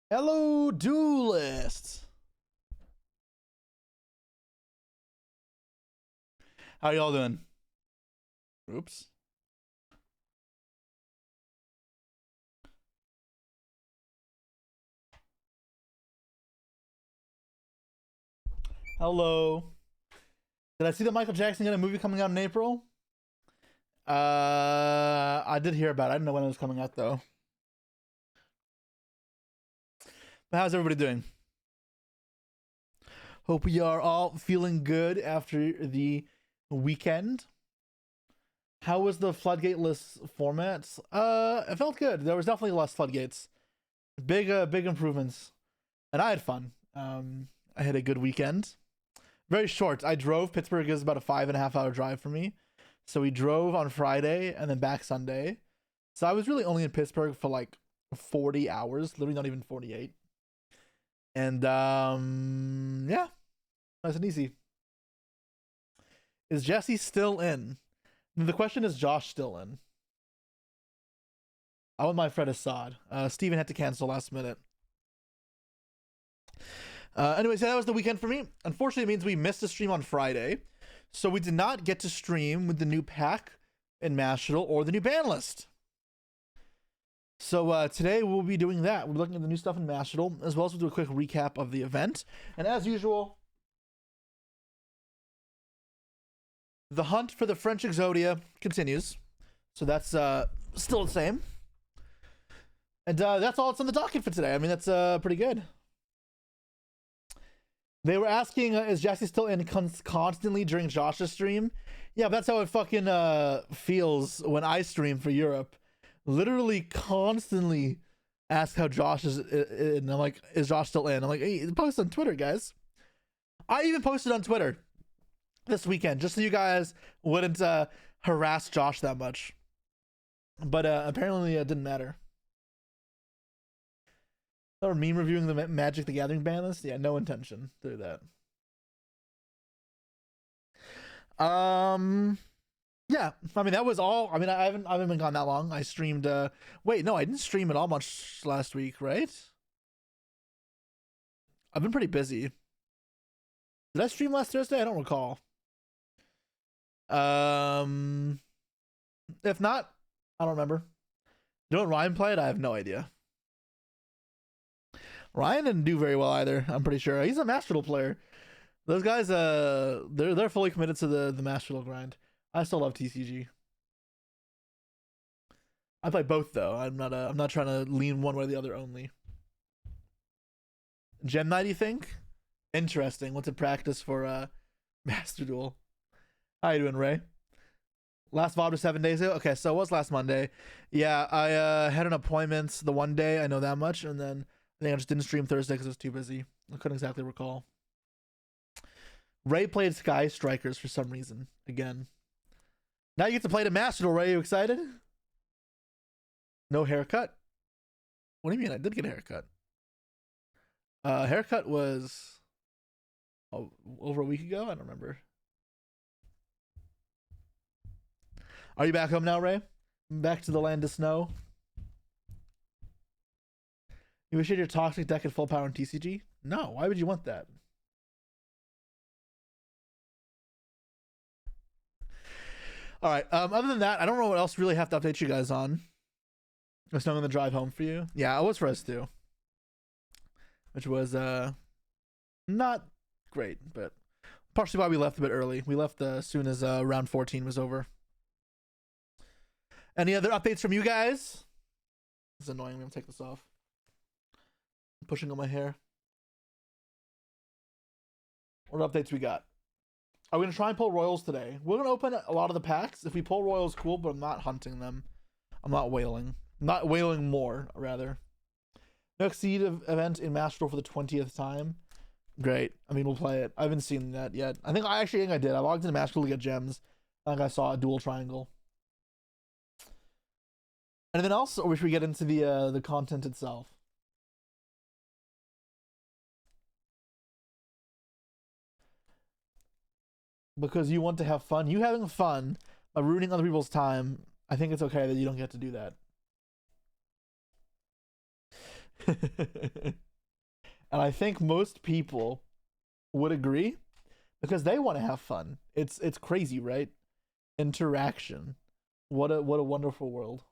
Hello, duelists. How y'all doing? Oops. Hello. Did I see that Michael Jackson got a movie coming out in April? I did hear about it. I didn't know when it was coming out though. But how's everybody doing? Hope we are all feeling good after the weekend. How was the floodgate-less formats? It felt good. There was definitely less floodgates. Big improvements. And I had fun. I had a good weekend. Very short. I drove. Pittsburgh is about a 5.5 hour drive for me. So we drove on Friday and then back Sunday. So I was really only in Pittsburgh for like 40 hours, literally not even 48. And yeah, nice and easy. Is Jesse still in? The question is Josh still in? I want my Fred Assad. Steven had to cancel last minute. Anyways, that was the weekend for me. Unfortunately, it means we missed a stream on Friday. So we did not get to stream with the new pack in Mashable or the new ban list. So today we'll be doing that. We're looking at the new stuff in Mashable, as well as we'll do a quick recap of the event. And as usual, the hunt for the French Exodia continues. So that's still the same. And that's all that's on the docket for today. I mean, that's pretty good. They were asking, is Jesse still in constantly during Josh's stream? Yeah, but that's how it fucking feels when I stream for Europe. Literally constantly ask how Josh is in. I'm like, is Josh still in? I'm like, hey, post on Twitter, guys. I even posted on Twitter this weekend just so you guys wouldn't harass Josh that much. But apparently it didn't matter. Or meme reviewing the Magic the Gathering ban list? Yeah, no intention to do that. Yeah, I mean that was all. I mean I haven't been gone that long. I streamed wait, no, I didn't stream at all much last week, right? I've been pretty busy. Did I stream last Thursday? I don't recall. If not, I don't remember. You know what Ryan played? I have no idea. Ryan didn't do very well either. I'm pretty sure he's a Master player. Those guys, they're fully committed to the Master grind. I still love TCG. I play both though. I'm not trying to lean one way or the other only. Gem Knight, you think? Interesting. What's it practice for Master Duel? How you doing, Ray? Last VOD was 7 days ago. Okay, so it was last Monday. Yeah, I had an appointment the one day. I know that much, and then I think I just didn't stream Thursday because I was too busy. I couldn't exactly recall. Ray played Sky Strikers for some reason. Again. Now you get to play the Master Duel, Ray. Are you excited? No haircut? What do you mean? I did get a haircut. Haircut was over a week ago? I don't remember. Are you back home now, Ray? Back to the land of snow? You wish you had your toxic deck at full power in TCG? No, why would you want that? All right. Other than that, I don't know what else really have to update you guys on. Was snow on the drive home for you? Yeah, it was for us too. Which was not great, but partially why we left a bit early. We left as soon as round 14 was over. Any other updates from you guys? This is annoying. I'm gonna take this off. I'm pushing on my hair. What updates we got? Are we gonna try and pull royals today? We're gonna open a lot of the packs. If we pull royals, cool, but I'm not hunting them. I'm not whaling. I'm not whaling more, rather. Next seed event in Master for the 20th time. Great. I mean, we'll play it. I haven't seen that yet. I think I did. I logged into Master to get gems. I think I saw a dual triangle. Anything else, or should we get into the content itself? Because you want to have fun. You having fun by ruining other people's time, I think it's okay that you don't get to do that. And I think most people would agree because they want to have fun. It's crazy, right? Interaction. What a wonderful world.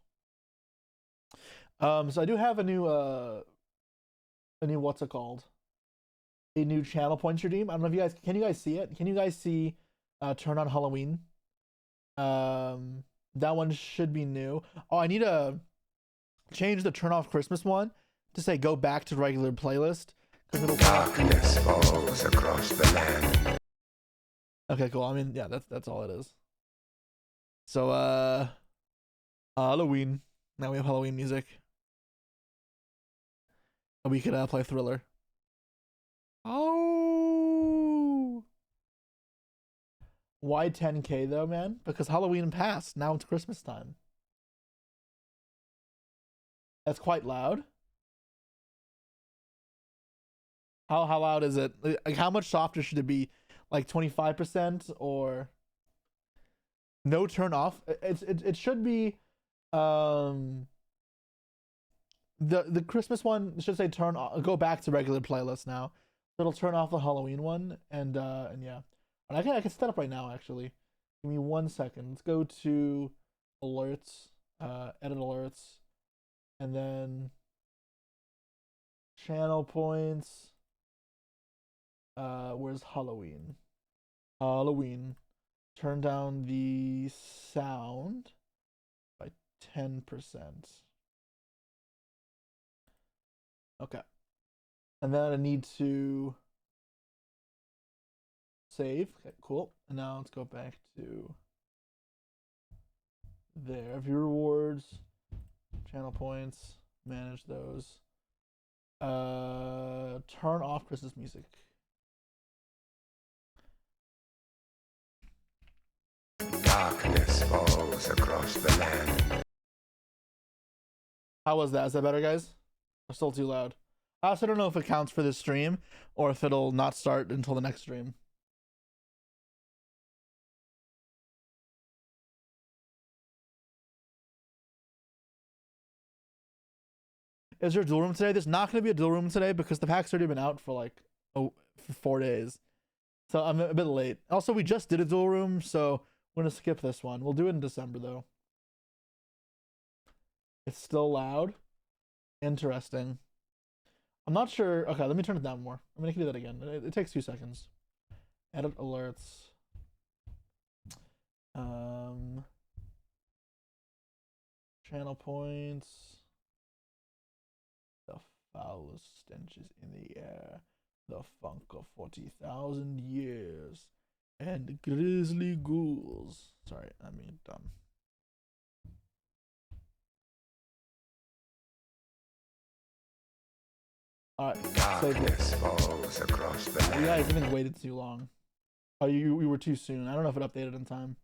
So I do have a new what's it called? A new channel points redeem. I don't know if you guys can you guys see it? Can you guys see turn on Halloween? That one should be new. Oh, I need to change the turn off Christmas one to say go back to regular playlist because it'll darkness falls across the land. Okay, cool. I mean, yeah, that's all it is. So Halloween. Now we have Halloween music. We could play Thriller. Oh, why 10K though, man? Because Halloween passed. Now it's Christmas time. That's quite loud. How loud is it? Like, how much softer should it be? Like 25% or no turn off? It should be the Christmas one should say turn off, go back to regular playlist now. It'll turn off the Halloween one and yeah. And I can set up right now actually. Give me 1 second. Let's go to alerts, edit alerts, and then channel points. Where's Halloween? Halloween. Turn down the sound by 10%. Okay. And then I need to save. Okay, cool. And now let's go back to there. View rewards, channel points, manage those. Turn off Christmas music. Darkness falls across the land. How was that? Is that better, guys? Or still too loud? I also don't know if it counts for this stream or if it'll not start until the next stream. Is there a dual room today? There's not going to be a dual room today because the pack's already been out for like for 4 days. So I'm a bit late. Also, we just did a dual room, so we're going to skip this one. We'll do it in December, though. It's still loud. Interesting. I'm not sure. Okay, let me turn it down more. I'm going to do that again. It takes 2 seconds. Edit alerts. Channel points. The foulest stenches in the air. The funk of 40,000 years. And grisly ghouls. Sorry, I mean dumb. Alright, darkness falls across the land. You guys didn't waited too long. Oh, you were too soon. I don't know if it updated in time.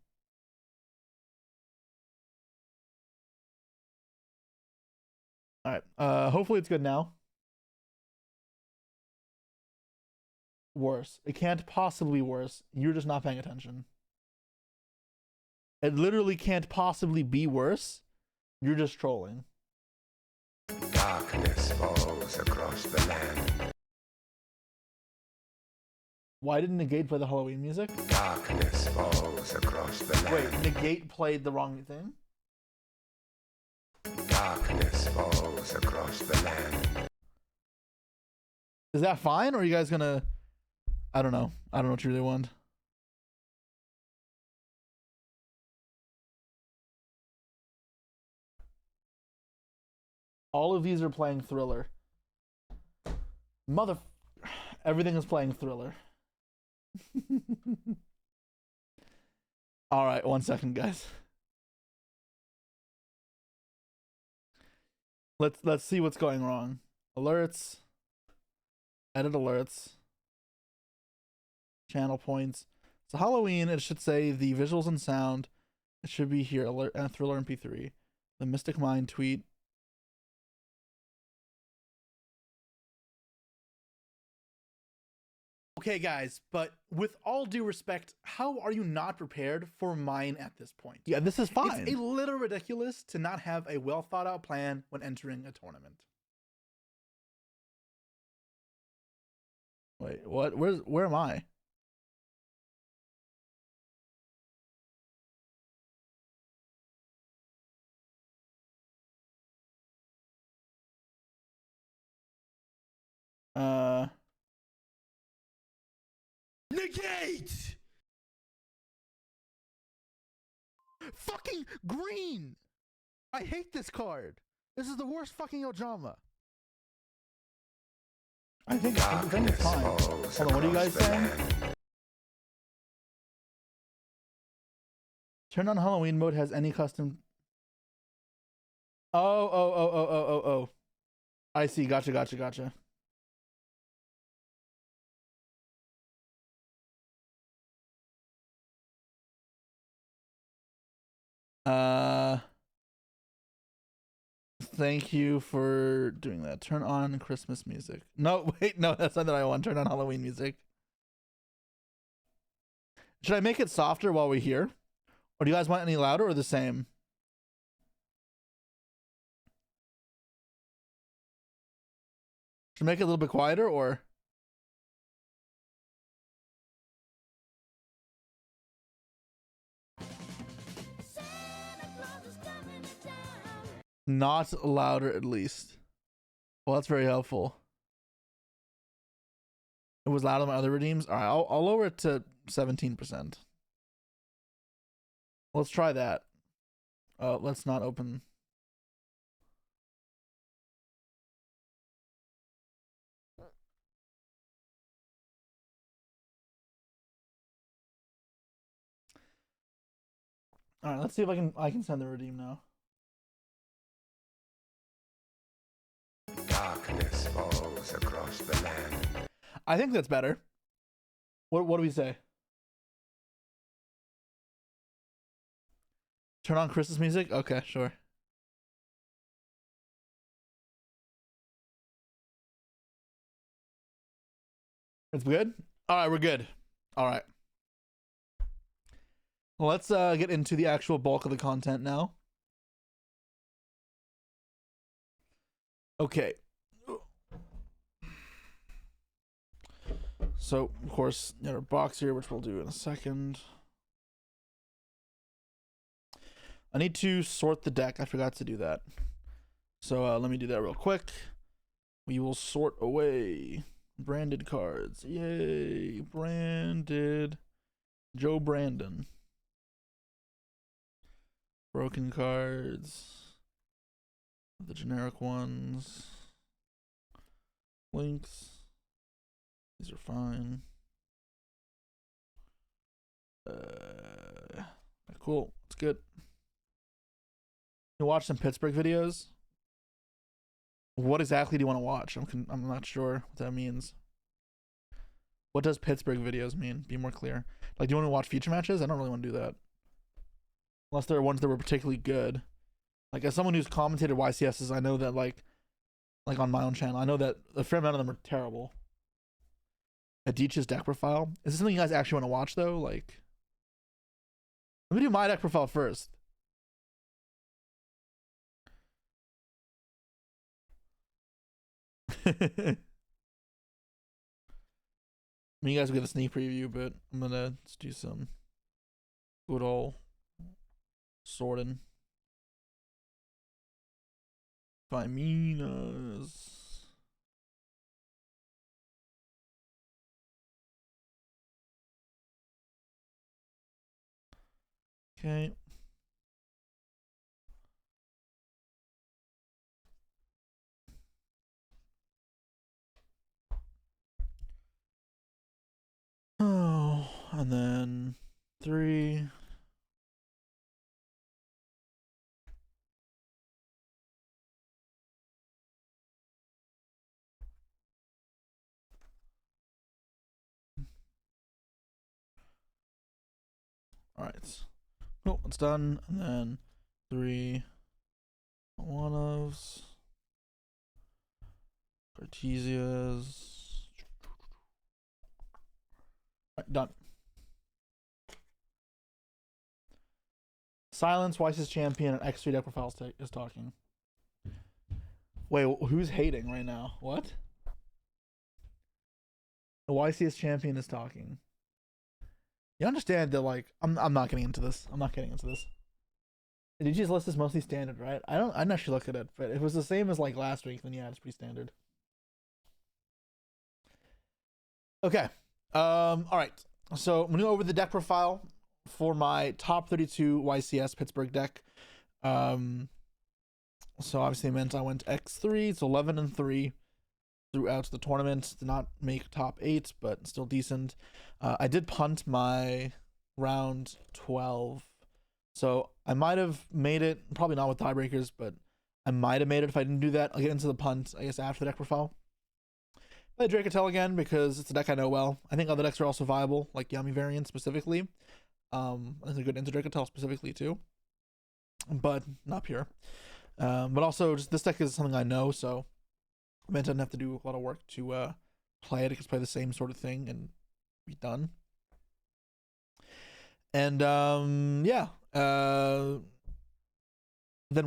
Alright, hopefully it's good now. Worse. It can't possibly be worse. You're just not paying attention. It literally can't possibly be worse. You're just trolling. Darkness falls across the land. Why didn't Negate play the Halloween music? Darkness falls across the land. Wait, Negate played the wrong thing? Darkness falls across the land. Is that fine, or are you guys gonna... I don't know. I don't know what you really want. All of these are playing Thriller. Everything is playing Thriller. All right, 1 second, guys. Let's see what's going wrong. Alerts. Edit alerts. Channel points. So Halloween, it should say the visuals and sound. It should be here. Alert and Thriller MP3. The Mystic Mind tweet. Okay, guys, but with all due respect, how are you not prepared for mine at this point? Yeah, this is fine. It's a little ridiculous to not have a well thought out plan when entering a tournament. Wait, what? Where am I? Negate! Fucking green! I hate this card. This is the worst fucking Ojama. I think it's fine. Hold on, what are you guys saying? Turn on Halloween mode has any custom. Oh. I see. Gotcha. Thank you for doing that. Turn on Christmas music. No, wait, no, that's not that I want. Turn on Halloween music. Should I make it softer while we're here? Or do you guys want any louder or the same? Should I make it a little bit quieter or? Not louder, at least. Well, that's very helpful. It was loud on my other redeems. All right, I'll lower it to 17%. Let's try that. Let's not open. All right, let's see if I can send the redeem now. Darkness falls across the land. I think that's better. What do we say? Turn on Christmas music? Okay, sure. It's good? All right, we're good. All right. Well, let's get into the actual bulk of the content now. Okay. So, of course, you got our box here, which we'll do in a second. I need to sort the deck. I forgot to do that. So let me do that real quick. We will sort away branded cards. Yay, branded. Joe Brandon. Broken cards. The generic ones. Links. These are fine. Cool. It's good. You watch some Pittsburgh videos? What exactly do you want to watch? I'm not sure what that means. What does Pittsburgh videos mean? Be more clear. Like, do you want to watch feature matches? I don't really want to do that. Unless there are ones that were particularly good. Like, as someone who's commentated YCSs, I know that, like on my own channel, I know that a fair amount of them are terrible. Aditya's deck profile. Is this something you guys actually want to watch, though? Like, let me do my deck profile first. I mean, you guys will get a sneak preview, but I'm gonna do some good old sorting. Fiminas. Okay. Oh, and then 3. All right. Oh, it's done. And then 3 one-ofs. Cartesias. All right, done. Silence, YCS Champion, and X3 deck profiles is talking. Wait, who's hating right now? What? The YCS champion is talking. You understand that, like, I'm not getting into this. I'm not getting into this. The DG's list is mostly standard, right? I didn't actually look at it, but if it was the same as like last week, then yeah, it's pretty standard. Okay. All right. So I'm gonna go over the deck profile for my top 32 YCS Pittsburgh deck. So obviously it meant I went X3, it's 11-3 throughout the tournament. Did not make top 8, but still decent. I did punt my round 12, so I might have made it, probably not with tiebreakers, but I might have made it if I didn't do that. I'll get into the punt, I guess, after the deck profile. Play Dracotel again because it's a deck I know well. I think other decks are also viable, like Yami variant specifically. I think they're good into Dracotel specifically too, but not pure. But also, just this deck is something I know, so I meant I didn't have to do a lot of work to play it. I could play the same sort of thing and be done. And yeah. Then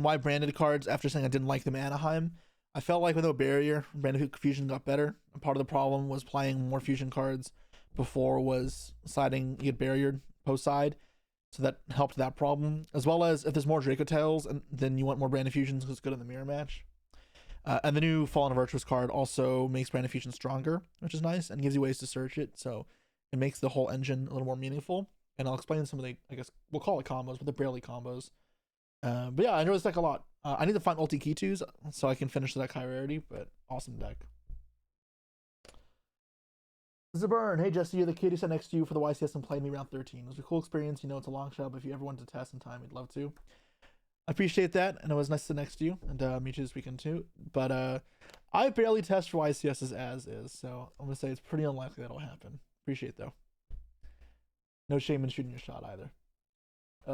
why branded cards? After saying I didn't like them Anaheim, I felt like without barrier, branded fusion got better. And part of the problem was playing more fusion cards before was siding you get barriered post side. So that helped that problem, as well as if there's more Dracotales, and then you want more Branded Fusions because it's good in the mirror match. And the new Fallen Virtuous card also makes Branded Fusion stronger, which is nice, and gives you ways to search it, so it makes the whole engine a little more meaningful. And I'll explain some of the, I guess we'll call it combos, but they're barely combos. But yeah, I enjoy this deck a lot. I need to find ulti key 2s so I can finish the deck high rarity, but awesome deck. Zaburn, hey Jesse, you're the kid who sat next to you for the YCS and played me round 13. It was a cool experience. You know, it's a long shot, but if you ever wanted to test in time, we'd love to. I appreciate that, and it was nice to sit next to you, and meet you this weekend too. But I barely test for YCS's as is, so I'm gonna say it's pretty unlikely that'll happen. Appreciate it, though. No shame in shooting your shot either.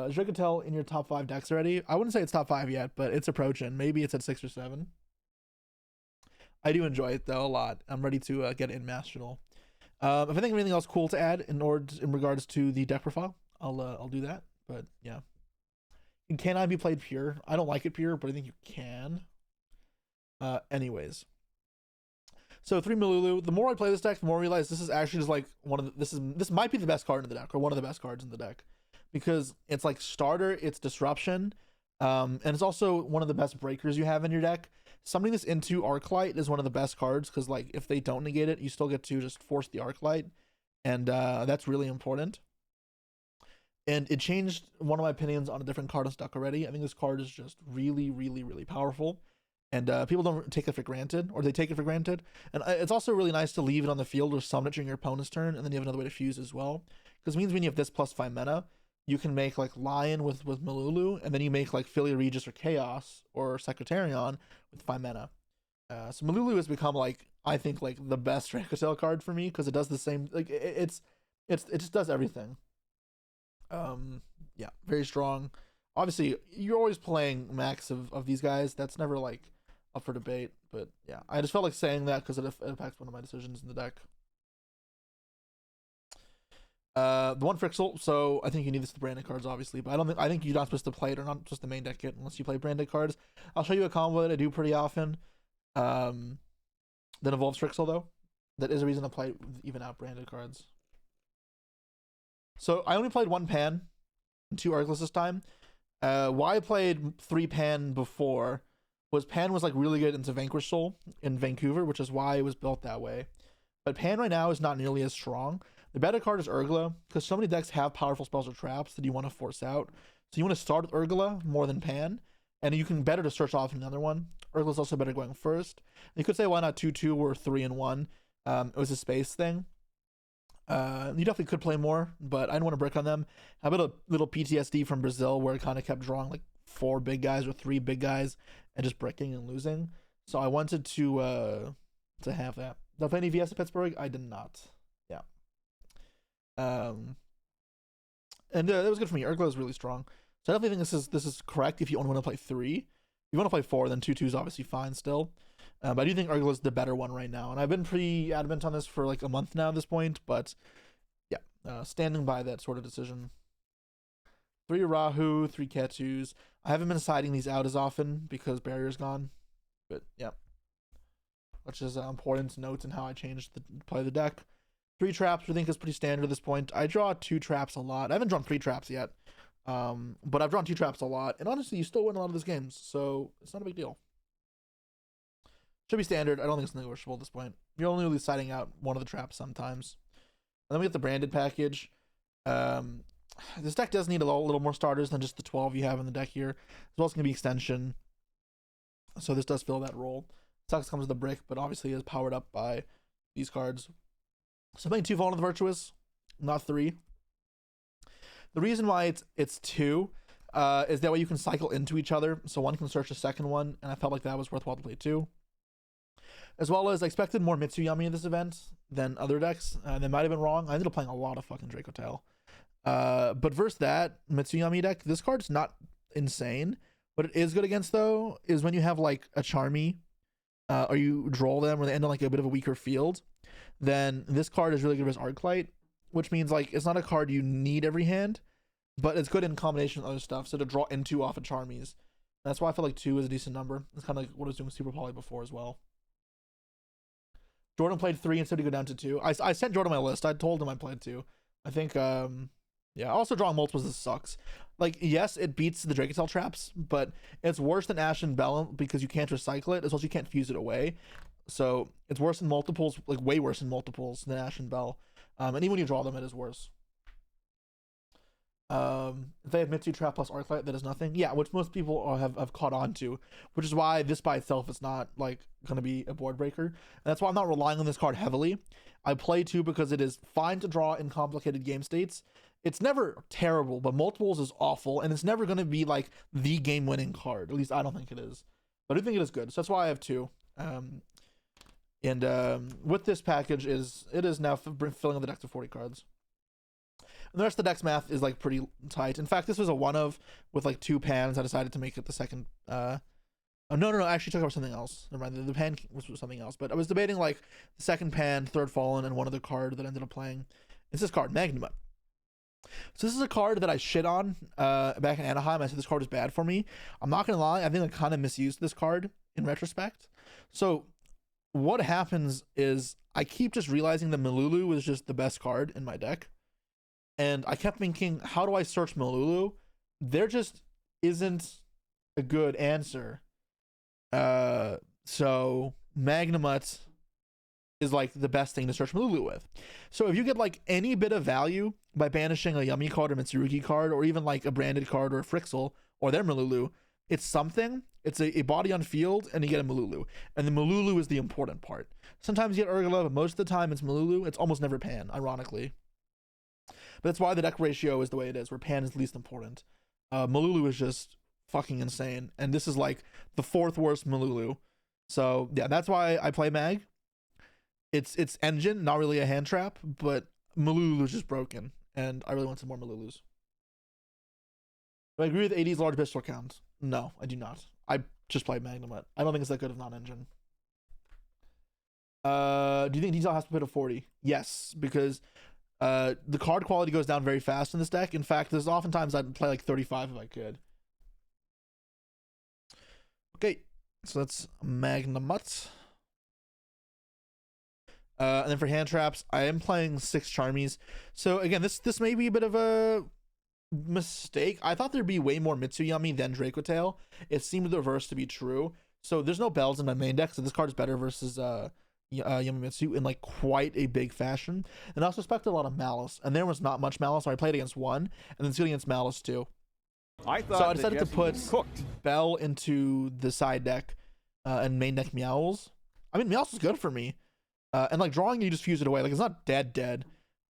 Is Dracotel in your top 5 decks already? I wouldn't say it's top 5 yet, but it's approaching. Maybe it's at 6 or 7. I do enjoy it though a lot. I'm ready to get it in Master Duel. If I think of anything else cool to add in regards to the deck profile, I'll do that. But yeah, can I be played pure? I don't like it pure, but I think you can. Anyways, so 3 Malulu. The more I play this deck, the more I realize this is actually just like this might be the best card in the deck, or one of the best cards in the deck, because it's like starter, it's disruption, and it's also one of the best breakers you have in your deck. Summoning this into Arclight is one of the best cards because, like, if they don't negate it, you still get to just force the Arclight, and that's really important. And it changed one of my opinions on a different card in stock already. I think this card is just really, really, really powerful, and people don't take it for granted, or they take it for granted. And it's also really nice to leave it on the field or summon it during your opponent's turn, and then you have another way to fuse as well. Because it means when you have this plus 5 mana, you can make like Lion with Malulu, and then you make like Philly Regis or Chaos or Secretarion with 5 mana. So Malulu has become, like, I think, like the best Dracotel card for me because it does the same. Like it just does everything. Yeah, very strong. Obviously, you're always playing max of these guys. That's never like up for debate. But yeah, I just felt like saying that because it impacts one of my decisions in the deck. The one Frixel, so I think you need this to branded cards, obviously, but I think you're not supposed to play it or not just the main deck kit unless you play branded cards. I'll show you a combo that I do pretty often. That involves Frixel though. That is a reason to play even out branded cards. So I only played 1 Pan and 2 Arcless this time. Why I played 3 Pan before was Pan was like really good into Vanquish Soul in Vancouver, which is why it was built that way. But Pan right now is not nearly as strong. The better card is Urgla, because so many decks have powerful spells or traps that you want to force out. So you want to start with Urgla more than Pan, and you can better to search off another one. Urgla's also better going first. And you could say why not 2/2 or 3-1? It was a space thing. You definitely could play more, but I didn't want to brick on them. How about a little PTSD from Brazil where it kind of kept drawing like 4 big guys or 3 big guys and just bricking and losing. So I wanted to have that. Did I play any VS at Pittsburgh? I did not. Yeah. And that was good for me. Urgla is really strong. So I definitely think this is correct if you only want to play 3. If you want to play 4, then 2/2 is obviously fine still. But I do think Urgla is the better one right now. And I've been pretty adamant on this for like a month now at this point. But yeah, standing by that sort of decision. 3 Rahu, 3 Ketus. I haven't been siding these out as often because Barrier's gone. But yeah. Which is an important note in how I changed the play of the deck. 3 traps we think is pretty standard at this point. I draw 2 traps a lot. I haven't drawn 3 traps yet, but I've drawn 2 traps a lot, and honestly, you still win a lot of those games, so it's not a big deal. Should be standard. I don't think it's negotiable at this point. You're only really siding out one of the traps sometimes. And then we get the branded package. This deck does need a little more starters than just the 12 you have in the deck here. As well as going to be extension. So this does fill that role. Sucks comes with a brick, but obviously is powered up by these cards. So I'm playing 2 Fallen of the Virtuous, not 3. The reason why it's 2 is that way you can cycle into each other. So one can search the second one, and I felt like that was worthwhile to play 2. As well as I expected more Mitsuyami in this event than other decks. They might have been wrong. I ended up playing a lot of fucking Draco Tail. But versus that Mitsuyami deck, this card's not insane. What it is good against, though, is when you have like a Charmy, or you draw them, or they end on like a bit of a weaker field, then this card is really good versus Arclight, which means like it's not a card you need every hand, but it's good in combination with other stuff. So to draw into off of Charmies, that's why I feel like 2 is a decent number. It's kind of like what I was doing with Super Poly before as well. Jordan played 3 instead of go down to 2. I sent Jordan my list. I told him I played 2. I think, yeah, also drawing multiples, this sucks. Like, yes, it beats the Dracotel traps, but it's worse than Ashen Bell because you can't recycle it, as well as you can't fuse it away. So it's worse in multiples, like way worse in multiples than Ashen Bell. And even when you draw them, it is worse. If they have Mitsu Trap plus Arclight, that is nothing. Yeah, which most people have caught on to, which is why this by itself is not like going to be a board breaker. And that's why I'm not relying on this card heavily. I play 2 because it is fine to draw in complicated game states. It's never terrible, but multiples is awful, and it's never going to be like the game-winning card. At least I don't think it is. But I do think it is good, so that's why I have 2. With this package, it is now filling up the deck to 40 cards. And the rest of the deck's math is like pretty tight. In fact, this was a one of with like 2 pans. I decided to make it the second. Oh, no. I actually took over something else. Never mind. The pan was something else. But I was debating like the second pan, third Fallen, and one other card that I ended up playing. It's this card, Magnum. So this is a card that I shit on back in Anaheim. I said this card is bad for me. I'm not gonna lie. I think I kind of misused this card in retrospect. So what happens is I keep just realizing that Malulu is just the best card in my deck. And I kept thinking, how do I search Malulu? There just isn't a good answer. So Magnamut is like the best thing to search Malulu with. So if you get like any bit of value by banishing a Yummy card or Mitsurugi card, or even like a branded card or a Frixel or their Malulu, it's something. It's a body on field, and you get a Malulu. And the Malulu is the important part. Sometimes you get Urgula, but most of the time it's Malulu. It's almost never Pan, ironically. But that's why the deck ratio is the way it is, where Pan is least important. Malulu is just fucking insane. And this is like the 4th worst Malulu. So yeah, that's why I play Mag. It's engine, not really a hand trap, but Malulu is just broken. And I really want some more Malulus. Do I agree with 80's large pistol count? No, I do not. I just play Magnamut. I don't think it's that good of non-engine. Do you think detail has to put a 40? Yes, because the card quality goes down very fast in this deck. In fact, there's oftentimes I'd play like 35 if I could. Okay, so that's Magnamut. And then for hand traps, I am playing 6 Charmies. So again, this may be a bit of a mistake. I thought there'd be way more Mitsuyami than Draco Tail. It seemed the reverse to be true. So there's no bells in my main deck, so this card is better versus Yamamitsu in like quite a big fashion. And I also expected a lot of Malice, and there was not much Malice, so I played against 1 and then against Malice 2. So I decided to put Bell into the side deck and main deck Meowls. I mean, Meowls is good for me. And like drawing, you just fuse it away. Like it's not dead.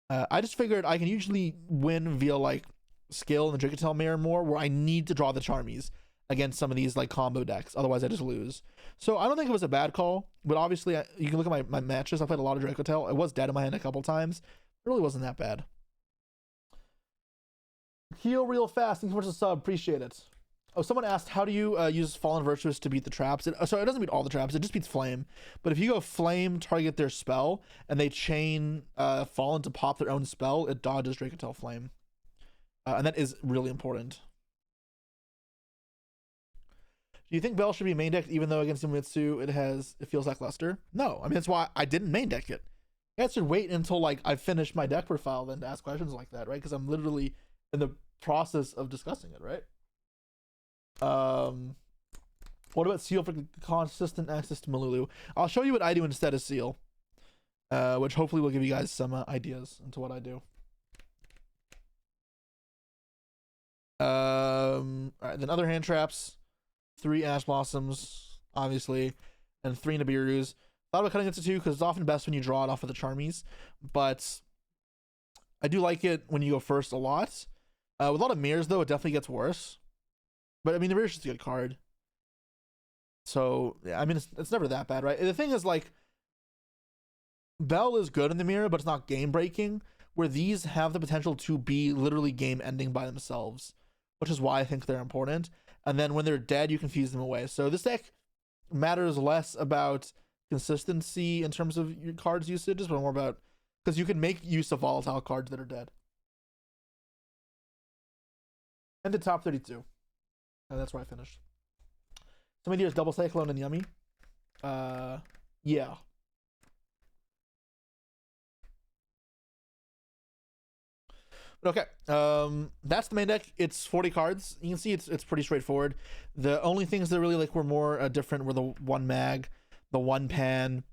I just figured I can usually win via like skill in the Dracotel Mirror more, where I need to draw the Charmies against some of these like combo decks. Otherwise, I just lose. So I don't think it was a bad call. But obviously, you can look at my matches. I played a lot of Dracotel. It was dead in my hand a couple times. It really wasn't that bad. Heal real fast. Thanks so much for the sub. Appreciate it. Oh, someone asked, how do you use Fallen Virtuous to beat the traps? So it doesn't beat all the traps. It just beats Flame. But if you go Flame, target their spell, and they chain Fallen to pop their own spell, it dodges Dracotel Flame. And that is really important. Do you think Bell should be main decked even though against Yumitsu it feels lackluster? No. I mean, that's why I didn't main deck it. I should wait until like I finish my deck profile then to ask questions like that, right? Because I'm literally in the process of discussing it, right? What about Seal for consistent access to Malulu? I'll show you what I do instead of Seal, which hopefully will give you guys some ideas into what I do. All right, then other hand traps, 3 Ash Blossoms, obviously, and 3 Nibiru's. Thought about cutting it to 2 because it's often best when you draw it off of the Charmies, but I do like it when you go first a lot. With a lot of mirrors, though, it definitely gets worse. But I mean, the mirror's just a good card. So, yeah, I mean, it's never that bad, right? The thing is, like, Bell is good in the mirror, but it's not game breaking, where these have the potential to be literally game ending by themselves, which is why I think they're important. And then when they're dead, you can fuse them away. So this deck matters less about consistency in terms of your cards usages, but more about, because you can make use of volatile cards that are dead. And the top 32. And that's where I finished. Somebody here's Double Cyclone and Yummy. Yeah. But okay, that's the main deck. It's 40 cards. You can see it's pretty straightforward. The only things that really like were more different were the 1 mag, the 1 pan,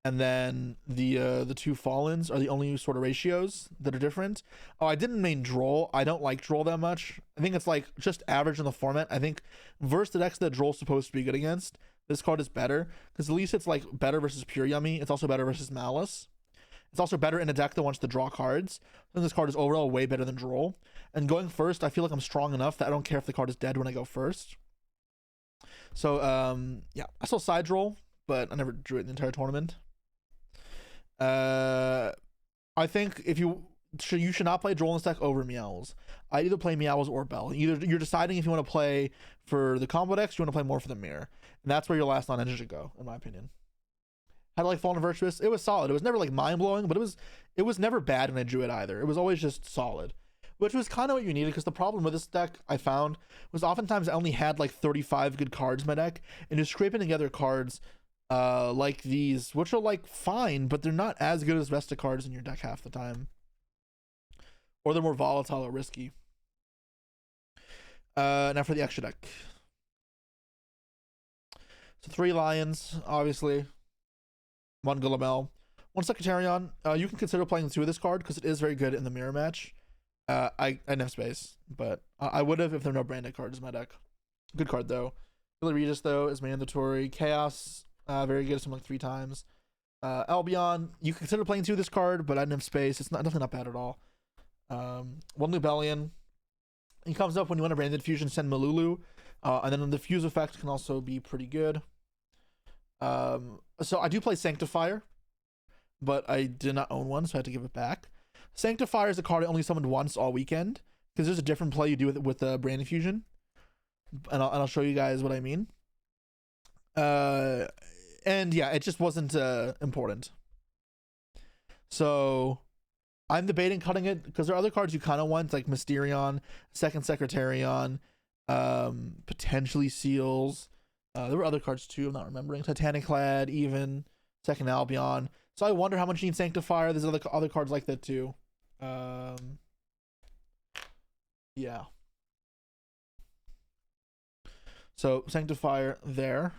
and then the 2 Fallens are the only sort of ratios that are different. Oh, I didn't main Droll. I don't like Droll that much. I think it's like just average in the format. I think versus the decks that Droll's supposed to be good against, this card is better because at least it's like better versus Pure Yummy. It's also better versus Malice. It's also better in a deck that wants to draw cards. I think this card is overall way better than Droll. And going first, I feel like I'm strong enough that I don't care if the card is dead when I go first. So, yeah, I still side Droll, but I never drew it in the entire tournament. I think if you should not play Droll in this deck over Meowls. I'd either play Meowls or Bell. Either you're deciding if you want to play for the combo decks, you want to play more for the mirror. And that's where your last non-engine should go, in my opinion. How to like Fallen Virtuous? It was solid. It was never like mind-blowing, but it was never bad when I drew it either. It was always just solid, which was kind of what you needed, because the problem with this deck I found was oftentimes I only had like 35 good cards in my deck, and just scraping together cards like these, which are like fine, but they're not as good as the rest of cards in your deck half the time, or they're more volatile or risky. Now for the extra deck. So 3 Lions, obviously. 1 Gulamel, 1 Secretarian. You can consider playing 2 of this card because it is very good in the mirror match. I didn't have space, but I would have if there were no branded cards in my deck. Good card though. Regis though is mandatory. Chaos, very good. Something like 3 times. Albion, you can consider playing 2 of this card, but I didn't have space. It's definitely not bad at all. 1 Lubellion. He comes up when you want a branded fusion. Send Malulu, and then the fuse effect can also be pretty good. So I do play Sanctifier, but I did not own one, so I had to give it back. Sanctifier is a card I only summoned once all weekend, because there's a different play you do with the Brand Infusion, and I'll show you guys what I mean. And yeah, it just wasn't important. So I'm debating cutting it, because there are other cards you kind of want, like Mysterion, Second Secretarion, potentially Seals. There were other cards too, I'm not remembering. Titanic Clad, even Second Albion. So I wonder how much you need Sanctifier. There's other cards like that too. Yeah. So Sanctifier there.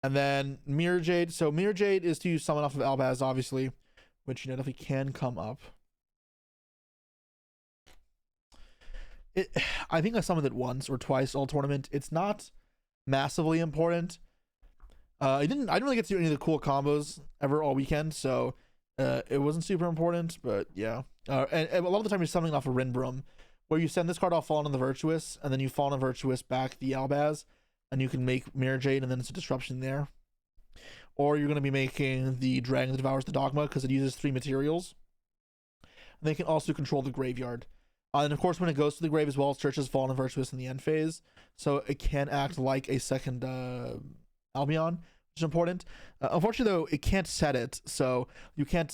And then Mirror Jade. So Mirror Jade is to summon off of Albaz, obviously, which you know definitely can come up. I think I summoned it once or twice all tournament. It's not massively important. I didn't really get to do any of the cool combos ever all weekend, so it wasn't super important, but yeah. And a lot of the time you're summoning off a Rinbrum, where you send this card off Fallen on the Virtuous, and then you Fallen on Virtuous back the Albaz, and you can make Mirror Jade, and then it's a disruption there. Or you're going to be making the Dragon that Devours the Dogma, because it uses 3 materials. And they can also control the graveyard. And of course, when it goes to the grave as well, it searches Fallen and Virtuous in the end phase, so it can act like a second Albion, which is important. Unfortunately, though, it can't set it, so you can't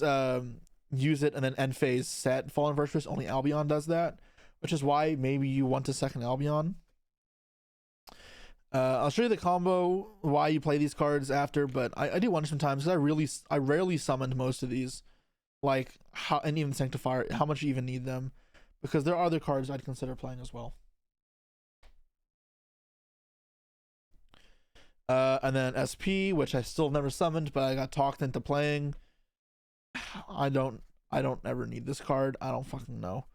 use it and then end phase set Fallen and Virtuous. Only Albion does that, which is why maybe you want a second Albion. I'll show you the combo, why you play these cards after, but I do wonder sometimes, because I rarely summoned most of these, like, how, and even Sanctifier, how much you even need them, because there are other cards I'd consider playing as well. And then SP, which I still never summoned, but I got talked into playing. I don't ever need this card. I don't fucking know.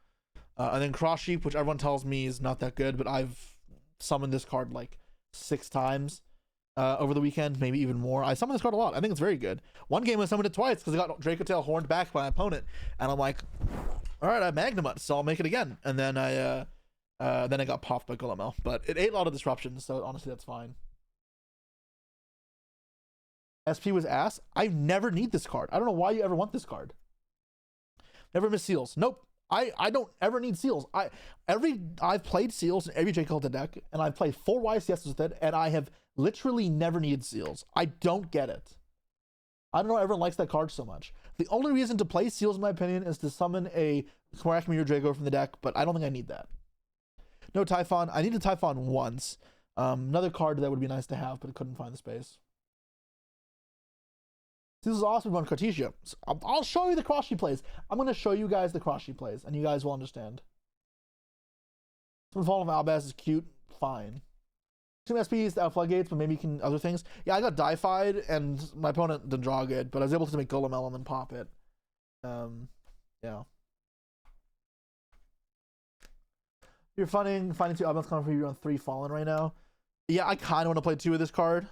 And then Cross Sheep, which everyone tells me is not that good, but I've summoned this card like 6 times over the weekend, maybe even more. I summoned this card a lot. I think it's very good. One game I summoned it twice because I got Draco Tail horned back by my opponent, and I'm like, all right, I have Magnamut, so I'll make it again. And then I got popped by Golomel, but it ate a lot of disruptions, so honestly that's fine. SP was ass. I never need this card. I don't know why you ever want this card. Never miss seals. Nope. I don't ever need seals. I've played seals in every J. Colton deck, and I've played 4 YCSs with it, and I have literally never needed seals. I don't get it. I don't know, everyone likes that card so much. The only reason to play seals, in my opinion, is to summon a Korakami or Drago from the deck, but I don't think I need that. No Typhon. I needed Typhon once. Another card that would be nice to have, but I couldn't find the space. This is awesome on Cartesia. So I'll show you the cross she plays. I'm going to show you guys the cross she plays, and you guys will understand. Some Fall of Albaz is cute. Fine. Some SPs to out floodgates, but maybe you can other things. Yeah, I got die-fied, and my opponent didn't draw good, but I was able to make Golomel and then pop it. Yeah. You're finding 2 Albaz coming for you on 3 Fallen right now. Yeah, I kind of want to play 2 of this card.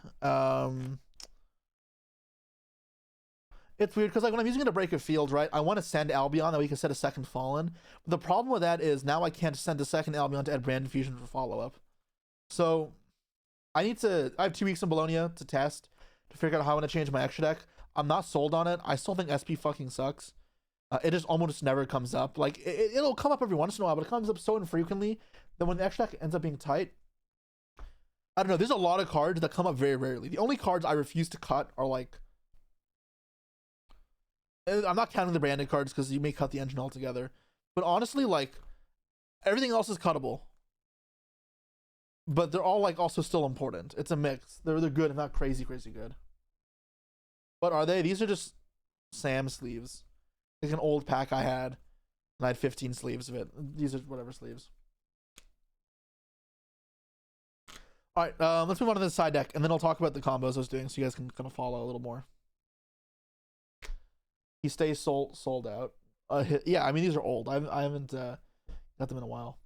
It's weird because like when I'm using it to break a field, right, I want to send Albion that we can set a second Fallen. But the problem with that is now I can't send a second Albion to add Brand Infusion for follow-up. So I have 2 weeks in Bologna to test to figure out how I want to change my extra deck. I'm not sold on it. I still think SP fucking sucks. It just almost never comes up. Like it'll come up every once in a while, but it comes up so infrequently that when the extra deck ends up being tight, I don't know. There's a lot of cards that come up very rarely. The only cards I refuse to cut are like, I'm not counting the branded cards because you may cut the engine altogether. But honestly, like, everything else is cuttable. But they're all, like, also still important. It's a mix. They're good, not crazy good. What are they? These are just Sam sleeves. Like an old pack I had. And I had 15 sleeves of it. These are whatever sleeves. Alright, let's move on to the side deck. And then I'll talk about the combos I was doing so you guys can kind of follow a little more. He stays sold out. Yeah, I mean these are old. I haven't got them in a while.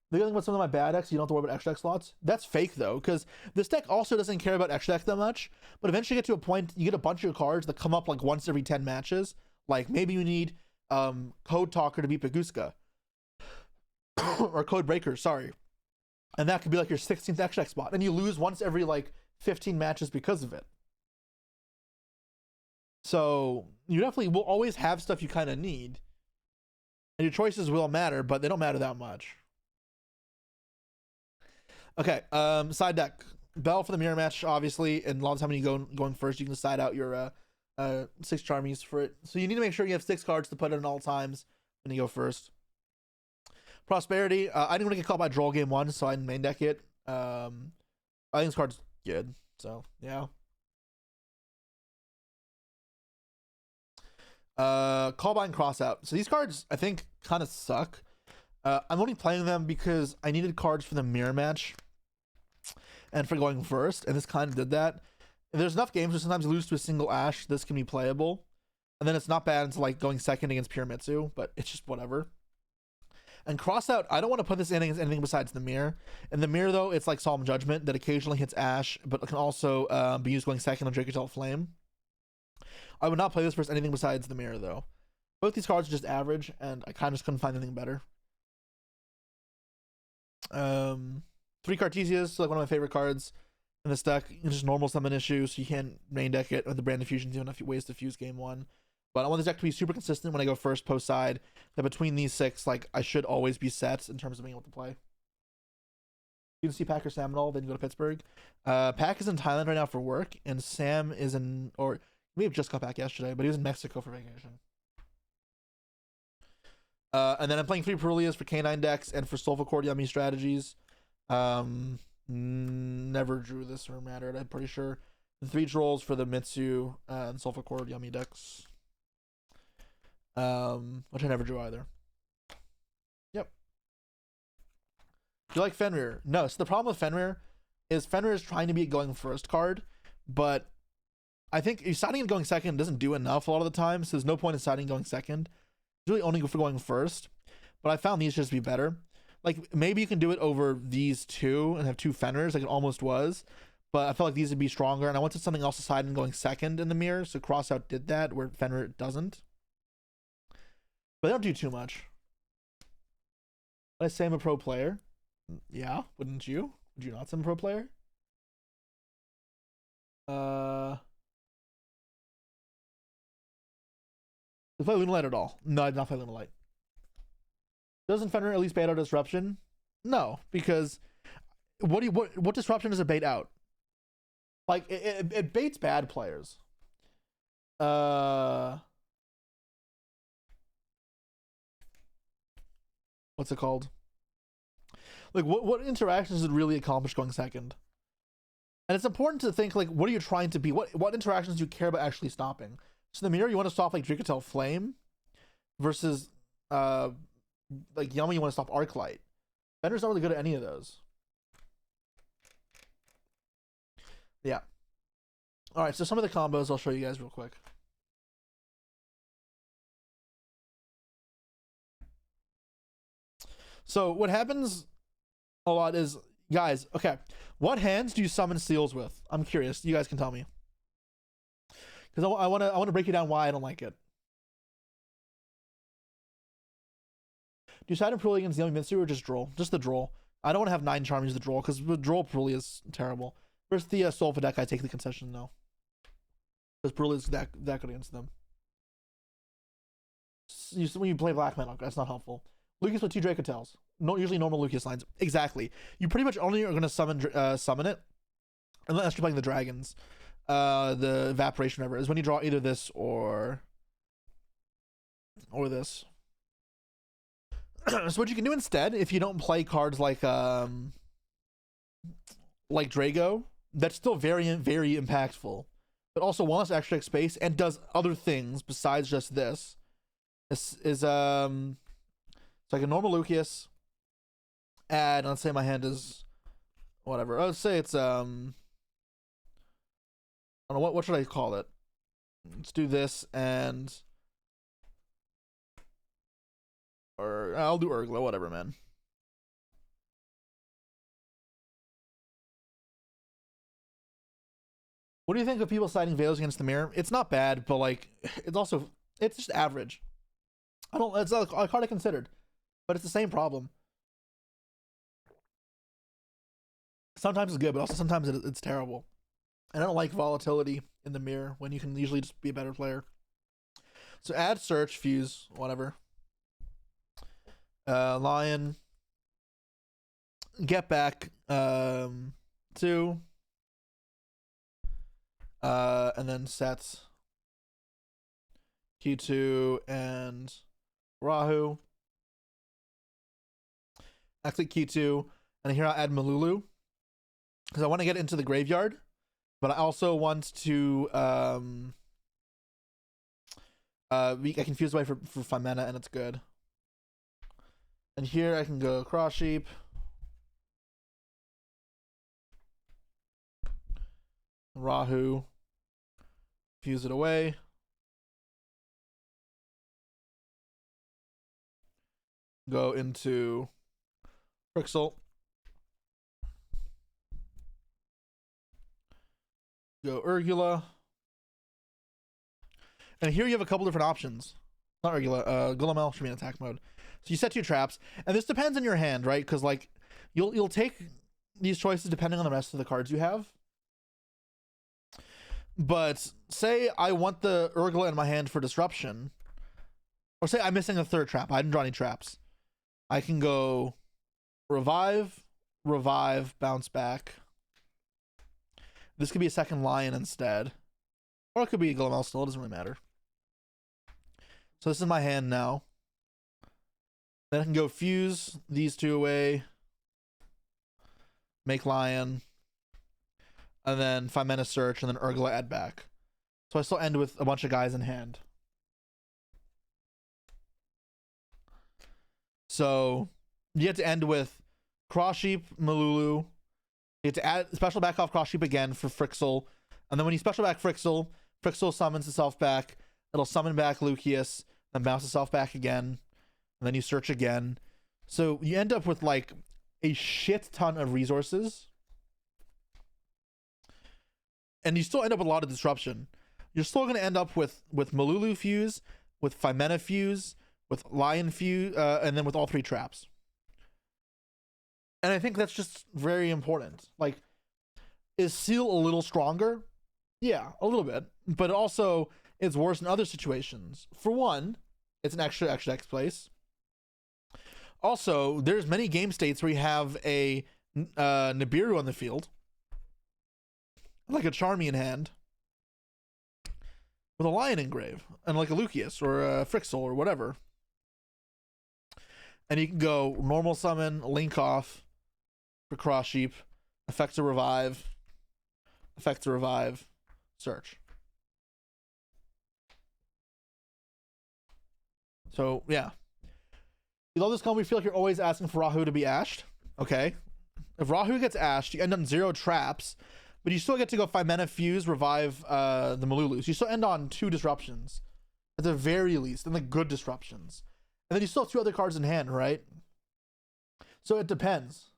The other thing about some of my bad decks, you don't have to worry about extra deck slots. That's fake though, because this deck also doesn't care about extra deck that much. But eventually you get to a point, you get a bunch of cards that come up like once every 10 matches. Like maybe you need Code Talker to beat Paguska. Or Code Breaker, sorry. And that could be like your 16th extra deck spot. And you lose once every like 15 matches because of it. So you definitely will always have stuff you kind of need, and your choices will matter, but they don't matter that much. Okay, side deck. Bell for the mirror match, obviously, and a lot of time when you going first, you can side out your 6 Charmies for it. So you need to make sure you have 6 cards to put in all times when you go first. Prosperity. I didn't want to get caught by Droll game 1, so I didn't main deck it. I think this card's good, so yeah. Callbind Crossout. So these cards I think kind of suck. I'm only playing them because I needed cards for the mirror match and for going first, and this kind of did that. And there's enough games where sometimes you lose to a single Ash, this can be playable, and then it's not bad until like going second against Pyramitsu, but it's just whatever. And Crossout, I don't want to put this in against anything besides the mirror. In the mirror though, it's like Solemn Judgment that occasionally hits Ash, but can also be used going second on Dracotel Flame. I would not play this versus anything besides the mirror, though. Both these cards are just average, and I kind of just couldn't find anything better. 3 Cartesias, so like one of my favorite cards in this deck. It's just normal summon issue, so you can't main deck it with the Brand Infusions, even if you ways to fuse game 1. But I want this deck to be super consistent when I go first, post side. That between these 6, like, I should always be set in terms of being able to play. You can see Pack or Sam at all, then you go to Pittsburgh. Pack is in Thailand right now for work, and Sam is in, or we have just got back yesterday, but he was in Mexico for vacation. And then I'm playing 3 Perulias for K9 decks and for Sulfur Cord Yummy strategies. Never drew this or mattered, I'm pretty sure. The 3 trolls for the Mitsu and Sulfur Cord Yummy decks. Which I never drew either. Yep. Do you like Fenrir? No, so the problem with Fenrir is trying to be a going first card, but I think deciding and going second doesn't do enough a lot of the time, so there's no point in deciding going second. It's really only for going first. But I found these just to be better. Like, maybe you can do it over these 2 and have 2 Fenrirs, like it almost was. But I felt like these would be stronger, and I wanted something else aside and going second in the mirror, so Crossout did that, where Fenrir doesn't. But they don't do too much. Would I say I'm a pro player? Yeah, wouldn't you? Would you not say I'm a pro player? Did you play Lunalight at all? No, I did not play Lunalight. Doesn't Fenrir at least bait out disruption? No, because what disruption does it bait out? Like it baits bad players. What's it called? Like what interactions did it really accomplish going second? And it's important to think, like, what are you trying to be? What interactions do you care about actually stopping? So in the mirror, you want to stop like Drikatel Flame versus like Yummy, you want to stop Arclight. Bender's not really good at any of those. Yeah. All right, so some of the combos I'll show you guys real quick. So what happens a lot is, guys, okay, what hands do you summon seals with? I'm curious. You guys can tell me, because I want to break you down why I don't like it. Do you side in Purely against Yummy Mitsu or just Droll? Just the Droll. I don't want to have 9 Charm use the Droll, because the Droll Purely is terrible. Versus the Soulful deck, I take the concession now. Because Purely is that good against them. When you play Black Metal, that's not helpful. Lucas with 2 Dracotels. No, usually normal Lucas lines. Exactly. You pretty much only are going to summon it, unless you're playing the dragons. The Evaporation, whatever, is when you draw either this or this. So what you can do instead, if you don't play cards like Drago, that's still very impactful, but also wants extra space and does other things besides just this. This is it's like a normal Lucius. Add, let's say my hand is whatever. Let's say it's I don't know what should I call it. Let's do this and. Or I'll do Urgla, whatever, man. What do you think of people siding Veils against the mirror? It's not bad, but like it's just average. It's a card I considered, but it's the same problem. Sometimes it's good, but also sometimes it's terrible. And I don't like volatility in the mirror when you can usually just be a better player. So add search, fuse, whatever. Lion, get back 2, and then sets Q2 and Rahu. Actually Q2, and here I'll add Malulu because I want to get into the graveyard, but I also want to I can fuse away for 5 mana and it's good. And here I can go Cross Sheep. Rahu. Fuse it away. Go into Crixel. Go Urgula. And here you have a couple different options. Not Urgula, Gulamel should be in attack mode. So you set 2 traps, and this depends on your hand, right? Because like you'll take these choices depending on the rest of the cards you have. But say I want the Urgla in my hand for disruption, or say I'm missing a 3rd trap. I didn't draw any traps. I can go revive, bounce back. This could be a 2nd Lion instead, or it could be a Gulamel still. It doesn't really matter. So this is my hand now. Then I can go fuse these 2 away. make lion, and then 5 mana search, and then Urgla add back. So I still end with a bunch of guys in hand. So you get to end with Cross Sheep, Malulu. You get to add special back off Cross Sheep again for Frixel. And then when you special back Frixel, Frixel summons itself back. It'll summon back Lucius, then bounce itself back again. And then you search again. So you end up with like a shit ton of resources. And you still end up with a lot of disruption. You're still going to end up with Malulu Fuse, with Fimena Fuse, with Lion Fuse, and then with all 3 traps. And I think that's just very important. Like, is Seal a little stronger? Yeah, a little bit. But also, it's worse in other situations. For one, it's an extra X place. Also, there's many game states where you have a Nibiru on the field, like a Charmy in hand, with a Lion engrave, and like a Lucius or a Frixel or whatever. And you can go normal summon, link off for Cross Sheep, effect to revive, search. So yeah, you love this combo. You feel like you're always asking for Rahu to be ashed. Okay, if Rahu gets ashed, you end on 0 traps, but you still get to go 5 mana fuse, revive the Malulus. You still end on 2 disruptions at the very least, and the good disruptions. And then you still have 2 other cards in hand, right? So it depends.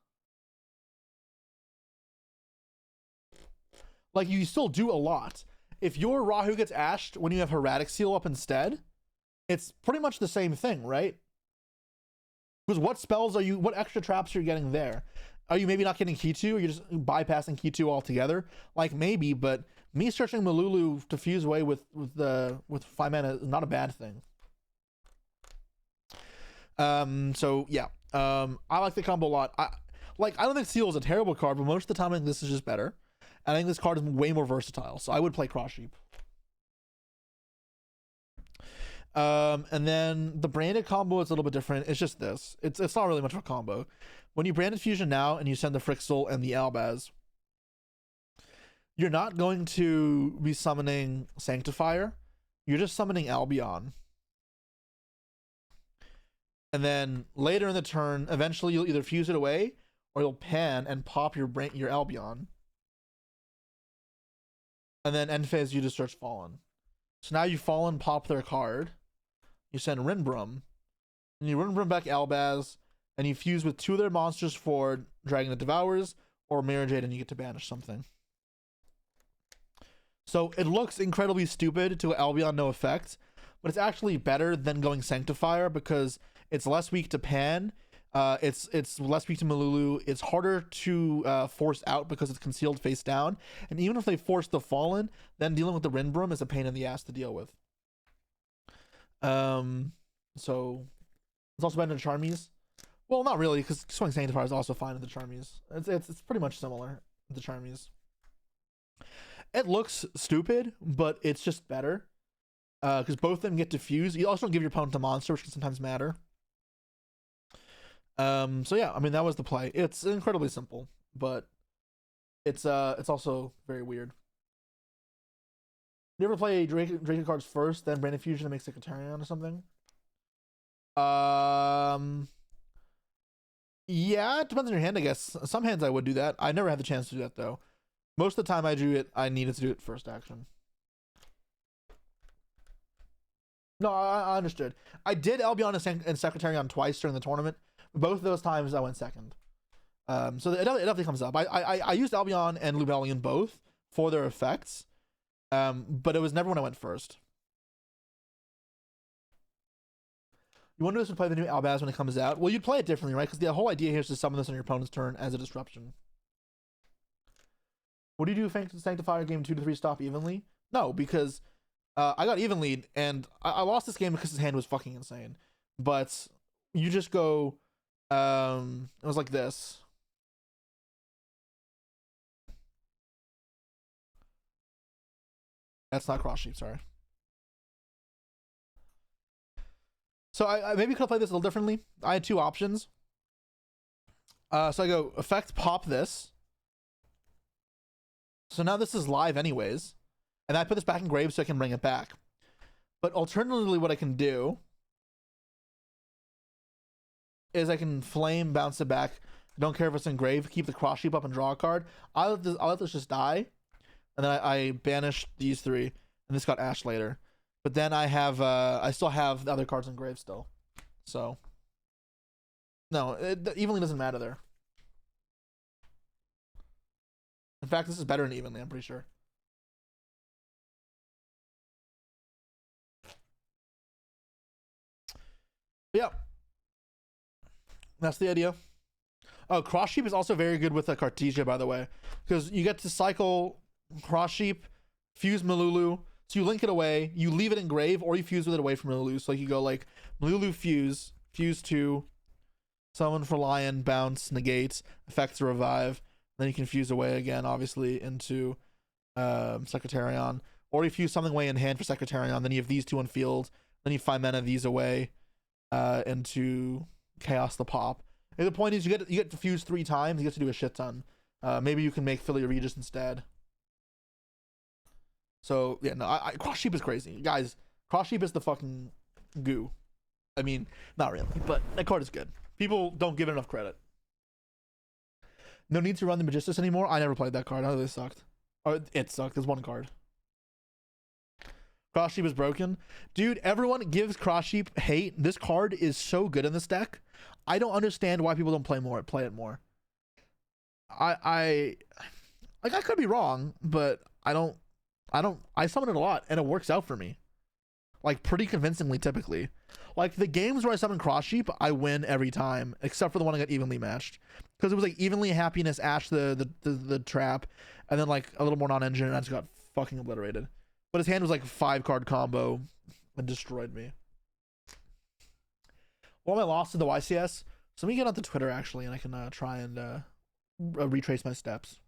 Like, you still do a lot. If your Rahu gets ashed when you have Heradic Seal up instead, it's pretty much the same thing, right? Because what spells are you, what extra traps are you getting there? Are you maybe not getting Key 2? Or you're just bypassing Key 2 altogether? Like, maybe, but me searching Malulu to fuse away with 5 mana is not a bad thing. So yeah, I like the combo a lot. I don't think Seal is a terrible card, but most of the time I think this is just better. I think this card is way more versatile, so I would play Cross Sheep. And then the branded combo is a little bit different. It's just this. It's not really much of a combo. When you branded Fusion now and you send the Frixel and the Albaz, you're not going to be summoning Sanctifier. You're just summoning Albion. And then later in the turn, eventually you'll either fuse it away or you'll pan and pop your Albion. And then end phase, you just search Fallen. So now you Fallen, pop their card. You send Rinbrum. And you Rinbrum back Albaz. And you fuse with 2 of their monsters for Dragon that Devours or Mirror Jade, and you get to banish something. So it looks incredibly stupid to Albion no effect, but it's actually better than going Sanctifier because it's less weak to pan. It's less weak to Malulu. It's harder to force out because it's concealed face down. And even if they force the Fallen, then dealing with the Rinbrum is a pain in the ass to deal with. So it's also better than Charmies. Well, not really, because Swing Sanctifier is also fine with the Charmies. It's pretty much similar with the Charmies. It looks stupid, but it's just better. Because both of them get diffused. You also don't give your opponent a monster, which can sometimes matter. So yeah, I mean, that was the play. It's incredibly simple, but it's also very weird. You ever play Draco cards first, then Branded Fusion and make Secretarian or something? Yeah, it depends on your hand, I guess. Some hands I would do that. I never had the chance to do that though. Most of the time I needed to do it first action. No, I understood. I did Albion and Secretarian twice during the tournament. Both of those times I went second. So it definitely comes up. I used Albion and Lubellion both for their effects, but it was never when I went first. You wonder if this would play the new Albaz when it comes out? Well, you'd play it differently, right? Because the whole idea here is to summon this on your opponent's turn as a disruption. What do you do if Sanctifier game 2 to 3 stop evenly? No, because I got even lead, and I lost this game because his hand was fucking insane. But you just go, it was like this. That's not Cross Sheep, sorry. So I maybe could have played this a little differently. I had 2 options. So I go effect pop this, So now this is live anyways. And I put this back in grave so I can bring it back. But alternatively, what I can do is I can flame, bounce it back. Don't care if it's in grave. Keep the cross sheep up and draw a card. I'll let this just die. And then I banish these 3. And this got ash later. But then I still have the other cards in grave still. So no, it evenly doesn't matter there. In fact, this is better than evenly, I'm pretty sure. But yeah. That's the idea. Oh, cross sheep is also very good with a Cartesia, by the way. Because you get to cycle cross sheep, fuse Malulu. So you link it away, you leave it in grave, or you fuse with it away from Malulu. So you go like Malulu fuse 2, summon for lion, bounce, negate, effects revive. Then you can fuse away again, obviously, into Secretarion. Or you fuse something away in hand for Secretarion. Then you have these 2 on field. Then you 5 mana these away into Chaos the Pop. And the point is you get to fuse 3 times. You get to do a shit ton. Maybe you can make Philly Regis instead. So yeah, no, cross sheep is crazy, guys. Cross sheep is the fucking goo. I mean, not really, but that card is good. People don't give it enough credit. No need to run the Magistus anymore. I never played that card. I know they sucked. Or it sucked. There's 1 card. Cross sheep is broken, dude. Everyone gives cross sheep hate. This card is so good in this deck. I don't understand why people don't play it more. I could be wrong, but I summon it a lot and it works out for me. Like pretty convincingly typically. Like the games where I summon cross sheep, I win every time, except for the one I got evenly matched. Because it was like evenly happiness, Ash the trap, and then like a little more non-engine, and I just got fucking obliterated. But his hand was like 5-card combo and destroyed me. Well, I lost to the YCS. So let me get onto Twitter actually, and I can try and retrace my steps.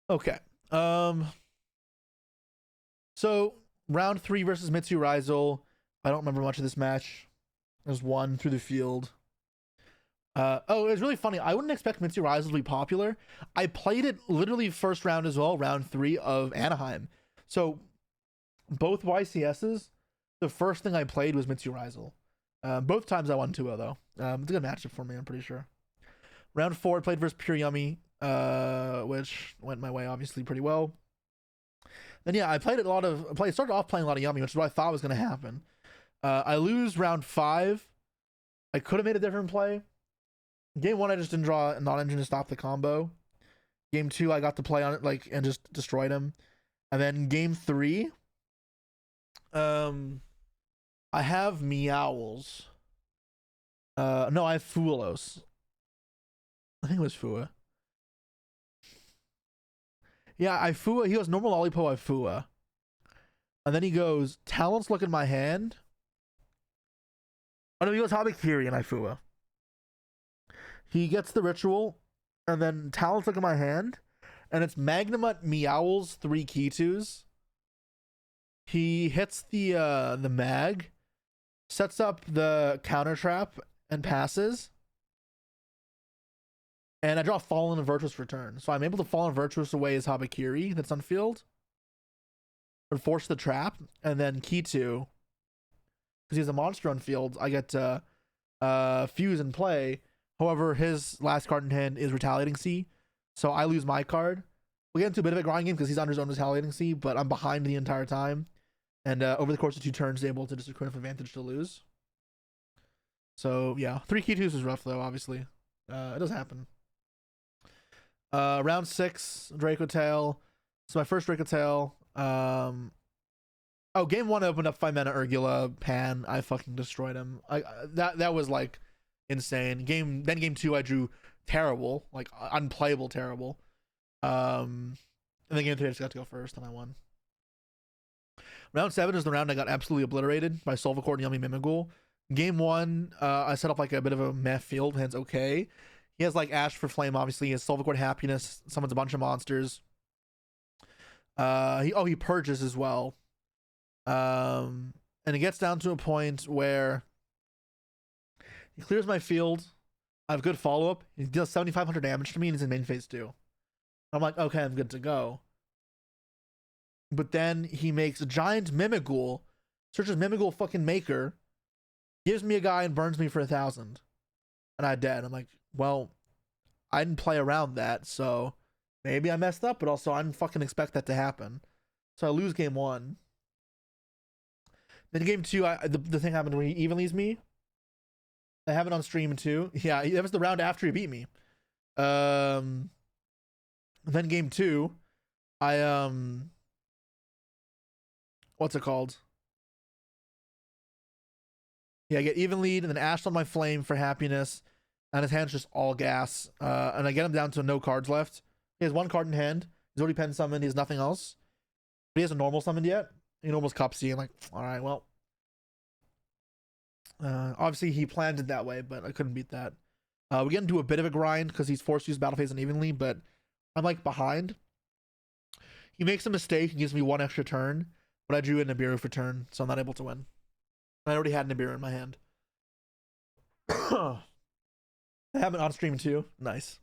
Okay. So round 3 versus Mitsu Rizal. I don't remember much of this match. There's 1 through the field. Oh, it was really funny. I wouldn't expect Mitsu Rizal to be popular. I played it literally first round as well, round 3 of Anaheim. So both YCSs, the first thing I played was Mitsu Rizal. Both times I won 2-0 though. It's a good matchup for me, I'm pretty sure. Round 4, I played versus Pure Yummy, which went my way obviously pretty well. Then yeah, I started off playing a lot of Yummy, which is what I thought was going to happen. I lose round 5. I could have made a different play. Game 1, I just didn't draw a non-engine to stop the combo. Game 2, I got to play on it and just destroyed him. And then game 3, I have Meowls. No, I have Fuelos. I think it was Fua. Yeah, I Fua. He goes normal Lollipo, I Fua. And then he goes, Talents look in my hand. Oh no, he goes Habakiri and I Fua. He gets the ritual, and then Talents look in my hand, and it's Magnamut Meowls 3 Key2s. He hits the mag, sets up the counter trap, and passes. And I draw Fallen and Virtuous Return. So I'm able to Fallen Virtuous away his Habakiri that's on field. Or force the trap. And then Key 2. Because he has a monster on field, I get to fuse and play. However, his last card in hand is Retaliating Sea. So I lose my card. We'll get into a bit of a grind game because he's under his own Retaliating Sea, but I'm behind the entire time. And over the course of 2 turns, able to just accrue enough advantage to lose. So yeah, 3 Key2s is rough though, obviously. It does happen. Round 6, Draco Tail. It's my first Draco Tail. Oh, game 1 I opened up 5 mana Urgula Pan. I fucking destroyed him. That was like insane. Game 2 I drew terrible, like unplayable terrible. And then game 3 I just got to go first and I won. Round 7 is the round I got absolutely obliterated by Solvacord and Yummy Mimigul. Game 1, I set up like a bit of a meh field. Hand's okay. He has like Ash for Flame, obviously. He has Solvacord Happiness, summons a bunch of monsters. He purges as well. And it gets down to a point where he clears my field. I have good follow-up. He deals 7,500 damage to me and he's in main phase 2. I'm like, okay, I'm good to go. But then he makes a giant Mimighoul, searches Mimighoul fucking maker, gives me a guy and burns me for 1,000. And I dead. I'm like, well, I didn't play around that, so maybe I messed up, but also I didn't fucking expect that to happen. So I lose game 1. Then game 2, the thing happened where he even leaves me. I have it on stream too. Yeah, that was the round after he beat me. Then game 2, I what's it called? Yeah, I get even lead and then Ash on my flame for happiness, and his hand's just all gas. And I get him down to no cards left. He has 1 card in hand. He's already pen summoned. He has nothing else. But he hasn't normal summoned yet. He almost cup C. I'm like, all right, well. Obviously he planned it that way, but I couldn't beat that. We get into a bit of a grind because he's forced to use battle phase unevenly, but I'm like behind. He makes a mistake and gives me 1 extra turn, but I drew a Nibiru for turn, so I'm not able to win. I already had Nibiru in my hand. I have it on stream too. Nice.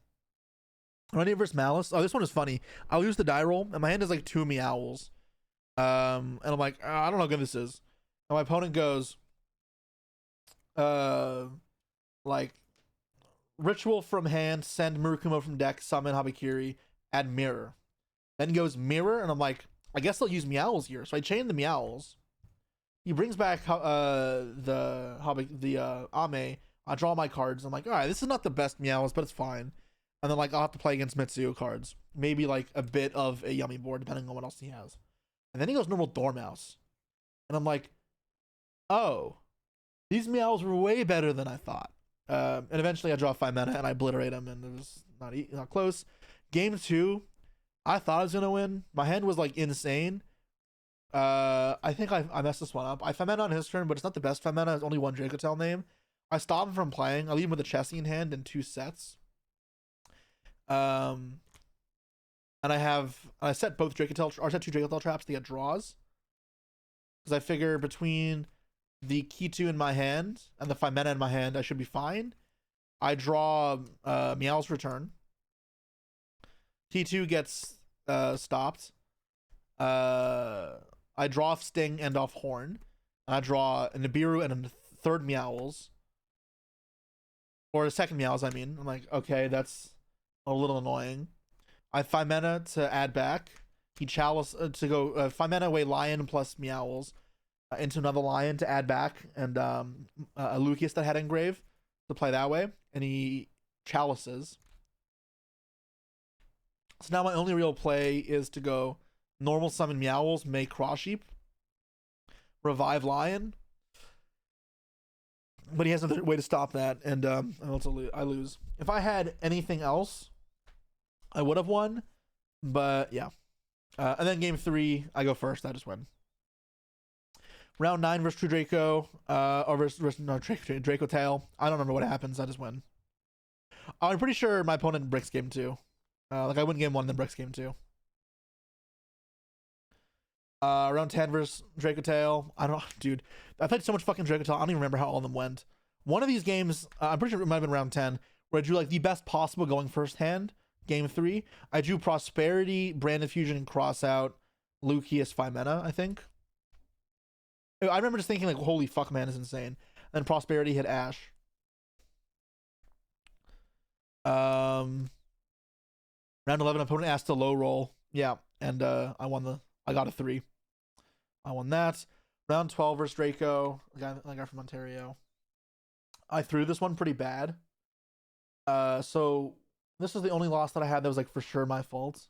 Running versus Malice. Oh, this one is funny. I'll use the die roll, and my hand is like 2 Meowls. And I'm like, I don't know how good this is. And my opponent goes, like, Ritual from hand, send Murakumo from deck, summon Habakiri, add Mirror. Then goes Mirror, and I'm like, I guess they'll use Meowls here. So I chain the Meowls. He brings back the Ame. I draw my cards. I'm like, all right, this is not the best Meowls, but it's fine. And then like I'll have to play against Mitsuyo cards. Maybe like a bit of a yummy board, depending on what else he has. And then he goes normal Dormouse. And I'm like, oh, these Meows were way better than I thought. And eventually I draw 5 mana and I obliterate him, and it was not close. Game 2, I thought I was gonna win. My hand was like insane. I think I messed this one up. I 5 mana on his turn, but it's not the best 5 mana. It's only 1 Dracotel name. I stop him from playing. I leave him with a Chessie in hand and 2 sets. And I set both Dracotel, or set 2 Dracotel traps to get draws. Because I figure between the key 2 in my hand and the 5 mana in my hand, I should be fine. I draw Meow's Return. Key 2 gets stopped. I draw off Sting and off Horn. And I draw a Nibiru and a 3rd Meowls. Or a 2nd Meowls, I mean. I'm like, okay, that's a little annoying. I have 5 mana to add back. He Chalice to go 5 mana away Lion plus Meowls into another Lion to add back, and a Lucius that had Engrave to play that way, and he Chalices. So now my only real play is to go normal summon Meowls, make Cross Sheep, revive Lion. But he has another way to stop that, and I lose. If I had anything else, I would have won, but yeah. And then game 3, I go first. I just win. Round 9 versus True Draco, or versus no, Draco Tail. I don't remember what happens. I just win. I'm pretty sure my opponent bricks game 2. Like I win game 1, then bricks game 2. Round 10 versus Draco Tail. I don't know, dude. I played so much fucking Draco Tail. I don't even remember how all of them went. One of these games, I'm pretty sure it might have been round 10, where I drew like the best possible going first hand. Game 3, I drew Prosperity, Branded Fusion, and Cross out Lucius 5 mana, I think. I remember just thinking like, holy fuck, man, is insane. And then Prosperity hit Ash. Round 11, opponent asked to low roll. Yeah, and I got a 3. I won that. Round 12 versus Draco, the guy from Ontario. I threw this one pretty bad. So this was the only loss that I had that was like for sure my fault.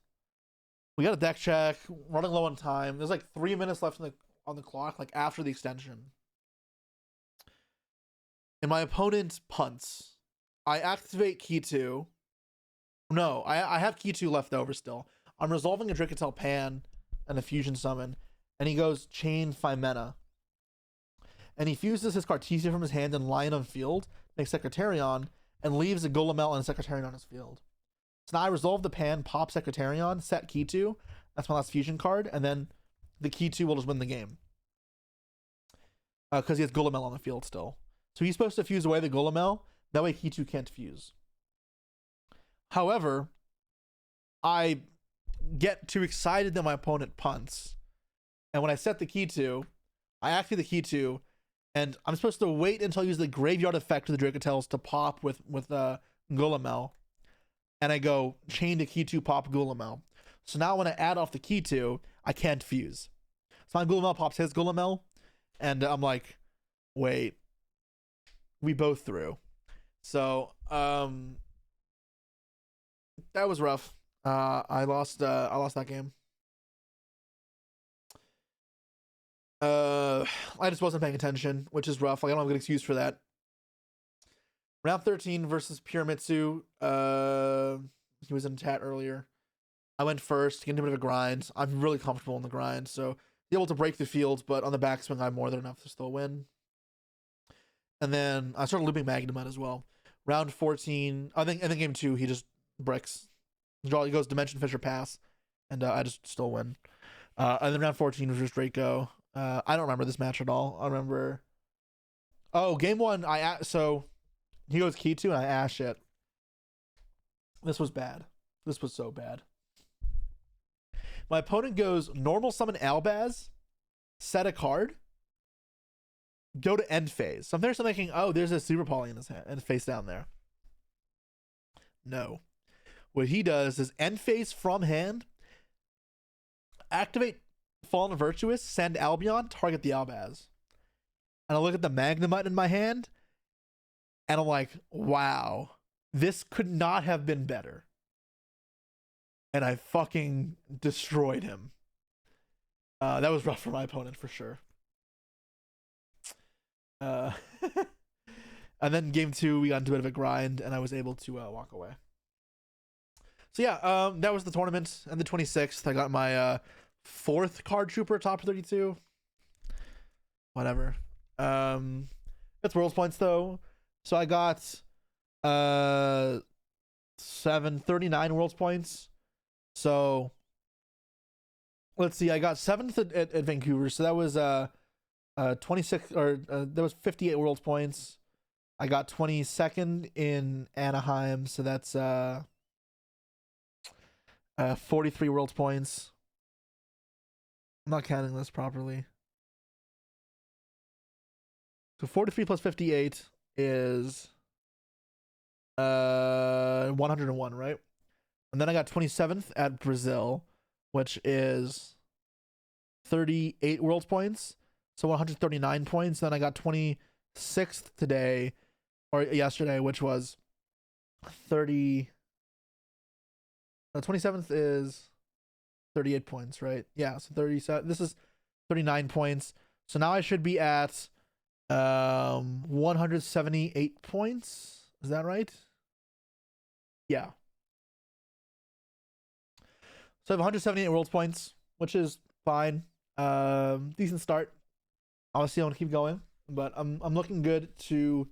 We got a deck check, running low on time. There's like 3 minutes left on the clock, like after the extension. And my opponent punts. I activate Key 2. No, I have Key 2 left over still. I'm resolving a Dracotel Pan and a Fusion Summon. And he goes Chain 5 mana. And he fuses his Cartesia from his hand and Lion on field, makes Secretarion, and leaves a Golemel and a Secretarion on his field. So now I resolve the Pan, pop Secretarion, set Key 2. That's my last Fusion card. And then the Key 2 will just win the game. Because he has Golemel on the field still. So he's supposed to fuse away the Golemel, That way key 2 can't fuse. However, I get too excited that my opponent punts. And when I set the key 2, I activate the key 2, and I'm supposed to wait until I use the graveyard effect of the Dracotels to pop with Gulamel. And I go chain to key 2 pop Gulamel. So now when I add off the key 2, I can't fuse. So my Gulamel pops his Gulamel, and I'm like, wait, we both threw. So that was rough. I lost that game. I just wasn't paying attention, which is rough. Like, I don't have a good excuse for that. Round 13 versus Pyramitsu. He was in chat earlier. I went first, getting a bit of a grind. I'm really comfortable in the grind, so able to break the field, but on the backswing, I have more than enough to still win. And then I started looping Magnemite as well. Round 14, I think in game 2, he just bricks. He goes Dimension Fisher Pass, and I just still win. And then round 14 was just Draco. I don't remember this match at all. I remember. Oh, game 1, so he goes key 2, and I ash it. This was bad. This was so bad. My opponent goes normal summon Albaz, set a card, go to end phase. So I'm thinking, oh, there's a Super Poly in his hand and face down there. No. What he does is end phase from hand, activate Fallen Virtuous, send Albion, target the Albaz. And I look at the Magnemite in my hand, and I'm like, wow, this could not have been better. And I fucking destroyed him. That was rough for my opponent for sure. And then game 2, we got into a bit of a grind, and I was able to walk away. So yeah, that was the tournament. And the 26th, I got my 4th card trooper top 32. Whatever. It's Worlds points though. So I got 739 Worlds points. So let's see, I got 7th at Vancouver, so that was 26, or that was 58 Worlds points. I got 22nd in Anaheim, so that's 43 Worlds points. I'm not counting this properly. So 43 plus 58 is 101, right? And then I got 27th at Brazil, which is 38 Worlds points. So 139 points. Then I got 26th today, or yesterday, which was 30. 27th is 38 points, right? Yeah, so 37. This is 39 points. So now I should be at 178 points. Is that right? Yeah. So I have 178 Worlds points, which is fine. Decent start. Obviously, I want to keep going, but I'm looking good to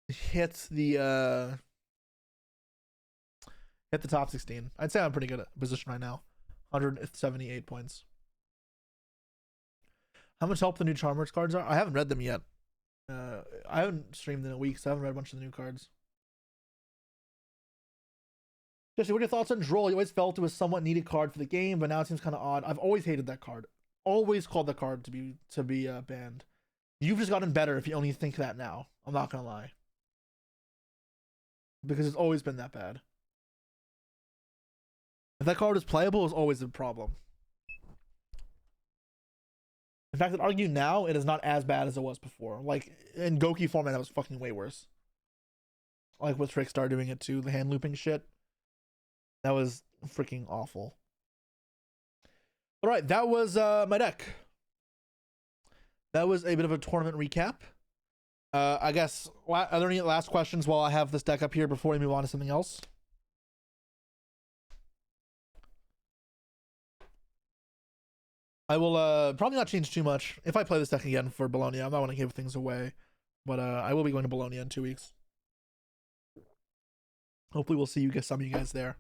hit the top 16. I'd say I'm pretty good at position right now. 178 points. How much help the new Charmers cards are? I haven't read them yet. I haven't streamed in a week, so I haven't read a bunch of the new cards. Jesse, what are your thoughts on Droll? You always felt it was a somewhat needed card for the game, but now it seems kind of odd. I've always hated that card. Always called that card to be banned. You've just gotten better if you only think that now. I'm not gonna lie, because it's always been that bad. If that card is playable, it's always a problem. In fact, I'd argue now it is not as bad as it was before. Like in Goki format, it was fucking way worse. Like with Trickstar doing it too, the hand looping shit. That was freaking awful. All right, that was my deck. That was a bit of a tournament recap. I guess, are there any last questions while I have this deck up here before we move on to something else? I will probably not change too much. If I play this deck again for Bologna, I'm not going to give things away. But I will be going to Bologna in 2 weeks. Hopefully we'll see some of you guys there.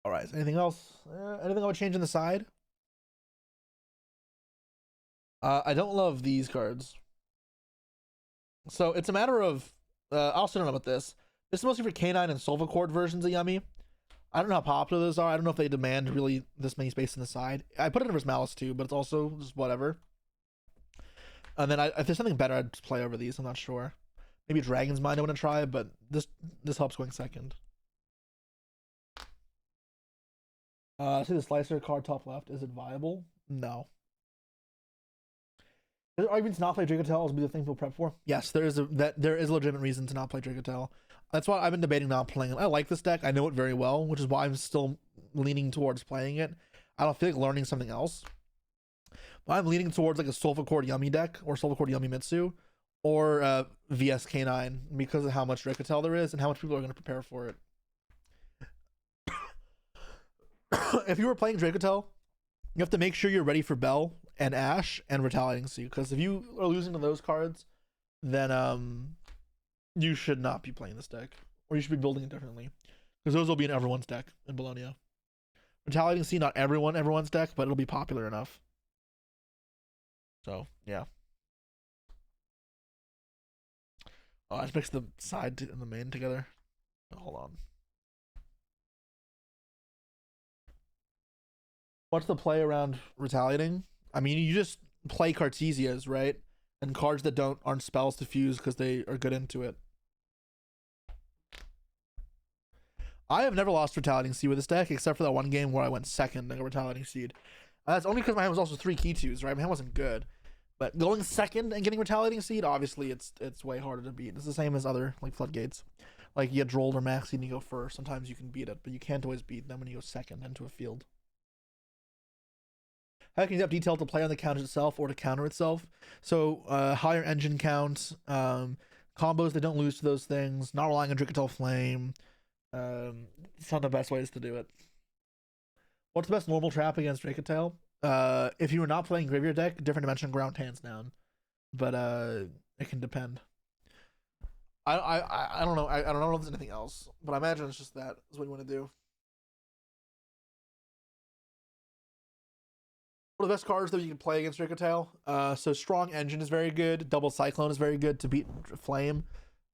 All right. Anything else? Anything I would change in the side? I don't love these cards. So it's a matter of. I also don't know about this. This is mostly for Canine and Silvercord versions of Yummy. I don't know how popular those are. I don't know if they demand really this many space in the side. I put it in Reverse Malice too, but it's also just whatever. And then if there's something better, I'd just play over these. I'm not sure. Maybe Dragon's Mind I want to try, but this helps going second. See the Slicer card top left. Is it viable? No. Are arguments to not play Dracotel will be the thing people prep for? Yes, there is a legitimate reason to not play Dracotel. That's why I've been debating not playing it. I like this deck. I know it very well, which is why I'm still leaning towards playing it. I don't feel like learning something else. But I'm leaning towards like a Sulfur Yummy deck or Sulfur Yummy Mitsu or VS K9 because of how much Dracotel there is and how much people are going to prepare for it. If you were playing Dracotel, you have to make sure you're ready for Bell and Ash and Retaliating Seed, because if you are losing to those cards, then you should not be playing this deck, or you should be building it differently, because those will be in everyone's deck in Bologna. Retaliating Seed, not everyone's deck, but it'll be popular enough. So yeah. Oh, I just mixed the side and the main together. Hold on. What's the play around Retaliating? I mean, you just play Cartesias, right? And cards that aren't spells to fuse because they are good into it. I have never lost Retaliating Seed with this deck, except for that one game where I went second and got Retaliating Seed. That's only because my hand was also 3 key 2s, right? My hand wasn't good. But going second and getting Retaliating Seed, obviously it's way harder to beat. It's the same as other like floodgates. Like you get Drolled or Maxi and you go first. Sometimes you can beat it, but you can't always beat them when you go second into a field. How can you have detail to play on the count itself or to counter itself? So higher engine count, combos that don't lose to those things, not relying on Dracotel Flame. It's not the best ways to do it. What's the best normal trap against Dracotel? If you were not playing Graveyard deck, different dimension ground hands down. But it can depend. I don't know. I don't know if there's anything else, but I imagine it's just that is what you want to do. One of the best cards that you can play against Dracotel. So Strong Engine is very good. Double Cyclone is very good to beat Flame.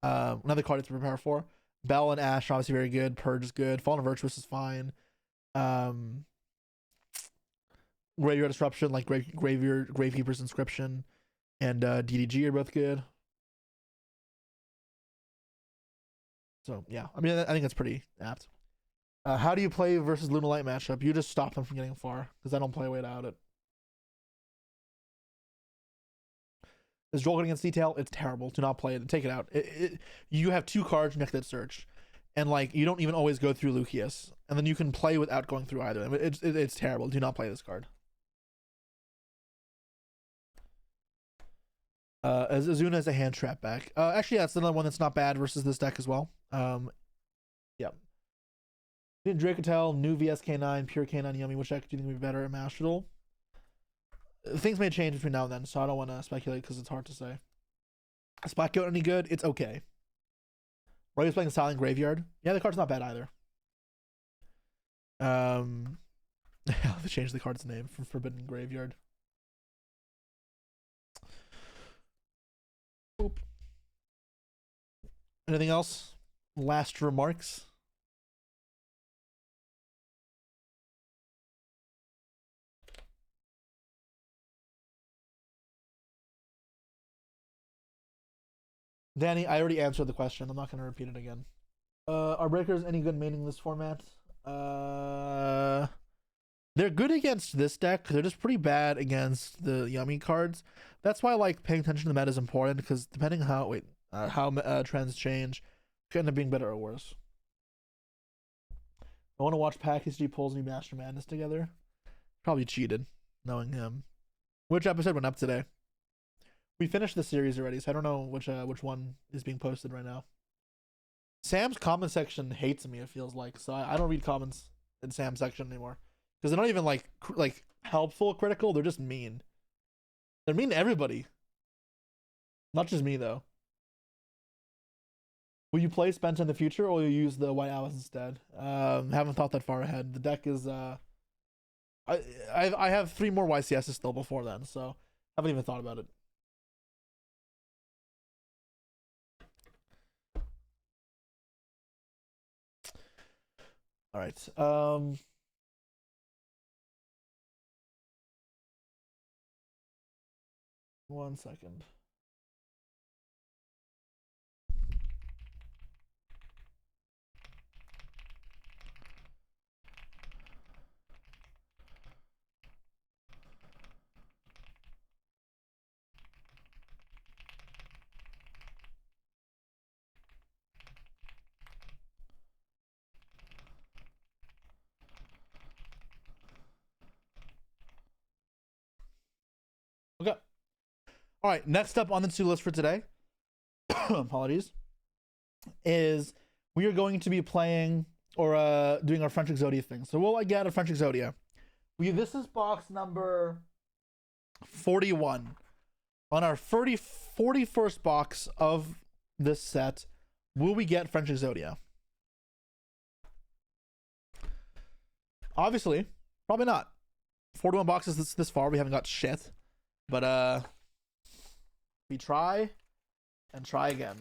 Another card to prepare for. Bell and Ash are obviously very good. Purge is good. Fallen Virtuous is fine. Graveyard Disruption, like Gravekeeper's Inscription, and DDG are both good. So yeah, I mean, I think that's pretty apt. How do you play versus Lunalight matchup? You just stop them from getting far, because I don't play without it. Is Droll against Detail? It's terrible. Do not play it. Take it out. You have 2 cards next to that search, and like you don't even always go through Lucius, and then you can play without going through either. It's terrible. Do not play this card. Azuna has a hand trap back. Actually, that's another one that's not bad versus this deck as well. Yeah. Dracotel, new VSK9, pure K9 Yummy. Which deck do you think would be better at Master Duel? Things may change between now and then, so I don't want to speculate because it's hard to say. Is Black Goat any good? It's okay. Right, he's playing Silent Graveyard. Yeah, the card's not bad either. They changed the card's name from Forbidden Graveyard. Oop. Anything else? Last remarks? Danny, I already answered the question. I'm not going to repeat it again. Are breakers any good maining this format? They're good against this deck. They're just pretty bad against the Yummy cards. That's why like paying attention to the meta is important, because depending on how trends change, could end up being better or worse. I want to watch Pack History pulls me Master Madness together. Probably cheated, knowing him. Which episode went up today? We finished the series already, so I don't know which one is being posted right now. Sam's comment section hates me, it feels like, so I don't read comments in Sam's section anymore, because they're not even like helpful critical. They're just mean. They're mean to everybody, not just me though. Will you play Spencer in the future, or will you use the White Hours instead? Haven't thought that far ahead. The deck is I have 3 more YCSs still before then, so haven't even thought about it. All right. 1 second. Okay. All right. Next up on the to-do list for today, apologies, is we are going to be playing or doing our French Exodia thing. So we'll get a French Exodia. This is box number 41. On our 41st box of this set, will we get French Exodia? Obviously, probably not. 41 boxes this far, we haven't got shit. But we try and try again.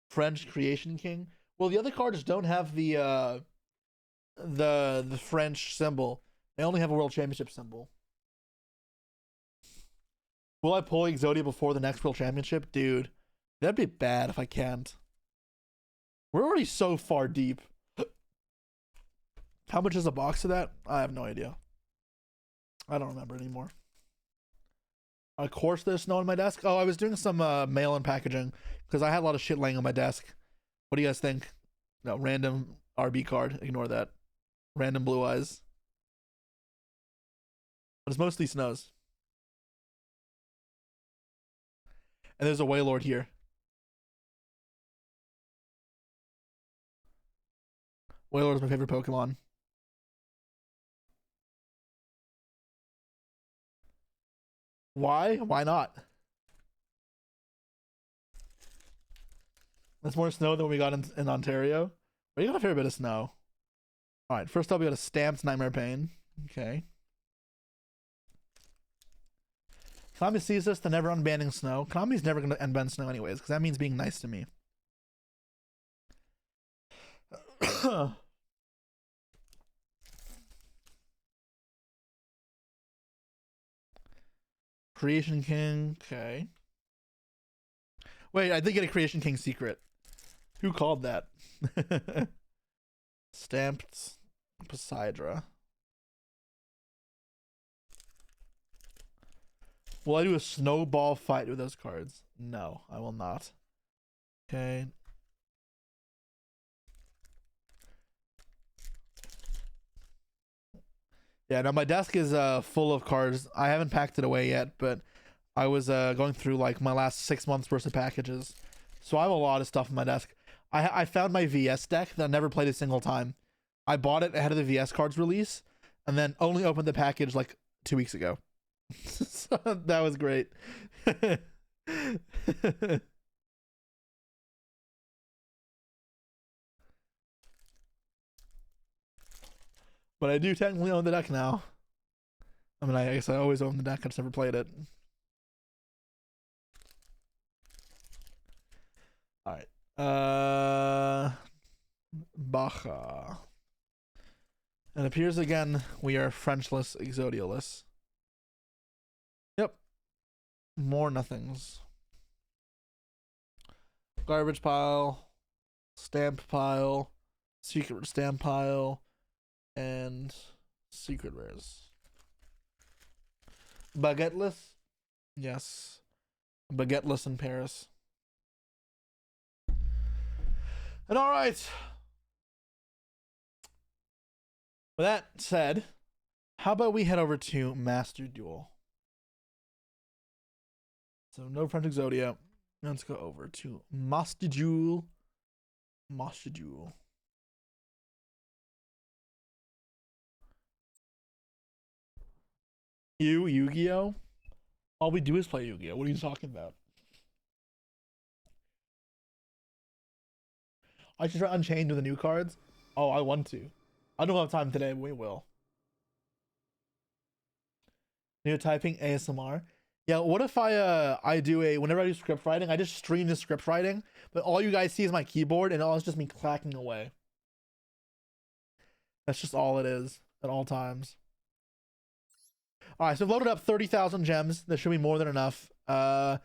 French Creation King. Well, the other cards don't have the French symbol. They only have a World Championship symbol. Will I pull Exodia before the next World Championship? Dude, that'd be bad if I can't. We're already so far deep. How much is a box of that? I have no idea. I don't remember anymore. Of course there's snow on my desk. Oh, I was doing some mail and packaging because I had a lot of shit laying on my desk. What do you guys think? No, random RB card. Ignore that. Random blue eyes. But it's mostly snows. And there's a Wailord here. Wailord is my favorite Pokemon. Why? Why not? That's more snow than we got in Ontario. But you got a fair bit of snow. Alright, first up we got a Stamped Nightmare Pain. Okay. Konami sees this, they're never unbanning snow. Konami's never going to unban snow anyways, because that means being nice to me. Creation King, okay. Wait, I did get a Creation King secret. Who called that? Stamped Poseidra. Will I do a snowball fight with those cards? No, I will not. Okay. Yeah, now my desk is full of cards. I haven't packed it away yet, but I was going through like my last 6 months worth of packages. So I have a lot of stuff on my desk. I found my VS deck that I never played a single time. I bought it ahead of the VS cards release and then only opened the package like 2 weeks ago. So that was great. But I do technically own the deck now. I mean, I guess I always own the deck. I just never played it. All right. Baja. It appears again we are Frenchless, Exodialess. Yep. More nothings. Garbage pile. Stamp pile. Secret stamp pile. And secret rares. Baguetteless? Yes. Baguetteless in Paris. And alright. With that said, how about we head over to Master Duel? So no French Exodia. Let's go over to Master Duel. Master Duel. Yu-Gi-Oh? All we do is play Yu-Gi-Oh. What are you talking about? I should try Unchained with the new cards. Oh, I want to. I don't have time today, but we will. New typing ASMR. Yeah, what if I do whenever I do script writing, I just stream the script writing, but all you guys see is my keyboard and all it's just me clacking away. That's just all it is at all times. All right, so I've loaded up 30,000 gems. There should be more than enough. I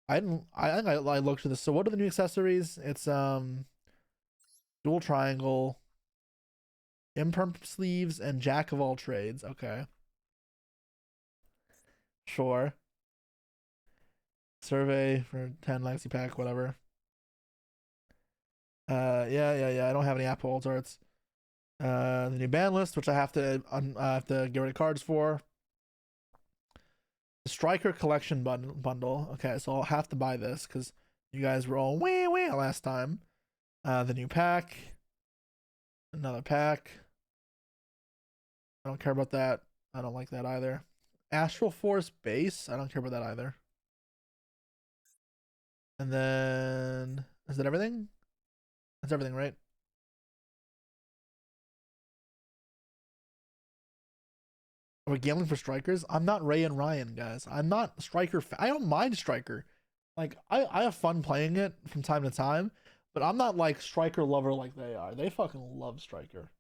think I looked at this. So what are the new accessories? It's dual triangle, imperm sleeves, and jack of all trades. Okay. Sure. Survey for 10 legacy pack, whatever. Yeah. I don't have any Apple alt arts. The new ban list, which I have to get rid of cards for. The striker collection bundle. Okay, so I'll have to buy this because you guys were all wah last time. The new pack. Another pack. I don't care about that. I don't like that either. Astral Force base. I don't care about that either. And then is that everything? That's everything, right? Are we gambling for strikers? I'm not Ray and Ryan, guys. I'm not striker. I don't mind striker. Like I have fun playing it from time to time, but I'm not like striker lover like they are. They fucking love striker.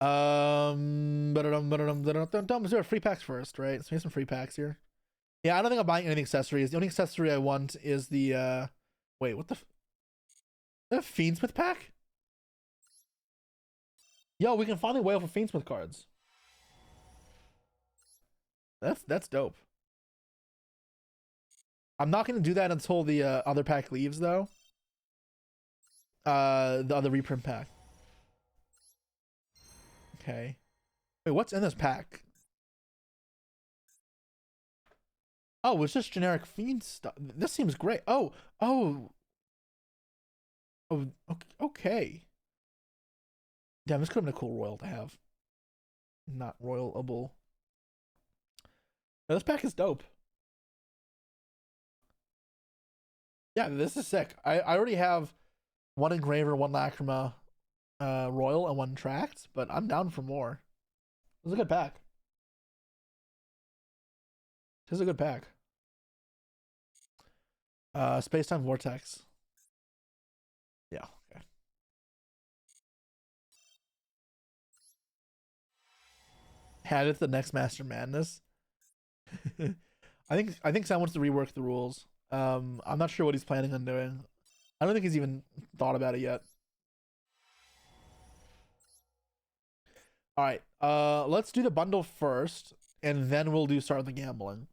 Let's do free packs first, right? So here's some free packs here. Yeah, I don't think I'm buying any accessories. The only accessory I want is the wait, what the Fiendsmith pack? Yo, we can finally whale for Fiendsmith cards. That's dope. I'm not gonna do that until the other pack leaves though. The other reprint pack. Okay. Wait, what's in this pack? Oh, it's just generic Fiend stuff. This seems great. Oh, okay. Damn, this could have been a cool royal to have. Not royalable. No, this pack is dope. Yeah, this is sick. I already have one engraver, one lacrima, royal, and one tract, but I'm down for more. This is a good pack. This is a good pack. Space-time vortex. Yeah, okay. Add it to the next Master Madness. I think Sam wants to rework the rules. I'm not sure what he's planning on doing. I don't think he's even thought about it yet. All right, let's do the bundle first, and then we'll start the gambling.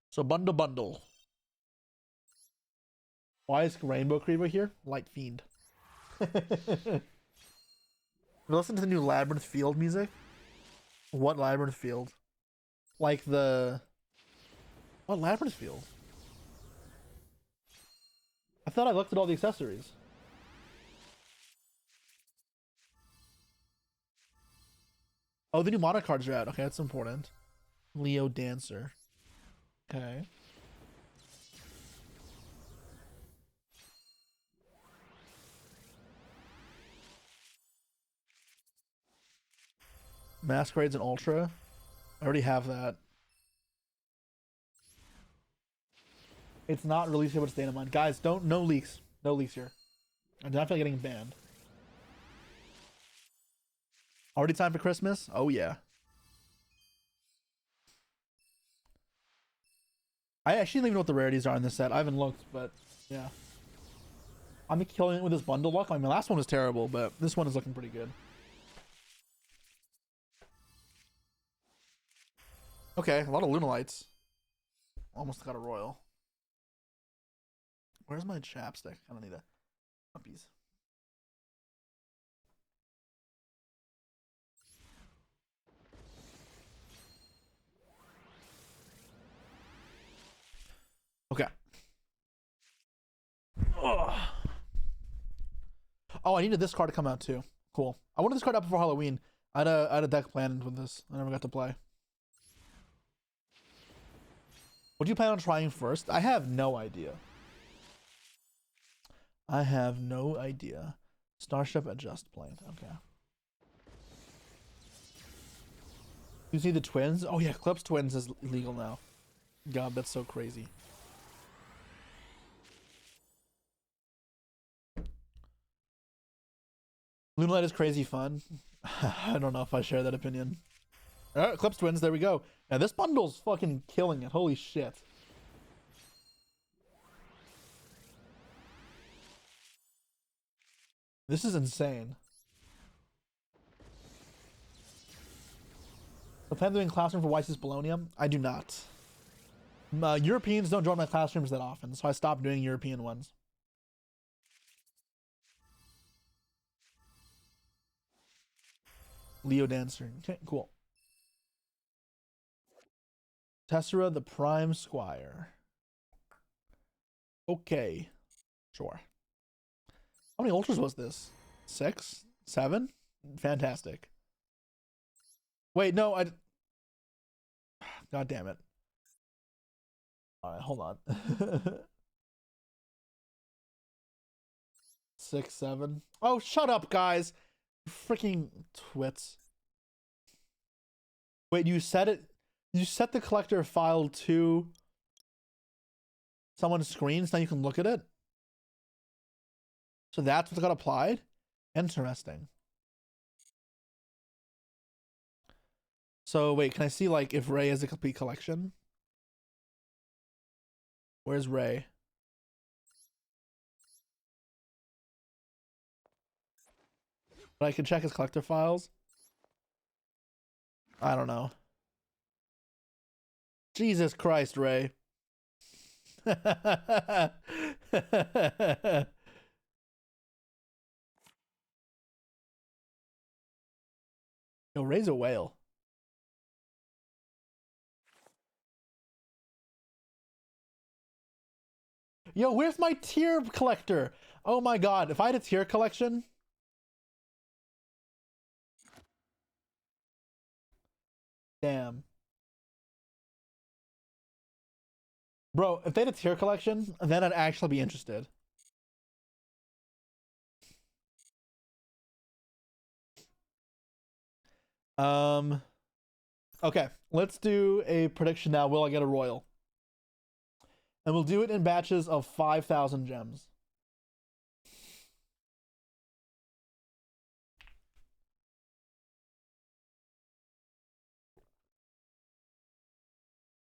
So bundle. Why is Rainbow Creeper here? Light Fiend. Listen to the new Labyrinth Field music. What Labyrinth Field? Like the... What Labyrinth Field? I thought I looked at all the accessories. Oh, the new mono cards are out. Okay, that's important. Leo Dancer. Okay. Masquerades and Ultra. I already have that. It's not releasing what's data mine. Guys, no leaks. No leaks here. I'm definitely getting banned. Already time for Christmas? Oh yeah. I actually don't even know what the rarities are in this set. I haven't looked, but yeah. I'm killing it with this bundle luck. I mean, my last one was terrible, but this one is looking pretty good. Okay, a lot of Lunalites. Almost got a royal. Where's my chapstick? I don't need a puppies. Okay. Oh, I needed this card to come out too. Cool. I wanted this card out before Halloween. I had a deck planned with this. I never got to play. What do you plan on trying first? I have no idea. I have no idea. Starship Adjust Plane. Okay. You see the twins? Oh yeah, Eclipse Twins is illegal now. God, that's so crazy. Moonlight is crazy fun. I don't know if I share that opinion. Alright, Eclipse Twins, there we go. Now this bundle's fucking killing it. Holy shit. This is insane. I plan doing classroom for YCS Bologna. I do not. Europeans don't join my classrooms that often, so I stopped doing European ones. Leo Dancer. Okay, cool. Tessera the Prime Squire. Okay. Sure. How many ultras was this? 6? 7? Fantastic. Wait, no, God damn it. Alright, hold on. 6, 7. Oh, shut up, guys. Freaking twits. Wait, you set it. You set the collector file to someone's screen so now you can look at it? So that's what got applied? Interesting. So wait, can I see like if Ray is a complete collection? Where's Ray? But I can check his collector files. I don't know. Jesus Christ, Ray. Yo, Ray's a whale. Yo, where's my tier collector? Oh my god, if I had a tier collection. Damn. Bro, if they had a tier collection, then I'd actually be interested. Okay, let's do a prediction now. Will I get a royal? And we'll do it in batches of 5,000 gems.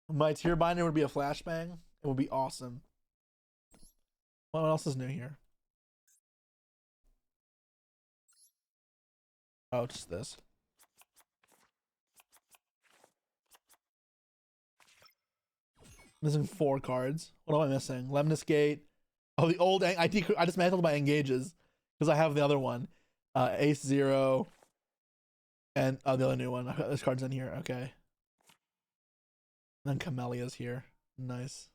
My tier binder would be a flashbang. It would be awesome. What else is new here? Oh, just this. Missing 4 cards. What am I missing? Lemnis Gate. Oh, the old I dismantled my engages because I have the other one. Ace 0. And the other new one. This card's in here. Okay. And then Camellia's here. Nice.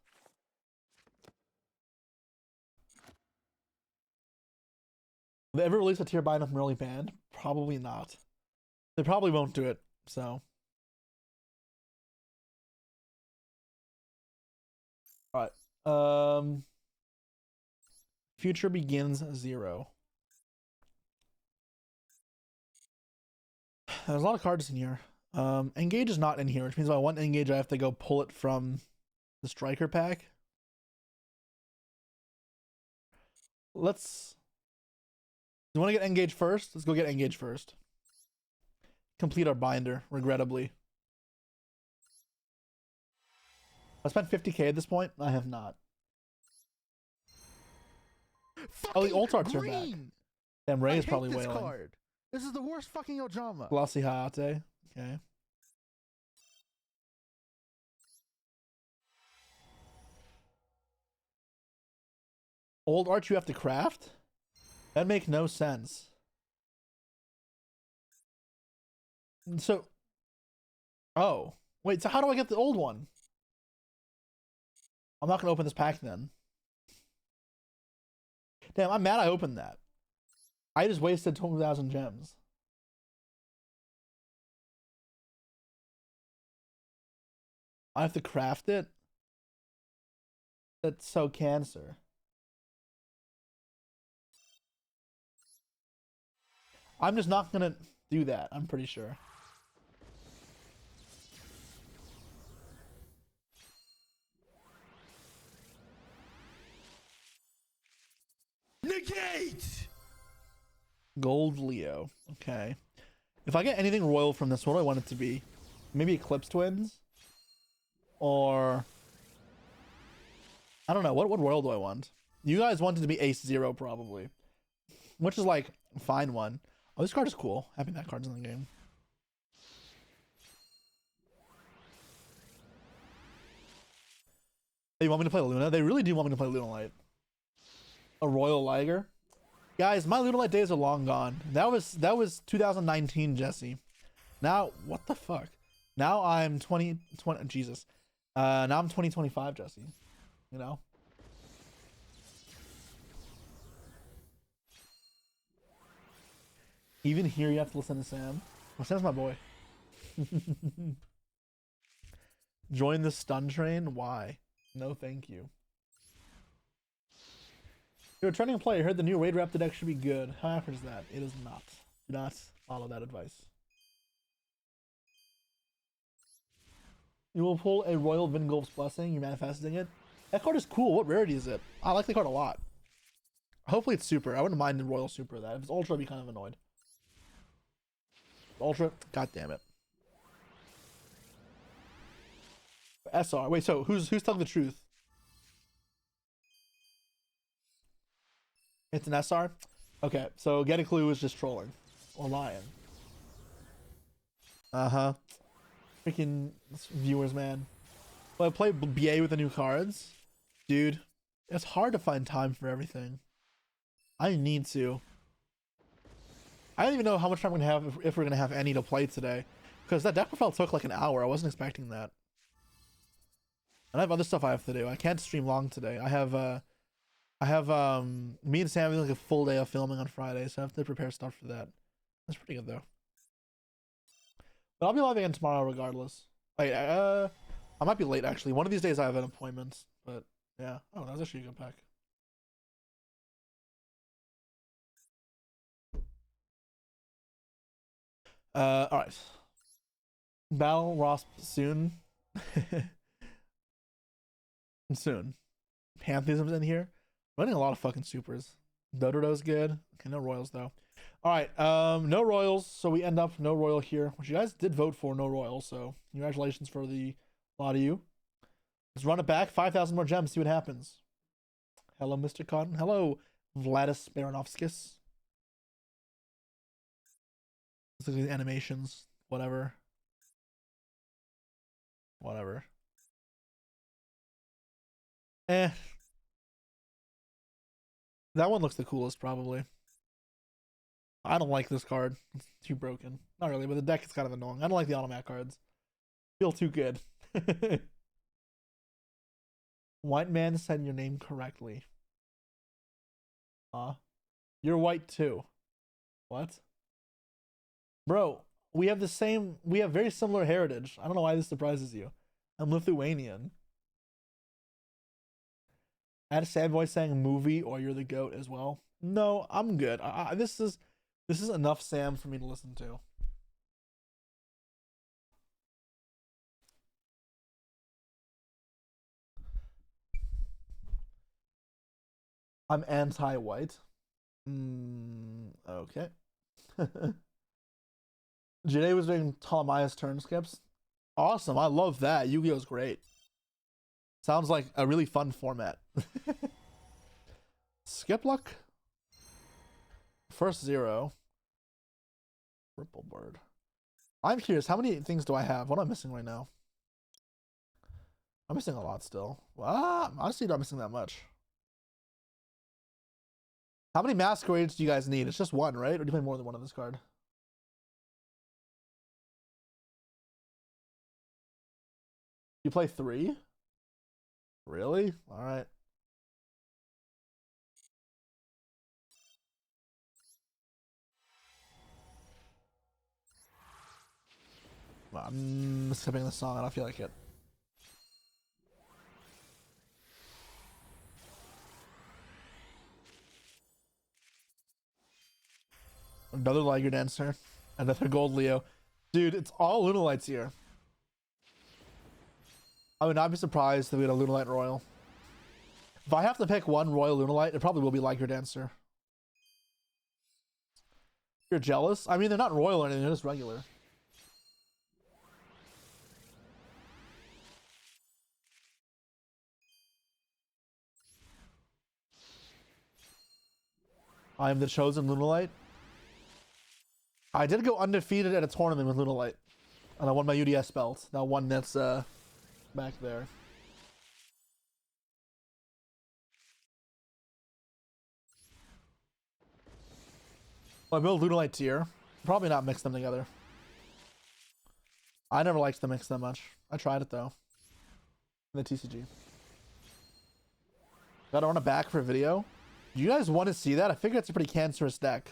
Will they ever release a tier bind of Merely Banned? Probably not. They probably won't do it, so. Alright. Future Begins 0. There's a lot of cards in here. Engage is not in here, which means if I want Engage, I have to go pull it from the Striker pack. Let's... Do you want to get Engage first? Let's go get Engage first. Complete our binder, regrettably. I spent 50k at this point. I have not. Oh, the alt arts are back. Damn, Ray is probably wailing. Card. This is the worst fucking Ojama. Glossy Hayate. Okay. Old art you have to craft? That makes no sense. So... Oh. Wait, so how do I get the old one? I'm not gonna open this pack then. Damn, I'm mad I opened that. I just wasted 20,000 gems. I have to craft it. That's so cancer. I'm just not gonna do that, I'm pretty sure. Negate! Gold Leo. Okay. If I get anything royal from this, what do I want it to be? Maybe Eclipse Twins? Or... I don't know. What royal do I want? You guys wanted to be Ace Zero, probably. Which is like, a fine one. Oh, this card is cool. Having that card's in the game. They want me to play Luna? They really do want me to play Lunalight. A Royal Liger? Guys, my Lunalight days are long gone. That was 2019, Jesse. Now, what the fuck? Now I'm 20, Jesus. Now I'm 2025, Jesse. You know? Even here you have to listen to Sam. Well, Sam's my boy. Join the stun train? Why? No thank you. You're a trending player. I heard the new Raid Raptor deck should be good. How accurate is that? It is not. Do not follow that advice. You will pull a Royal Vingolf's Blessing. You're manifesting it. That card is cool. What rarity is it? I like the card a lot. Hopefully it's super. I wouldn't mind the Royal Super of that. If it's Ultra, I'd be kind of annoyed. Ultra? God damn it. SR. Wait, so who's telling the truth? It's an SR? Okay, so Get a Clue is just trolling. Or lying. Uh-huh. Freaking viewers, man. Well, I play BA with the new cards. Dude, it's hard to find time for everything. I need to. I don't even know how much time we're gonna have if we're gonna have any to play today. Because that deck profile took like an hour. I wasn't expecting that. And I have other stuff I have to do. I can't stream long today. I have me and Sam have like a full day of filming on Friday, so I have to prepare stuff for that. That's pretty good though. But I'll be live again tomorrow regardless. Wait, I might be late actually. One of these days I have an appointment, but yeah. Oh, that was actually a good pack. Alright. Battle Rosp soon. Soon. Pantheism's in here. Running a lot of fucking supers. Dodo's good. Okay, no royals though. Alright, no royals, so we end up no royal here, which you guys did vote for, no royals, so congratulations for a lot of you. Let's run it back. 5,000 more gems, see what happens. Hello, Mr. Cotton. Hello, Vladis Baranovskis. Let's look at the animations. Whatever. Whatever. Eh. That one looks the coolest, probably. I don't like this card. It's too broken. Not really, but the deck is kind of annoying. I don't like the automat cards. Feel too good. White man said your name correctly. You're white too. What? Bro, we have very similar heritage. I don't know why this surprises you. I'm Lithuanian. I had a sad voice saying movie or you're the goat as well. No, I'm good. This is enough Sam for me to listen to. I'm anti-white. Okay. Jade was doing Ptolemaeus turn skips. Awesome. I love that. Yu-Gi-Oh's great. Sounds like a really fun format. Skip luck. First 0. Ripple bird. I'm curious, how many things do I have? What am I missing right now? I'm missing a lot still. Honestly, not missing that much. How many masquerades do you guys need? It's just one, right? Or do you play more than one of this card? You play 3? Really? Alright. I'm skipping the song. I don't feel like it. Another Liger Dancer. Another Gold Leo. Dude, it's all Lunalights here. I would not be surprised if we had a Lunalight Royal. If I have to pick one Royal Lunalight, it probably will be Liger Dancer. You're jealous? I mean, they're not Royal or anything, they're just regular. I am the chosen Lunalight. I did go undefeated at a tournament with Lunalight. And I won my UDS belt. That one that's back there. Well, I built Lunalight tier. Probably not mix them together. I never liked the mix that much. I tried it though. In the TCG. Gotta run it back for a video. Do you guys want to see that? I figure it's a pretty cancerous deck.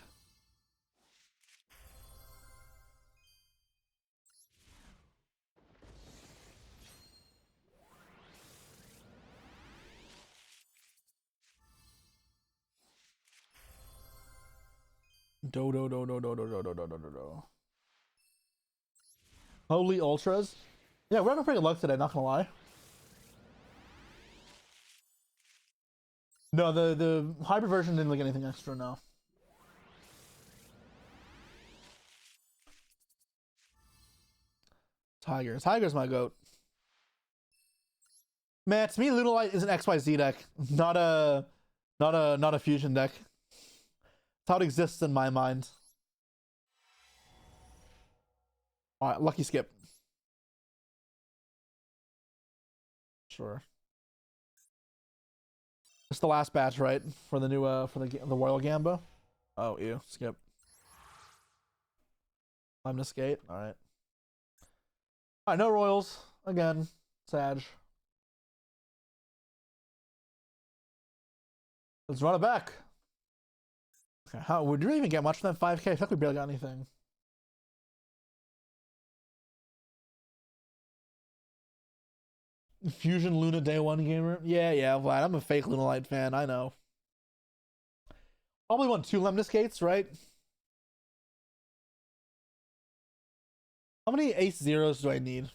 Do. Holy Ultras. Yeah, we're having pretty good luck today, not gonna lie. No, the hybrid version didn't look anything extra, no. Tiger's my goat. Man, to me, Lunalight is an XYZ deck, not a fusion deck. That's how it exists in my mind. Alright, lucky skip. Sure. It's the last batch, right? For the new for the Royal Gamba. Oh, ew, skip. Time to skate. Alright. Alright, no Royals. Again. Sag. Let's run it back. Okay, how would you even get much from that 5K? I feel like we barely got anything. Fusion Luna Day 1 gamer. Yeah, Vlad. I'm a fake Lunalight fan. I know. Probably want 2 Lemnis Gates, right? How many Ace Zeros do I need?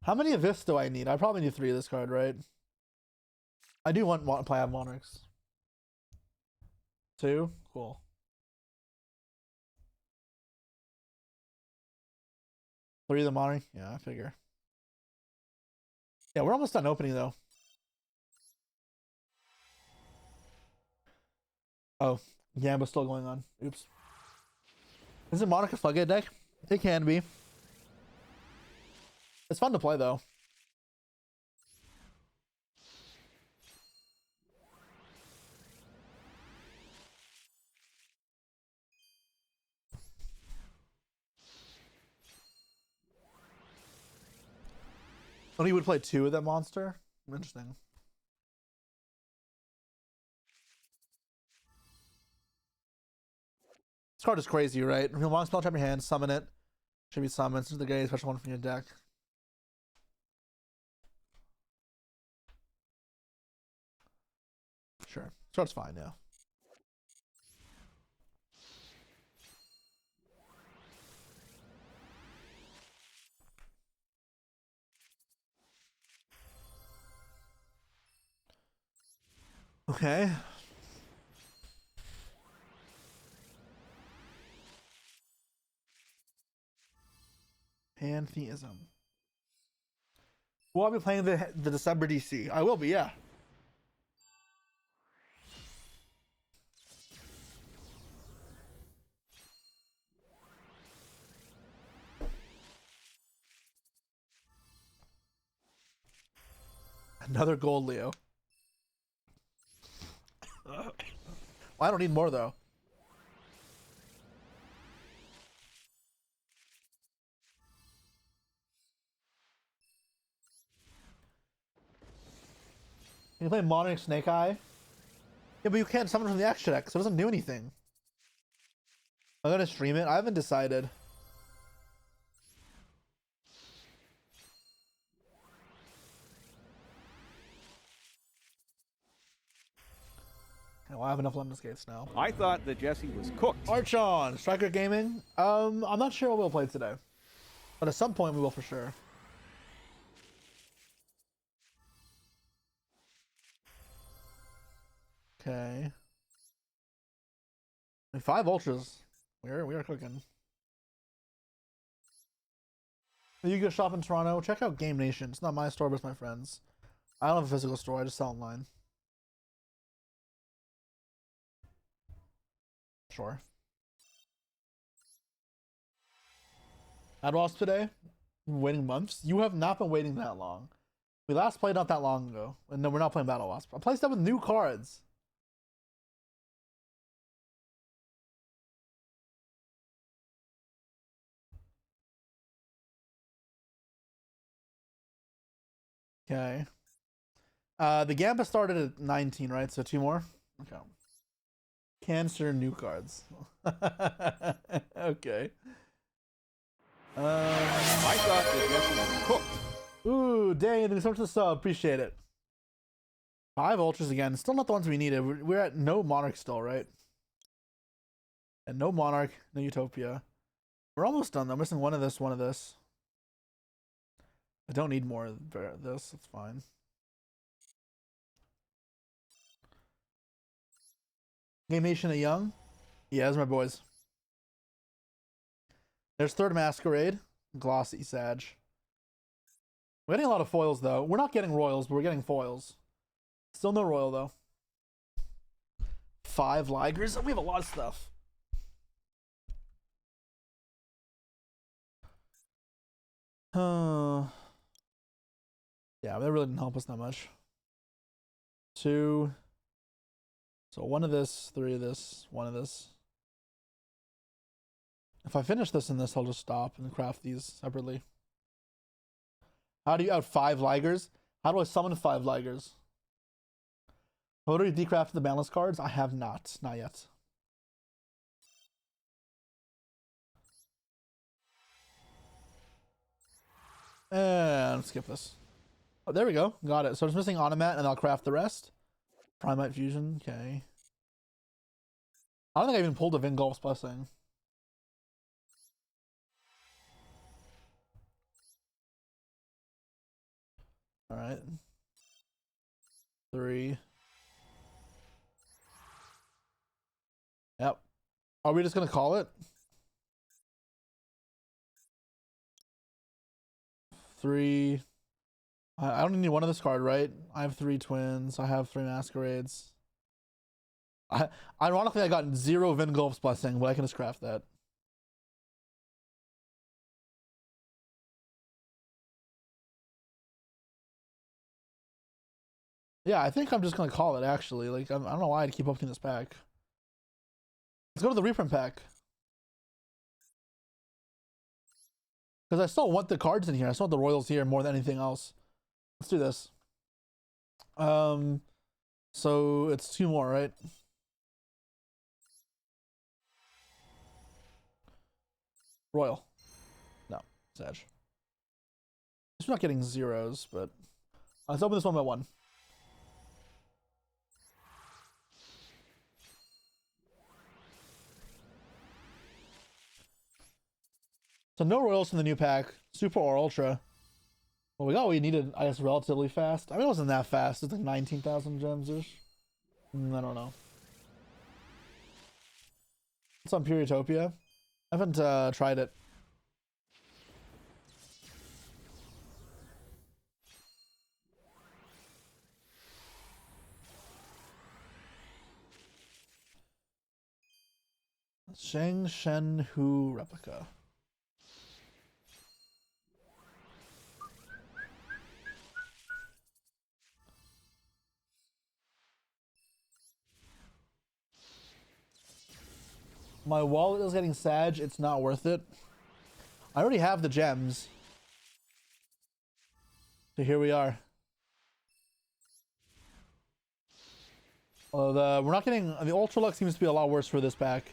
How many of this do I need? I probably need 3 of this card, right? I do want Playab Monarchs. 2? Cool. Three of the Monarch? Yeah, I figure. Yeah, we're almost done opening though. Oh, Gamba's still going on. Oops. Is it Monarch a Floodgate deck? It can be. It's fun to play though. Only would play 2 of that monster? Interesting. This card is crazy, right? Real long spell, trap your hand, summon it. Should be summoned. This is the greatest special one from your deck. Sure. This card's fine now. Okay. Pantheism. Will I be playing the December DC? I will be, yeah. Another gold Leo. Well, I don't need more though. Can you play Monarch Snake Eye? Yeah, but you can't summon from the extra deck, so it doesn't do anything. I'm gonna stream it. I haven't decided. Well, I have enough lemon skates now. I thought that Jesse was cooked. Archon, Striker Gaming. I'm not sure what we'll play today, but at some point we will for sure. Okay. And 5 ultras. We are cooking. You go shop in Toronto. Check out Game Nation. It's not my store, but it's my friends. I don't have a physical store. I just sell online. Sure. At Wasp today? Waiting months? You have not been waiting that long. We last played not that long ago. And no, we're not playing Battle Wasp. I played stuff with new cards. Okay. The Gambit started at 19, right? So 2 more? Okay. Cancer new cards. Okay. I thought that Jesse was cooked. Ooh, dang, thanks so much for the sub. Appreciate it. 5 ultras again. Still not the ones we needed. We're at no Monarch still, right? And no Monarch, no Utopia. We're almost done though. I'm missing one of this, one of this. I don't need more of this. It's fine. Game Nation of Young. Yeah, those are my boys. There's third Masquerade. Glossy Sag. We're getting a lot of foils though. We're not getting royals, but we're getting foils. Still no royal though. 5 Ligers. We have a lot of stuff. Yeah, that really didn't help us that much. 2. So 1 of this, 3 of this, 1 of this. If I finish this and this, I'll just stop and craft these separately. How do you out 5 Ligers? How do I summon 5 Ligers? Have I already decrafted the balance cards? I have not. Not yet. And skip this. Oh, there we go. Got it. So I'm just missing Automat and I'll craft the rest. Primite Fusion. Okay. I don't think I even pulled a Vingolf's Blessing. All right. 3. Yep. Are we just gonna call it? 3. I don't need one of this card, right? I have 3 twins. I have 3 Masquerades. Ironically, I got 0 Vingolf's Blessing, but I can just craft that. Yeah, I think I'm just gonna call it, actually. Like, I don't know why I'd keep opening this pack. Let's go to the reprint pack. Because I still want the cards in here. I still want the royals here more than anything else. Let's do this. So it's 2 more, right? Royal. No, Sag. We're not getting zeros, but let's open this one by one. So no royals from the new pack. Super or ultra. Well, we got what we needed, I guess, relatively fast. I mean, it wasn't that fast. It's like 19,000 gems-ish. I don't know. It's on Pure Utopia. I haven't tried it. Shang Shen Hu replica. My wallet is getting Sag. It's not worth it. I already have the gems. So here we are. Although we're not getting... The Ultra Luck seems to be a lot worse for this pack.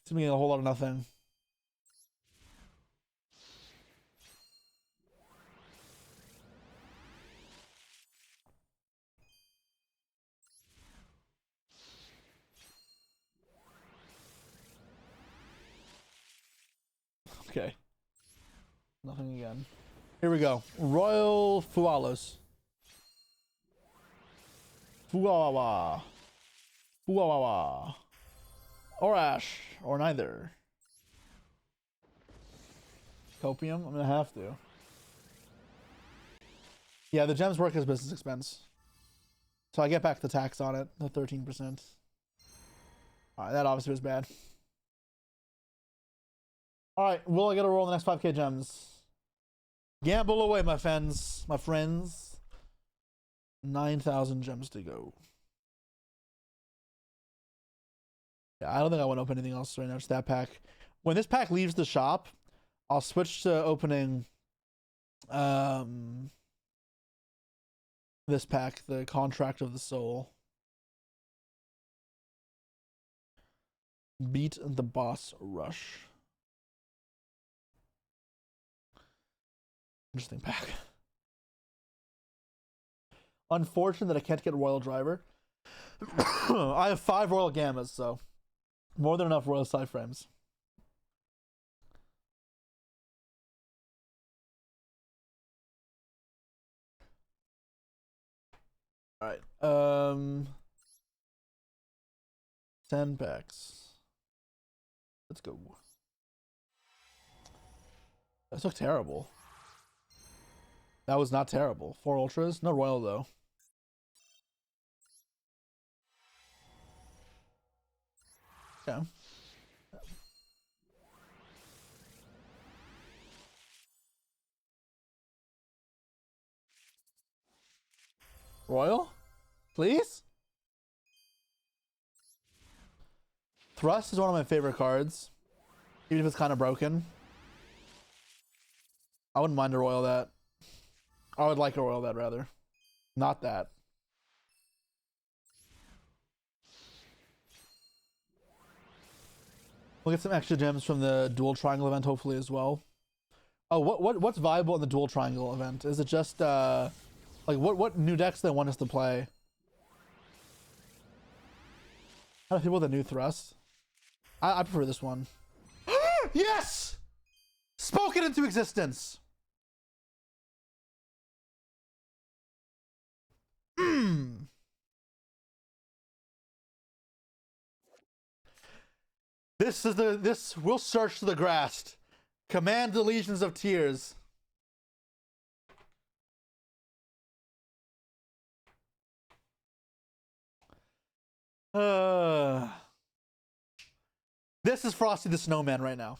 It's meaning a whole lot of nothing. Okay. Nothing again. Here we go. Royal Fualos. Fuawa. Fuawa. Or Ash. Or neither. Copium? I'm gonna have to. Yeah, the gems work as business expense. So I get back the tax on it, the 13%. Alright, that obviously was bad. Alright, will I get a roll in the next 5k gems? Gamble away, my friends. My friends. 9,000 gems to go. Yeah, I don't think I want to open anything else right now, just that pack. When this pack leaves the shop, I'll switch to opening this pack, the Contract of the Soul. Beat the Boss Rush. Interesting pack. Unfortunate that I can't get Royal Driver. I have 5 Royal Gammas, so more than enough Royal Side Frames. Alright. 10 packs. Let's go. That looked terrible. That was not terrible. 4 ultras, no royal though. Okay. Royal? Please? Thrust is one of my favorite cards. Even if it's kind of broken. I wouldn't mind a royal that. I would like a royal that rather. Not that. We'll get some extra gems from the Dual Triangle event hopefully as well. Oh, what's viable in the Dual Triangle event? Is it just like what new decks they want us to play? How do people with the new thrust? I prefer this one. Yes! Spoken into existence. This will search the grass. Command the legions of tears. This is Frosty the Snowman right now.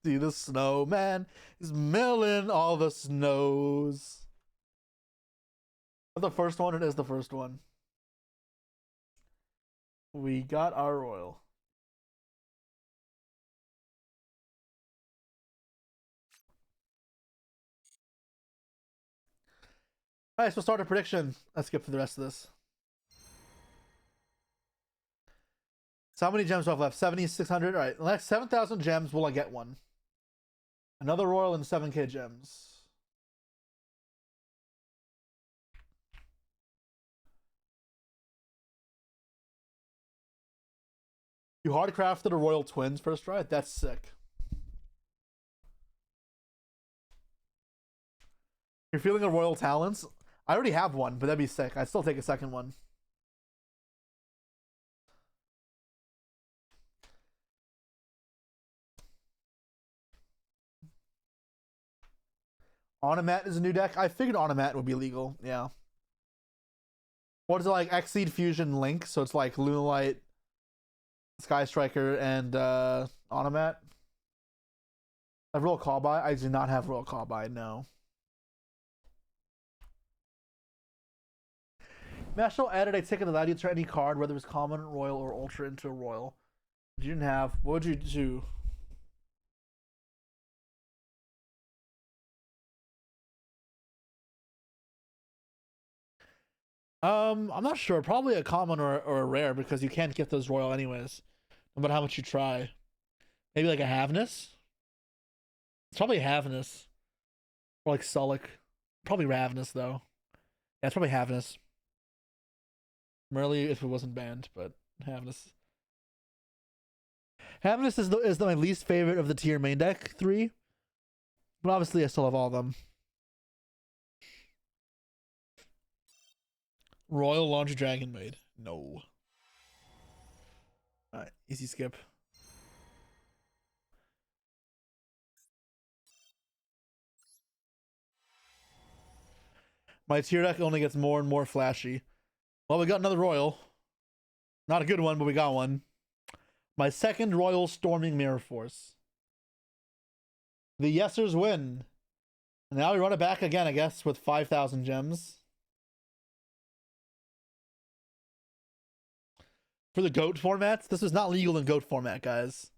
See, the snowman is milling all the snows. The first one, it is the first one. We got our royal. Alright, so start a prediction. Let's skip for the rest of this. So how many gems do I have left? 7,600. Alright, the next 7,000 gems, will I get one? Another royal and 7k gems. You hard crafted a royal twins first try? That's sick. You're feeling a royal talents? I already have one, but that'd be sick. I'd still take a second one. Onomat is a new deck. I figured Onomat would be legal. Yeah. What is it like? Exceed Fusion Link. So it's like Lunalight, Sky Striker, and Onomat. I have Royal Call By. I do not have Royal Call By. No. National added a ticket that allowed you to turn any card, whether it was common, royal, or ultra, into a royal. You didn't have. What would you do? I'm not sure. Probably a common or a rare because you can't get those royal anyways. no matter how much you try. Maybe like a Havnus? It's probably Havnus. Or like Sullick. Probably Ravnus though. Yeah, it's probably Havnus. Merely if it wasn't banned, but Havnus. Havnus is my least favorite of the tier main deck 3. But obviously I still have all of them. Royal Laundry Dragon Maid. No. Alright, easy skip. My tier deck only gets more and more flashy. Well, we got another Royal. Not a good one, but we got one. My second Royal Storming Mirror Force. The Yesers win. And now we run it back again, I guess, with 5,000 gems. For the GOAT formats, this was not legal in GOAT format, guys.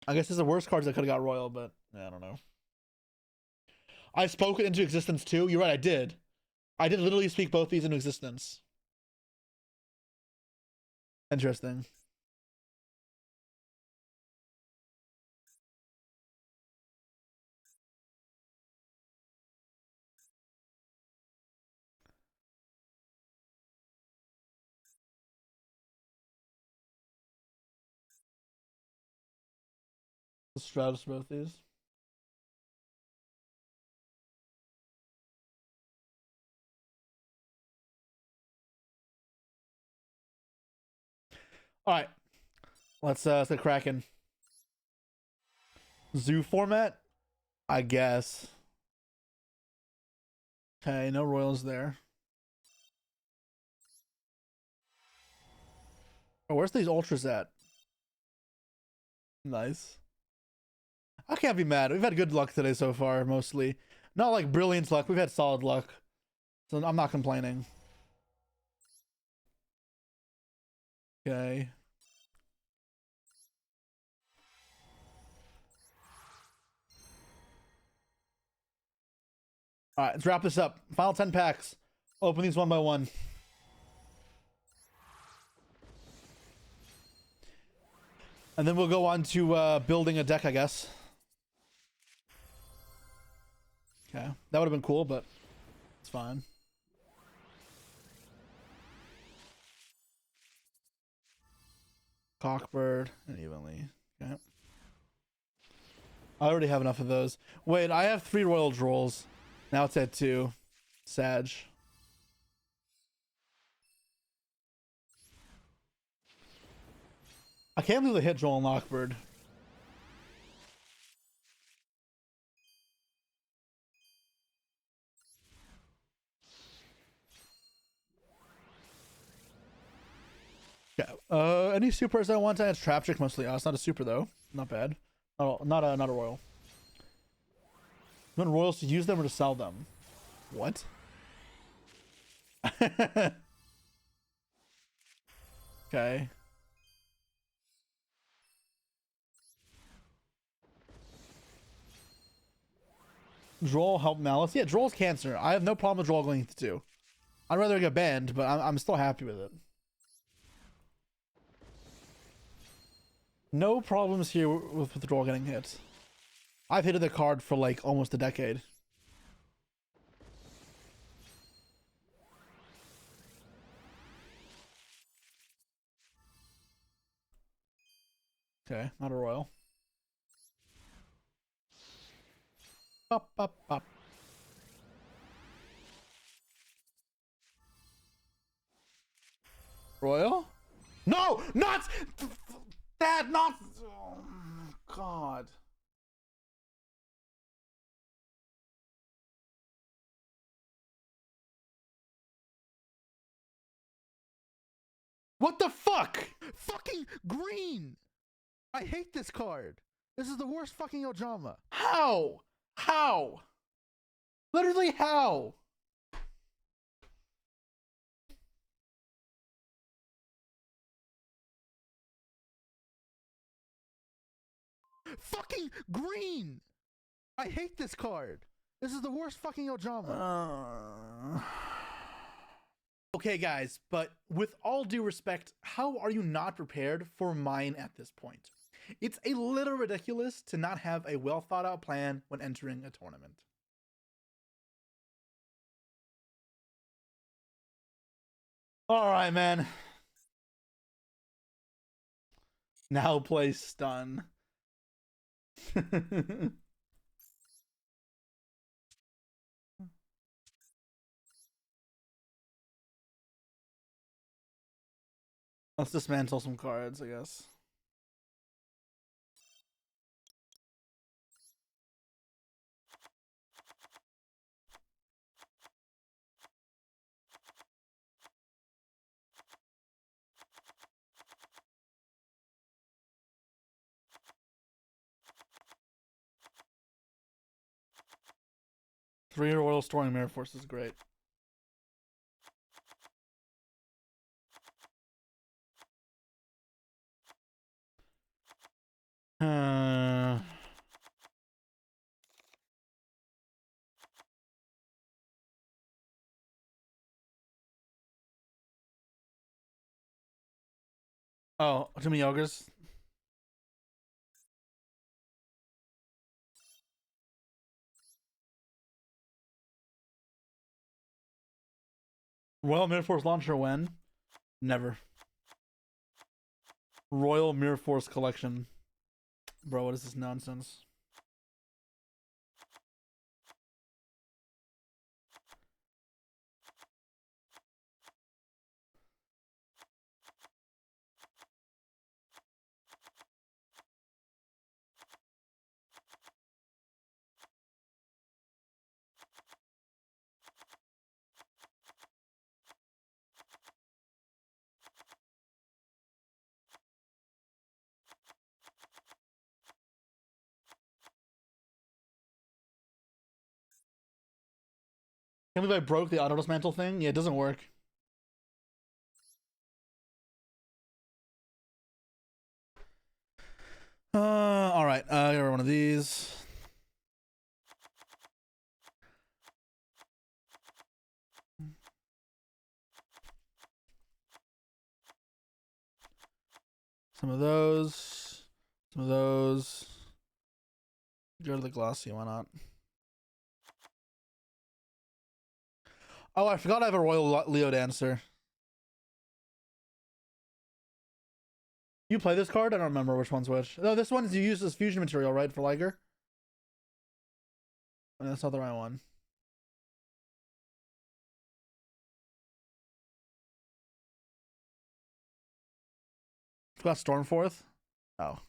I guess it's the worst cards that could have got Royal, but I don't know. I spoke it into existence too. You're right, I did. I did literally speak both these into existence. Interesting. Stratus both these. All right, let's get cracking. Zoo format, I guess. Okay, no Royals there. Oh, where's these ultras at? Nice. I can't be mad. We've had good luck today so far, mostly. Not like brilliant luck. We've had solid luck. So I'm not complaining. Okay. All right, let's wrap this up. Final 10 packs. Open these one by one. And then we'll go on to building a deck, I guess. Okay, that would have been cool, but it's fine. Cockbird and evenly. Okay. I already have enough of those. Wait, I have 3 Royal Drolls. Now it's at 2. Sag. I can't believe they hit Droll and Lockbird. Yeah. Any supers I want to add? Traptrick mostly. Oh, it's not a super though. Not bad. Not a Royal. You want Royals to use them or to sell them? What? Okay. Droll help Malice. Yeah, Droll's cancer. I have no problem with Droll going to 2. I'd rather get banned, but I'm still happy with it. No problems here with Droll getting hit. I've hit the card for like almost a decade. Okay, not a Royal. Up, up, up. Royal? No! Not! That, not... Oh my god. What the fuck? Fucking green! I hate this card. This is the worst fucking Ojama. How? How? Literally how? Fucking green! I hate this card. This is the worst fucking Ojama. Okay, guys, but with all due respect, how are you not prepared for mine at this point? It's a little ridiculous to not have a well thought out plan when entering a tournament. All right, man. Now play stun. Let's dismantle some cards, I guess. Three Royal Storing Mirror Force is great. Oh, too many ogres. Royal Mirror Force launcher when? Never. Royal Mirror Force collection. Bro, what is this nonsense? Can't believe I broke the auto dismantle thing. Yeah, it doesn't work. All right. I got one of these. Some of those. Some of those. Go to the glossy. Why not? Oh, I forgot I have a Royal Leo Dancer. You play this card? I don't remember which one's which. No, this one is you use as fusion material, right, for Liger? Oh, that's not the right one. Got Stormforth? Oh.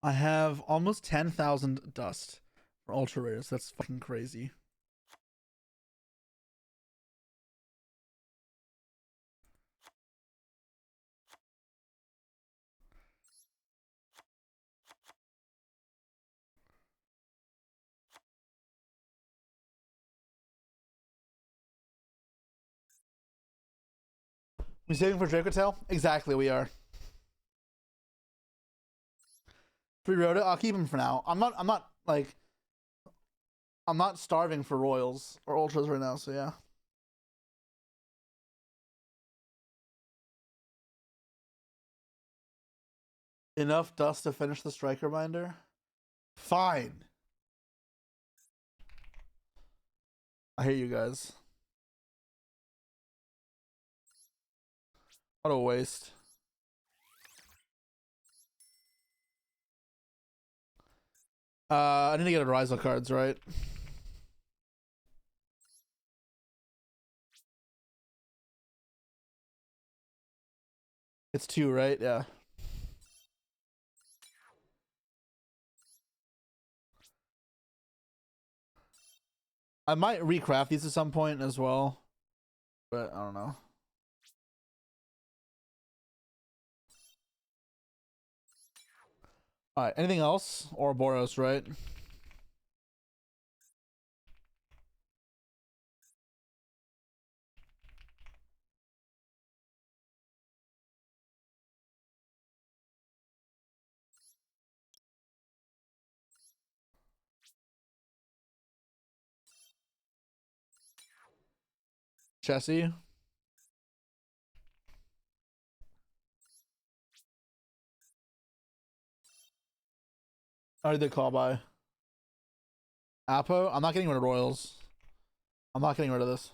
I have almost 10,000 dust for ultra rares. That's fucking crazy. We saving for Draco Tail? Exactly, we are. Preorder it. I'll keep him for now. I'm not starving for royals or ultras right now, so yeah. Enough dust to finish the striker binder? Fine. I hate you guys. What a waste. I need to get Rizal cards, right? It's 2, right? Yeah. I might recraft these at some point as well, but I don't know. All right, anything else? Ouroboros, right? Jesse. I already did call by. Apo, I'm not getting rid of Royals. I'm not getting rid of this.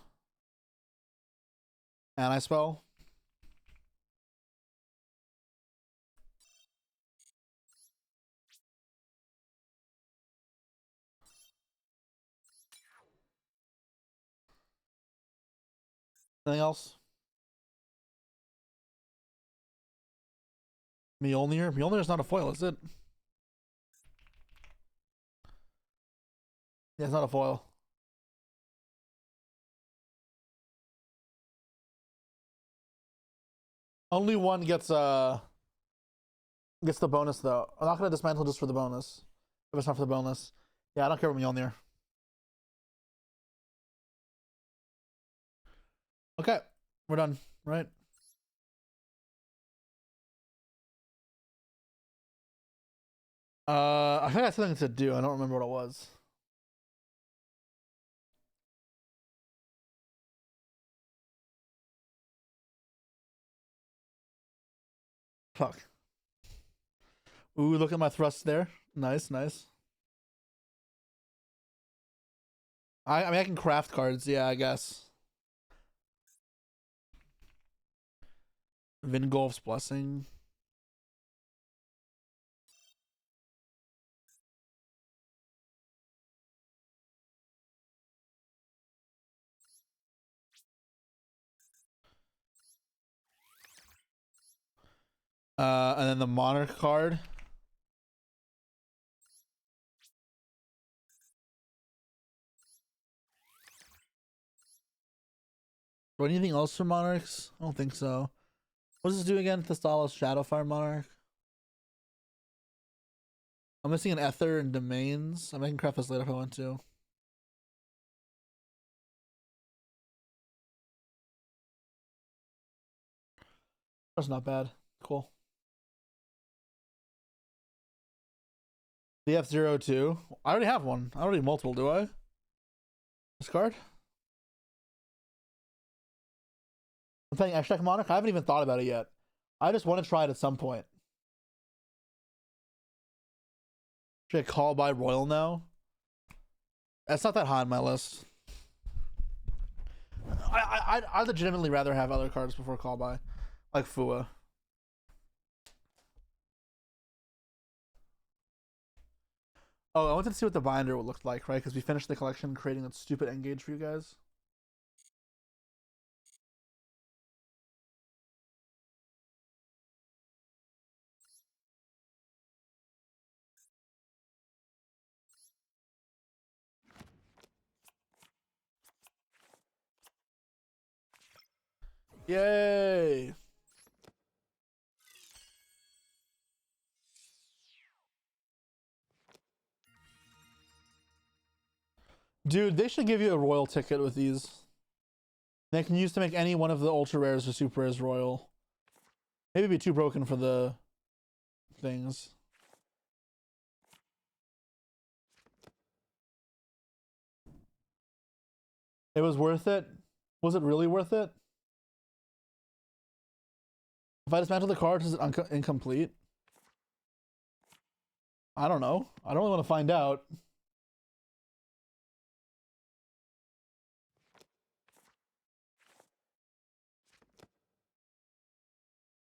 And I spell. Anything else? Mjolnir? Mjolnir's not a foil, is it? Yeah, it's not a foil. Only one gets the bonus though. I'm not gonna dismantle just for the bonus. If it's not for the bonus. Yeah, I don't care about Mjolnir. Okay, we're done, right? I think I had something to do. I don't remember what it was. Fuck. Ooh, look at my thrust there. Nice, nice. I mean, I can craft cards. Yeah, I guess. Vingolf's Blessing. And then the Monarch card. Or anything else for Monarchs? I don't think so. What does this do again? Thestalos Shadowfire Monarch. I'm missing an Ether and Domains. I can craft this later if I want to. That's not bad. Cool. The F-02. I already have one. I already have multiple, do I? This card? I'm playing Extract Monarch. I haven't even thought about it yet. I just want to try it at some point. Should I call by Royal now? That's not that high on my list. I'd legitimately rather have other cards before call by, like Fua. Oh, I wanted to see what the binder would look like, right? Because we finished the collection creating that stupid engage for you guys. Yay! Dude, they should give you a royal ticket with these. They can use to make any one of the ultra rares or super rares royal. Maybe be too broken for the things. It was worth it? Was it really worth it? If I dismantle the card, is it incomplete? I don't know. I don't really want to find out.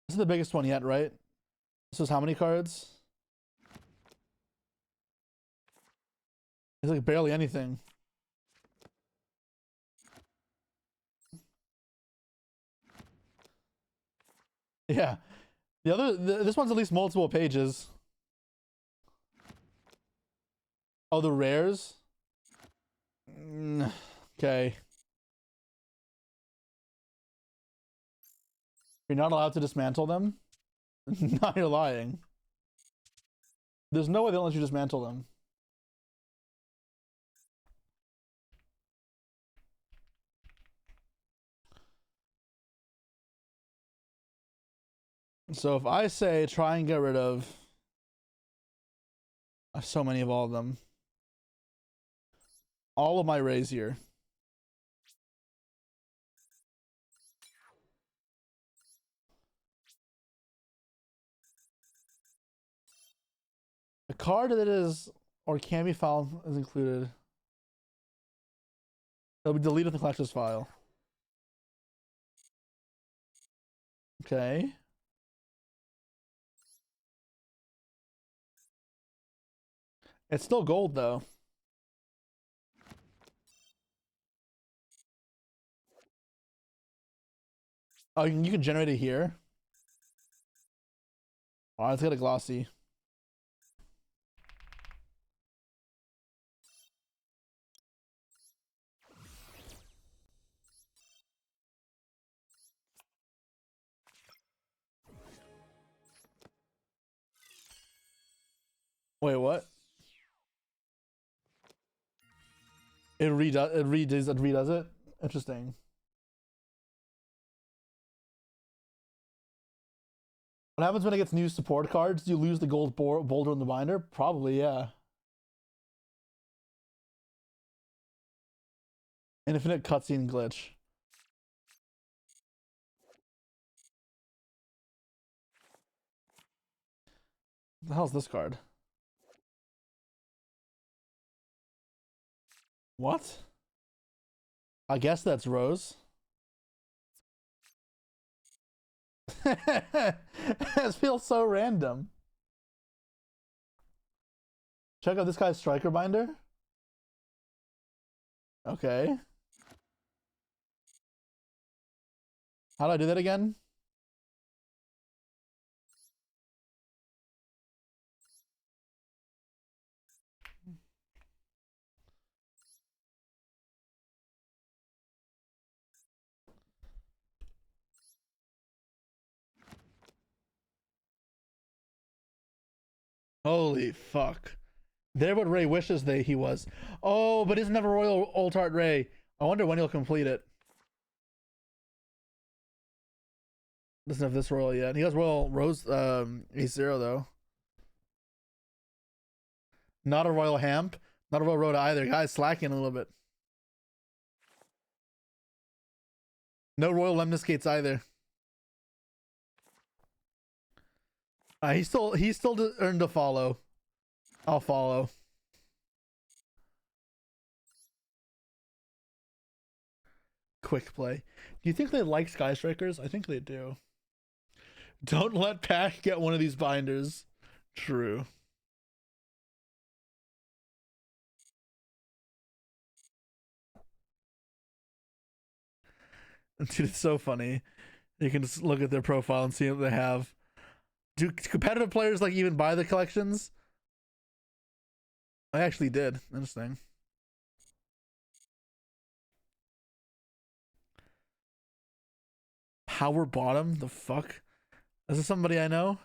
This is the biggest one yet, right? This was how many cards? It's like barely anything. Yeah. This one's at least multiple pages. Oh, the rares? Okay. You're not allowed to dismantle them? No, you're lying. There's no way they'll let you dismantle them. So if I say try and get rid of so many of all of them, all of my rays here. The card that is or can be found is included. It'll be deleted from the collector's file. Okay. It's still gold though. Oh, you can generate it here. Oh, let's get a glossy. Wait, what? It redoes it? Interesting. What happens when it gets new support cards? Do you lose the gold boulder in the binder? Probably, yeah. Infinite cutscene glitch. What the hell's this card? What? I guess that's Rose. It feels so random. Check out this guy's striker binder. Okay. How do I do that again? Holy fuck. They're what Ray wishes he was. Oh, but isn't that a Royal Old Heart Ray? I wonder when he'll complete it. Doesn't have this Royal yet. He has Royal Rose A0 though. Not a Royal Hamp. Not a Royal Rhoda either. Guy's slacking a little bit. No Royal Lemniscates either. He still earned a follow. I'll follow. Quick play. Do you think they like Sky Strikers? I think they do. Don't let Pack get one of these binders. True. Dude, it's so funny. You can just look at their profile and see what they have. Do competitive players like even buy the collections? I actually did. Interesting. Power Bottom? The fuck? Is this somebody I know?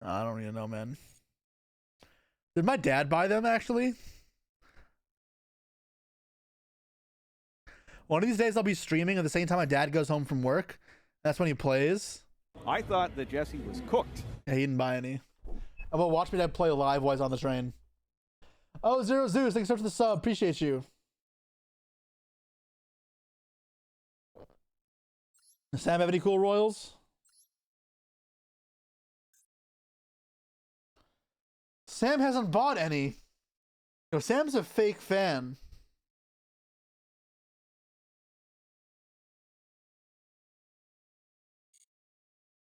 I don't even know, man. Did my dad buy them actually? One of these days I'll be streaming at the same time my dad goes home from work. That's when he plays. I thought that Jesse was cooked. Yeah, he didn't buy any. I'm gonna watch my dad play live while he's on the train. Oh, Zero Zeus, thanks so much for the sub. Appreciate you. Does Sam have any cool Royals? Sam hasn't bought any. No, Sam's a fake fan.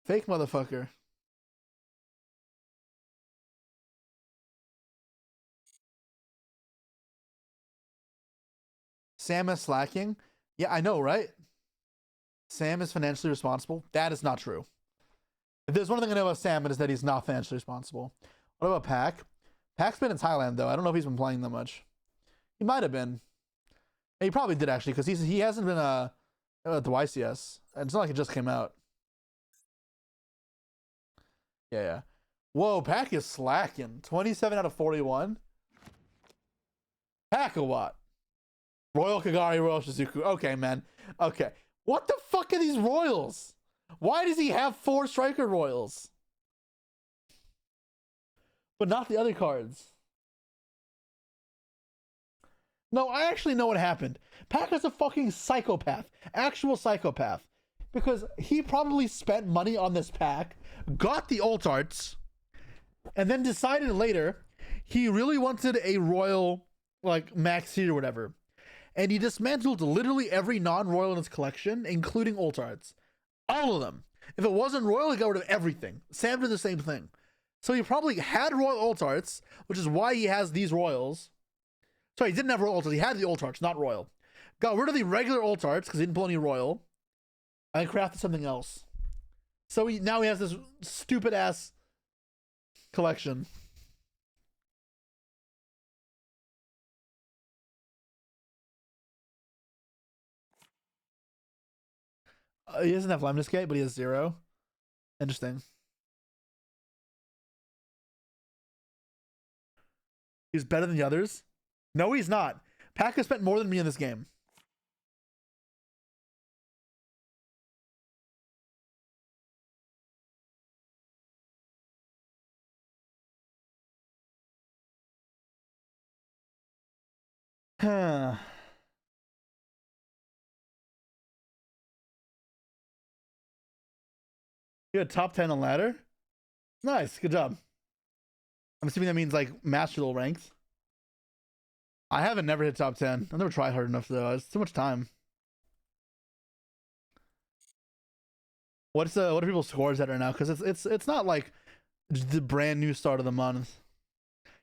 Fake motherfucker. Sam is slacking? Yeah, I know, right? Sam is financially responsible? That is not true. If there's one thing I know about Sam, it is that he's not financially responsible. What about Pac? Pac's been in Thailand, though. I don't know if he's been playing that much. He might have been. He probably did, actually, because he hasn't been at the YCS. It's not like it just came out. Yeah. Whoa, Pac is slacking. 27 out of 41. Pack-a-Watt. Royal Kagari, Royal Shizuku. Okay, man. Okay. What the fuck are these Royals? Why does he have 4 Striker Royals? But not the other cards. No, I actually know what happened. Pac is a fucking psychopath. Actual psychopath. Because he probably spent money on this pack, got the alt arts, and then decided later he really wanted a royal, like, max seed or whatever. And he dismantled literally every non-royal in his collection, including alt arts. All of them. If it wasn't royal, he got rid of everything. Sam did the same thing. So he probably had royal alt arts, which is why he has these royals. Sorry, he didn't have royal alt arts. He had the alt arts, not royal. Got rid of the regular alt arts because he didn't pull any royal. And crafted something else. So now he has this stupid ass collection. He doesn't have Lemnis Gate, but he has 0. Interesting. He's better than the others? No, he's not. Pack has spent more than me in this game. Huh. You had top 10 on ladder? Nice, good job. I'm assuming that means like master level ranked. I haven't never hit top 10. I've never tried hard enough though. It's too much time. What are people's scores at right now? Because it's not like the brand new start of the month.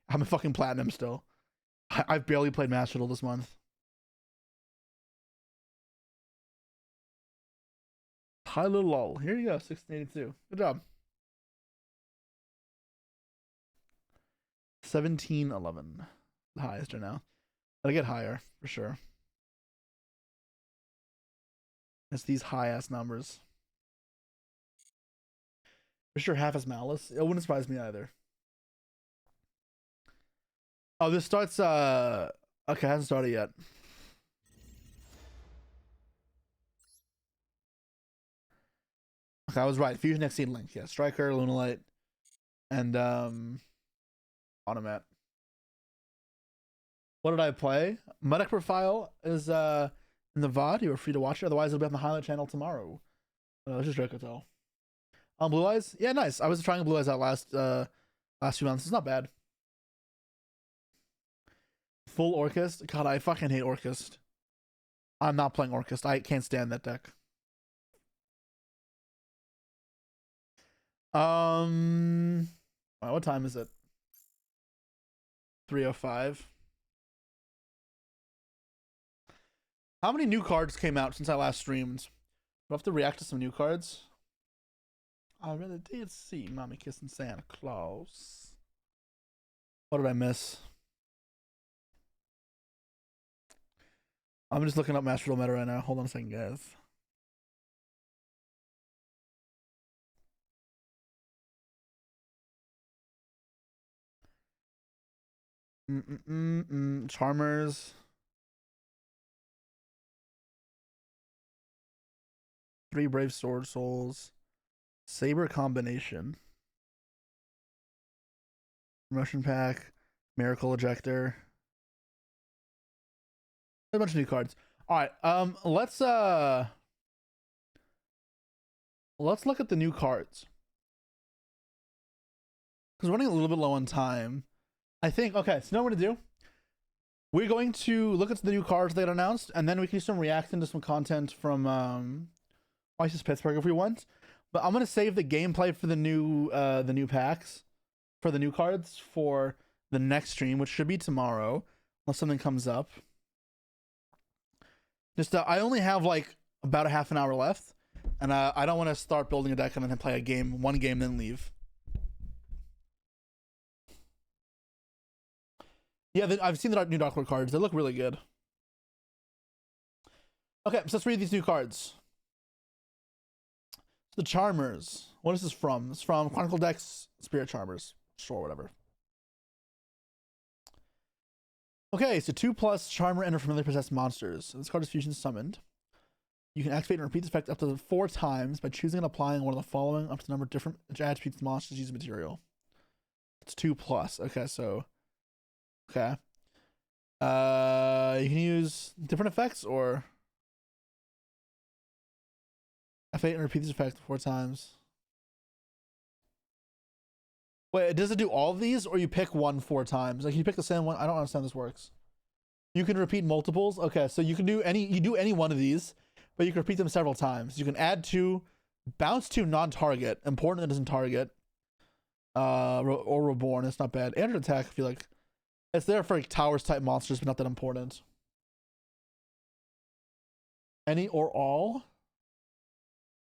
I'm a fucking platinum still. I've barely played Master Duel this month. Hi little lol. Here you go, 1682. Good job. 1711. The highest right now. Gotta get higher for sure. It's these high ass numbers. For sure, half as malice. It wouldn't surprise me either. Oh, this starts. Okay, hasn't started yet. Okay, I was right. Fusion X Link. Yeah, Striker, Lunalight, and Automat. What did I play? Medic Profile is in the VOD. You are free to watch it. Otherwise, it'll be on the highlight channel tomorrow. It's just Dracotel. Blue Eyes? Yeah, nice. I was trying Blue Eyes out last few months. It's not bad. Full Orchest? God, I fucking hate Orchest. I'm not playing Orchest. I can't stand that deck. What time is it? 3:05. How many new cards came out since I last streamed? Do I have to react to some new cards? I really did see Mommy kissing Santa Claus. What did I miss? I'm just looking up Master Duel meta right now. Hold on a second, guys. Charmers. 3 Brave Sword Souls. Saber Combination. Promotion Pack. Miracle Ejector. A bunch of new cards. All right, let's look at the new cards. Because we're running a little bit low on time. I think, okay, so now what we're gonna do? We're going to look at the new cards that got announced, and then we can do some reacting to some content from YCS Pittsburgh if we want. But I'm gonna save the gameplay for the new packs, for the new cards for the next stream, which should be tomorrow, unless something comes up. Just I only have like about a half an hour left, and I don't want to start building a deck and then play one game, then leave. Yeah, I've seen the new Dark Lord cards. They look really good. Okay, so let's read these new cards. The Charmers. What is this from? It's from Chronicle Decks Spirit Charmers. Sure, whatever. Okay, so 2+ Charmer enter familiar possessed monsters. So this card is fusion summoned. You can activate and repeat this effect up to 4 times by choosing and applying one of the following up to the number of different attributes monsters use material. It's 2+. Okay, so okay. You can use different effects or activate and repeat this effect 4 times. Wait, does it do all of these, or you pick one 4 times? Like you pick the same one. I don't understand how this works. You can repeat multiples. Okay, so you can do any one of these, but you can repeat them several times. You can add 2, bounce 2 non-target, important that doesn't target, or reborn. It's not bad. And attack. I feel like it's there for like towers type monsters, but not that important. Any or all?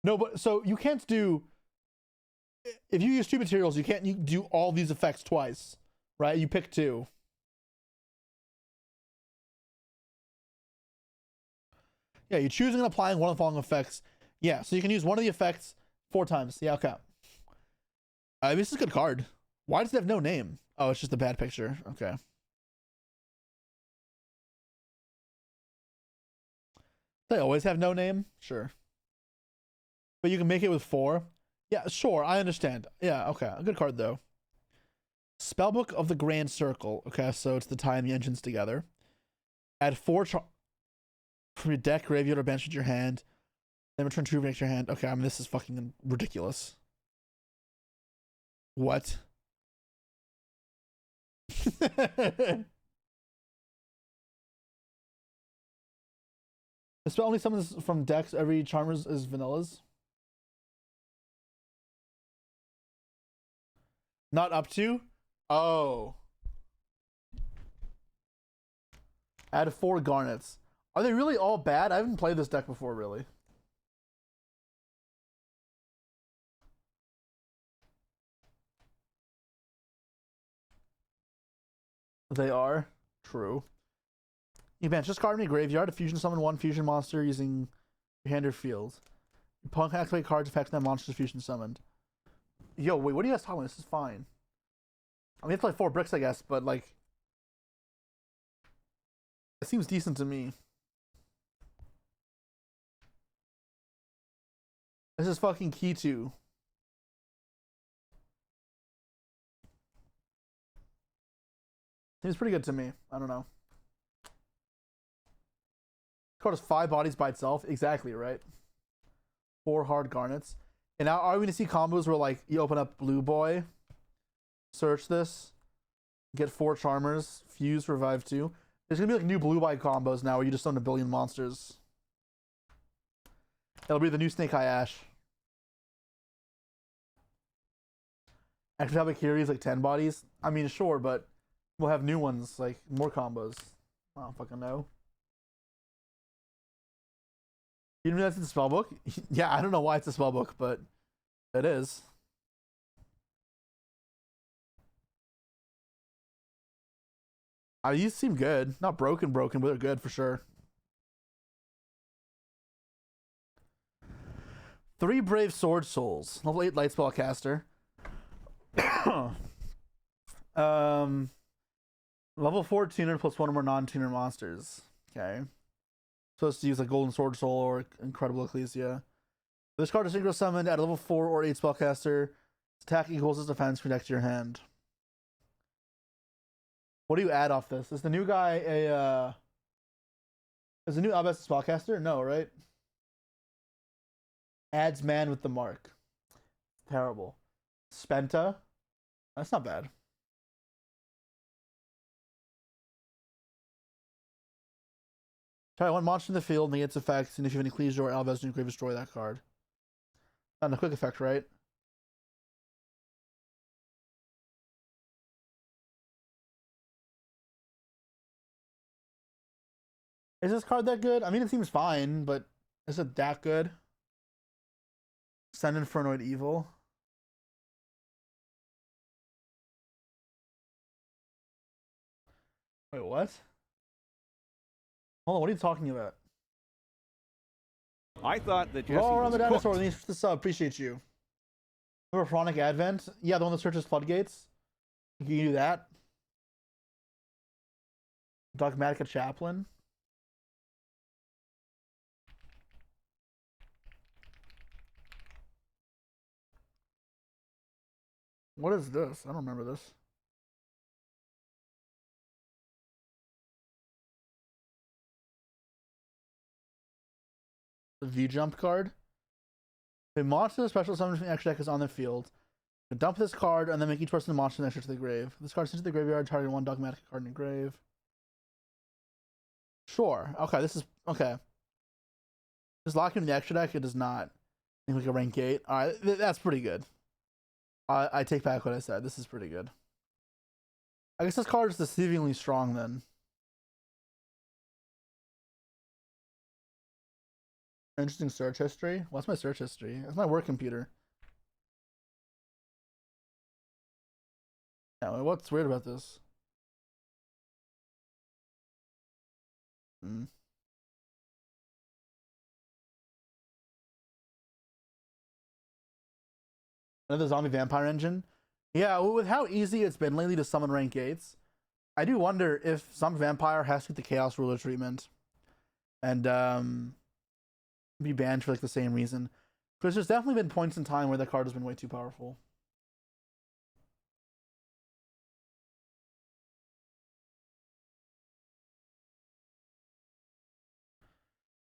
No, but so you can't do. If you use 2 materials, you can't do all these effects twice, right? You pick 2. Yeah, you're choosing and applying one of the following effects. Yeah, so you can use one of the effects 4 times. Yeah, okay. This is a good card. Why does it have no name? Oh, it's just a bad picture. Okay. They always have no name? Sure. But you can make it with 4. Yeah, sure, I understand. Yeah, okay. A good card, though. Spellbook of the Grand Circle. Okay, so it's the tying the engines together. Add 4 from your deck, graveyard, or bench with your hand. Then return 2 from your hand. Okay, I mean, this is fucking ridiculous. What? The spell only summons from decks. Every Charmers is vanillas. Not up to? Oh. Add 4 garnets. Are they really all bad? I haven't played this deck before, really. They are. True. You bench this card in your graveyard. A fusion summon 1 fusion monster using your hand or field. Your opponent can activate cards affecting that monster's fusion summoned. Yo, wait, what are you guys talking about? This is fine. I mean, you have to play 4 bricks, I guess, but like, it seems decent to me. This is fucking key to. Seems pretty good to me. I don't know. Card has 5 bodies by itself. Exactly, right? 4 hard garnets. And now are we gonna see combos where like you open up Blue Boy, search this, get 4 Charmers, fuse, revive 2. There's gonna be like new Blue Boy combos now where you just own a billion monsters. It'll be the new Snake Eye Ash. Actually, have like Kiri's like 10 bodies. I mean, sure, but we'll have new ones, like more combos. I don't fucking know. You didn't know that's in the spellbook? Yeah, I don't know why it's a spellbook, but it is. These seem good. Not broken, but they're good for sure. 3 Brave Sword Souls. Level 8 Light Spellcaster. Level 4 tuner plus 1 or more non-tuner monsters. Okay. Supposed to use like Golden Sword Soul or Incredible Ecclesia. This card is synchro summoned at a level 4 or 8 spellcaster. Its attack equals its defense from deck to your hand. What do you add off this? Is the new guy a is the new Albus a spellcaster? No, right? Adds man with the mark. Terrible. Spenta. That's not bad. Try 1 monster in the field, negates effects, and if you have any Ecclesia or Albus, you can destroy that card. Not a quick effect, right? Is this card that good? I mean, it seems fine, but is it that good? Send Infernoid Evil. Wait, what? Hold on, what are you talking about? I thought that Jesse Roll around was the dinosaur. cooked. Thanks for the sub. Appreciate you. Remember Chronic Advent? Yeah, the one that searches floodgates. You can do that. Dogmatica Chaplain. What is this? I don't remember this. The V Jump card. A monster special summon from the extra deck is on the field. Dump this card and then make each person a monster next to the grave. This card sent to the graveyard, target one dogmatic card in your grave. Sure. Okay, this is okay. Does locking in the extra deck? It does not. I think we can rank 8. Alright, that's pretty good. I take back what I said. This is pretty good. I guess this card is deceivingly strong then. Interesting search history. What's my search history? It's my work computer. Yeah, what's weird about this? Another zombie vampire engine. Yeah, with how easy it's been lately to summon rank 8s, I do wonder if some vampire has to get the Chaos Ruler treatment and be banned for like the same reason. Because there's definitely been points in time where that card has been way too powerful.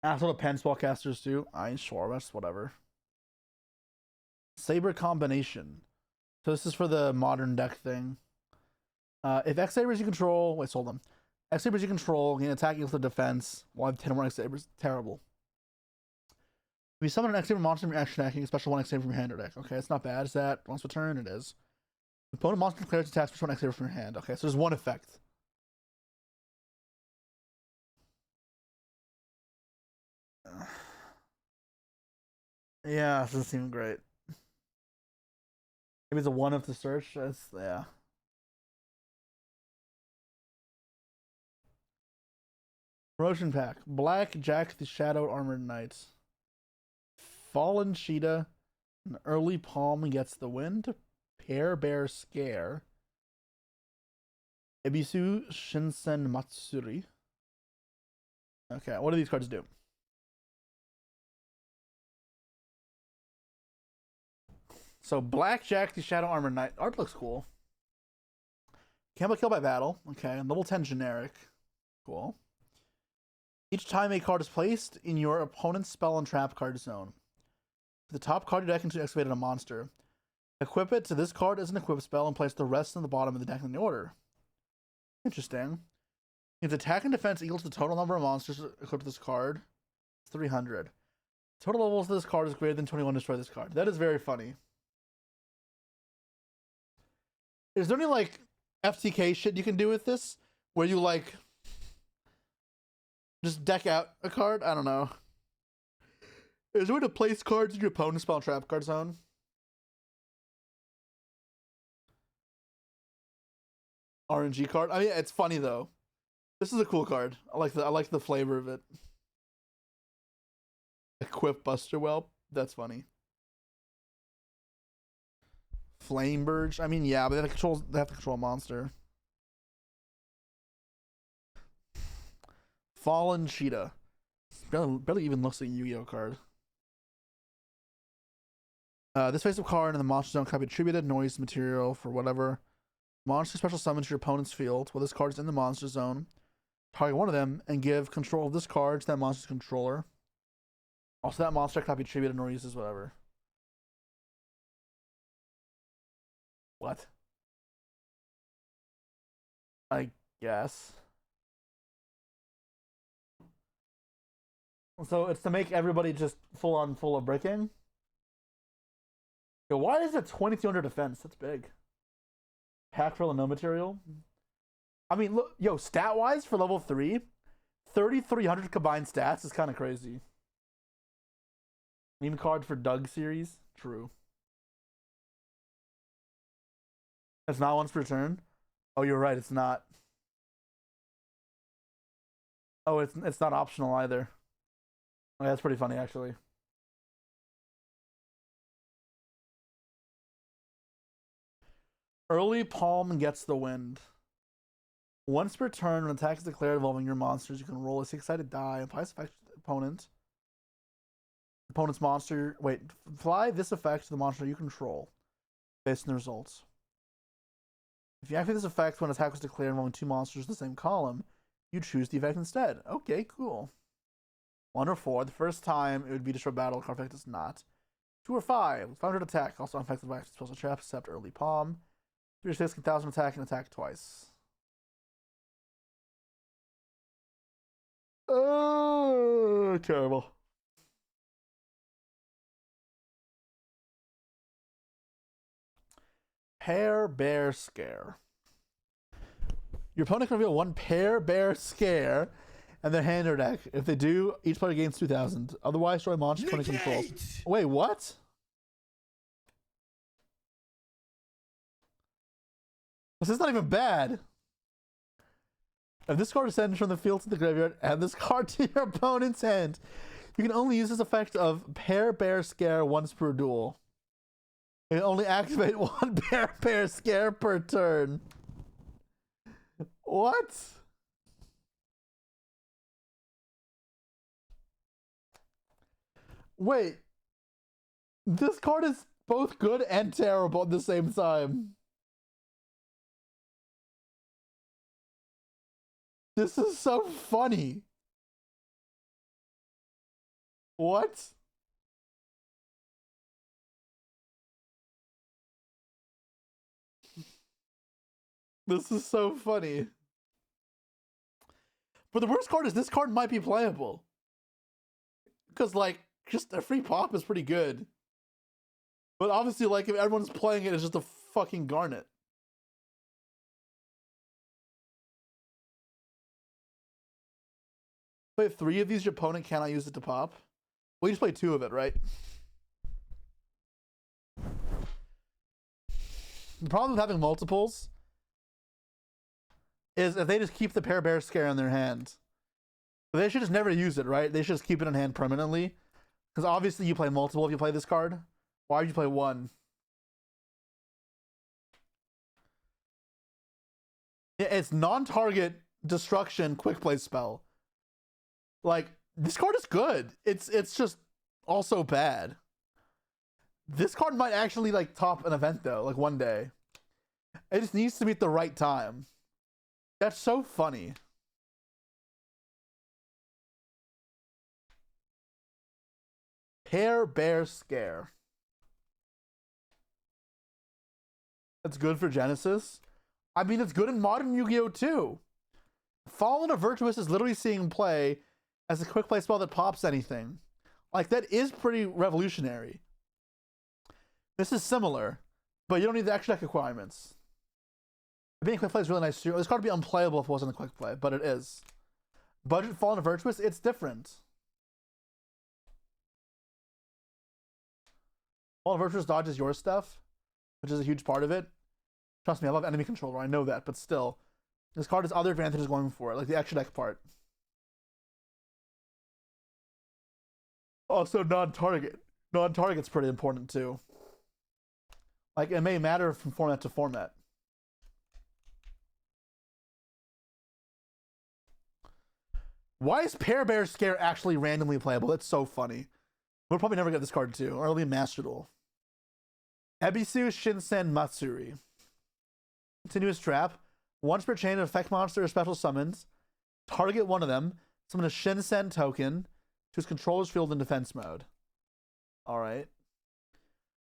Asshole to pen spellcasters too. I ain't sure, that's whatever. Saber combination. So this is for the modern deck thing. If X Sabers you control, wait, hold on. X Sabers you control gain attack equal to defense. While I have 10 more X Sabers. Terrible. If you summon an X Saber monster from your action deck, you can special 1 X Saber from your hand or deck. Okay, it's not bad. Is that once per turn? It is. Opponent monster declares attacks for 1 X Saber from your hand. Okay, so there's one effect. Yeah, this doesn't seem great. Maybe it's a 1 of the search. That's, yeah. Promotion pack. Black Jack the Shadowed Armored Knight. Fallen Cheetah. An early palm gets the wind. Pear Bear Scare. Ebisu Shinsen Matsuri. Okay, what do these cards do? So Blackjack the Shadow Armor Knight. Art looks cool. Can't be killed by battle. Okay, level 10 generic. Cool. Each time a card is placed in your opponent's spell and trap card zone, the top card of your deck until you activated a monster. Equip it to this card as an equip spell and place the rest on the bottom of the deck in the order. Interesting. Its attack and defense equals the total number of monsters equipped to this card. It's 300. Total levels of this card is greater than 21. Destroy this card. That is very funny. Is there any like FTK shit you can do with this? Where you like just deck out a card? I don't know. Is there a way to place cards in your opponent's spell and trap card zone? RNG card. I mean, it's funny though. This is a cool card. I like the flavor of it. Equip Buster Whelp. That's funny. Flame Burge. I mean, yeah, but they have to control a monster. Fallen Cheetah. Barely even looks like a Yu-Gi-Oh card. This face-up card in the monster zone can be attributed noise material for whatever monster special summons to your opponent's field. While this card is in the monster zone, target one of them and give control of this card to that monster's controller. Also, that monster cannot be attributed nor used as whatever. What? I guess. So it's to make everybody just full of breaking. Yo, why is it 2200 defense? That's big. Pack roll and no material. I mean, look, yo, stat wise for level 3, 3300 combined stats is kind of crazy. Meme card for Doug series. True. It's not once per turn. Oh, you're right. It's not. Oh, it's not optional either. Oh, that's pretty funny, actually. Early Palm gets the wind. Once per turn, when attack is declared involving your monsters, you can roll a 6-sided die and apply this effect to the opponent. Opponent's monster. Wait, apply this effect to the monster you control, based on the results. If you activate this effect when an attack was declared involving 2 monsters in the same column, you choose the effect instead. Okay, cool. 1 or 4. The first time it would be destroy battle. Card effect is not. 2 or 5. 500 attack. Also unaffected by special trap, except early palm. 3 or 6, 1,000 attack and attack twice. Oh, terrible. Pair Bear Scare. Your opponent can reveal 1 Pair Bear Scare and their hand or deck. If they do, each player gains 2,000. Otherwise, destroy monster opponent controls. Wait, what? This is not even bad. If this card is sent from the field to the graveyard, add this card to your opponent's hand. You can only use this effect of Pair Bear Scare once per duel. You can only activate 1 Pair Bear Scare per turn. What? Wait. This card is both good and terrible at the same time. This is so funny. What? This is so funny. But the worst card is this card might be playable. Because, like, just a free pop is pretty good. But obviously, like, if everyone's playing it, it's just a fucking garnet. Play 3 of these, your opponent cannot use it to pop. Well, you just play 2 of it, right? The problem with having multiples is if they just keep the Pair Bear Scare in their hand. But they should just never use it, right? They should just keep it in hand permanently. Because obviously you play multiple if you play this card. Why would you play 1? Yeah, it's non-target destruction quick play spell. Like, this card is good. It's just also bad. This card might actually, like, top an event, though, like, one day. It just needs to be at the right time. That's so funny. Pair Bear Scare. That's good for Genesis. I mean, it's good in modern Yu-Gi-Oh! Too. Fallen of Virtuous is literally seeing play as a quick play spell that pops anything. Like, that is pretty revolutionary. This is similar, but you don't need the extra deck requirements. Being a quick play is really nice too. This card would be unplayable if it wasn't a quick play, but it is. Budget Fallen of Virtuous, it's different. Fallen of Virtuous dodges your stuff, which is a huge part of it. Trust me, I love enemy controller, I know that, but still. This card has other advantages going for it, like the extra deck part. Also, non-target. Non-target's pretty important too. Like, it may matter from format to format. Why is Pair Bear Scare actually randomly playable? That's so funny. We'll probably never get this card too, or it'll be a Master Duel. Ebisu Shinsen Matsuri. Continuous trap. Once per chain of effect monster or special summons. Target one of them. Summon a Shinsen token to his controller's field in defense mode. Alright.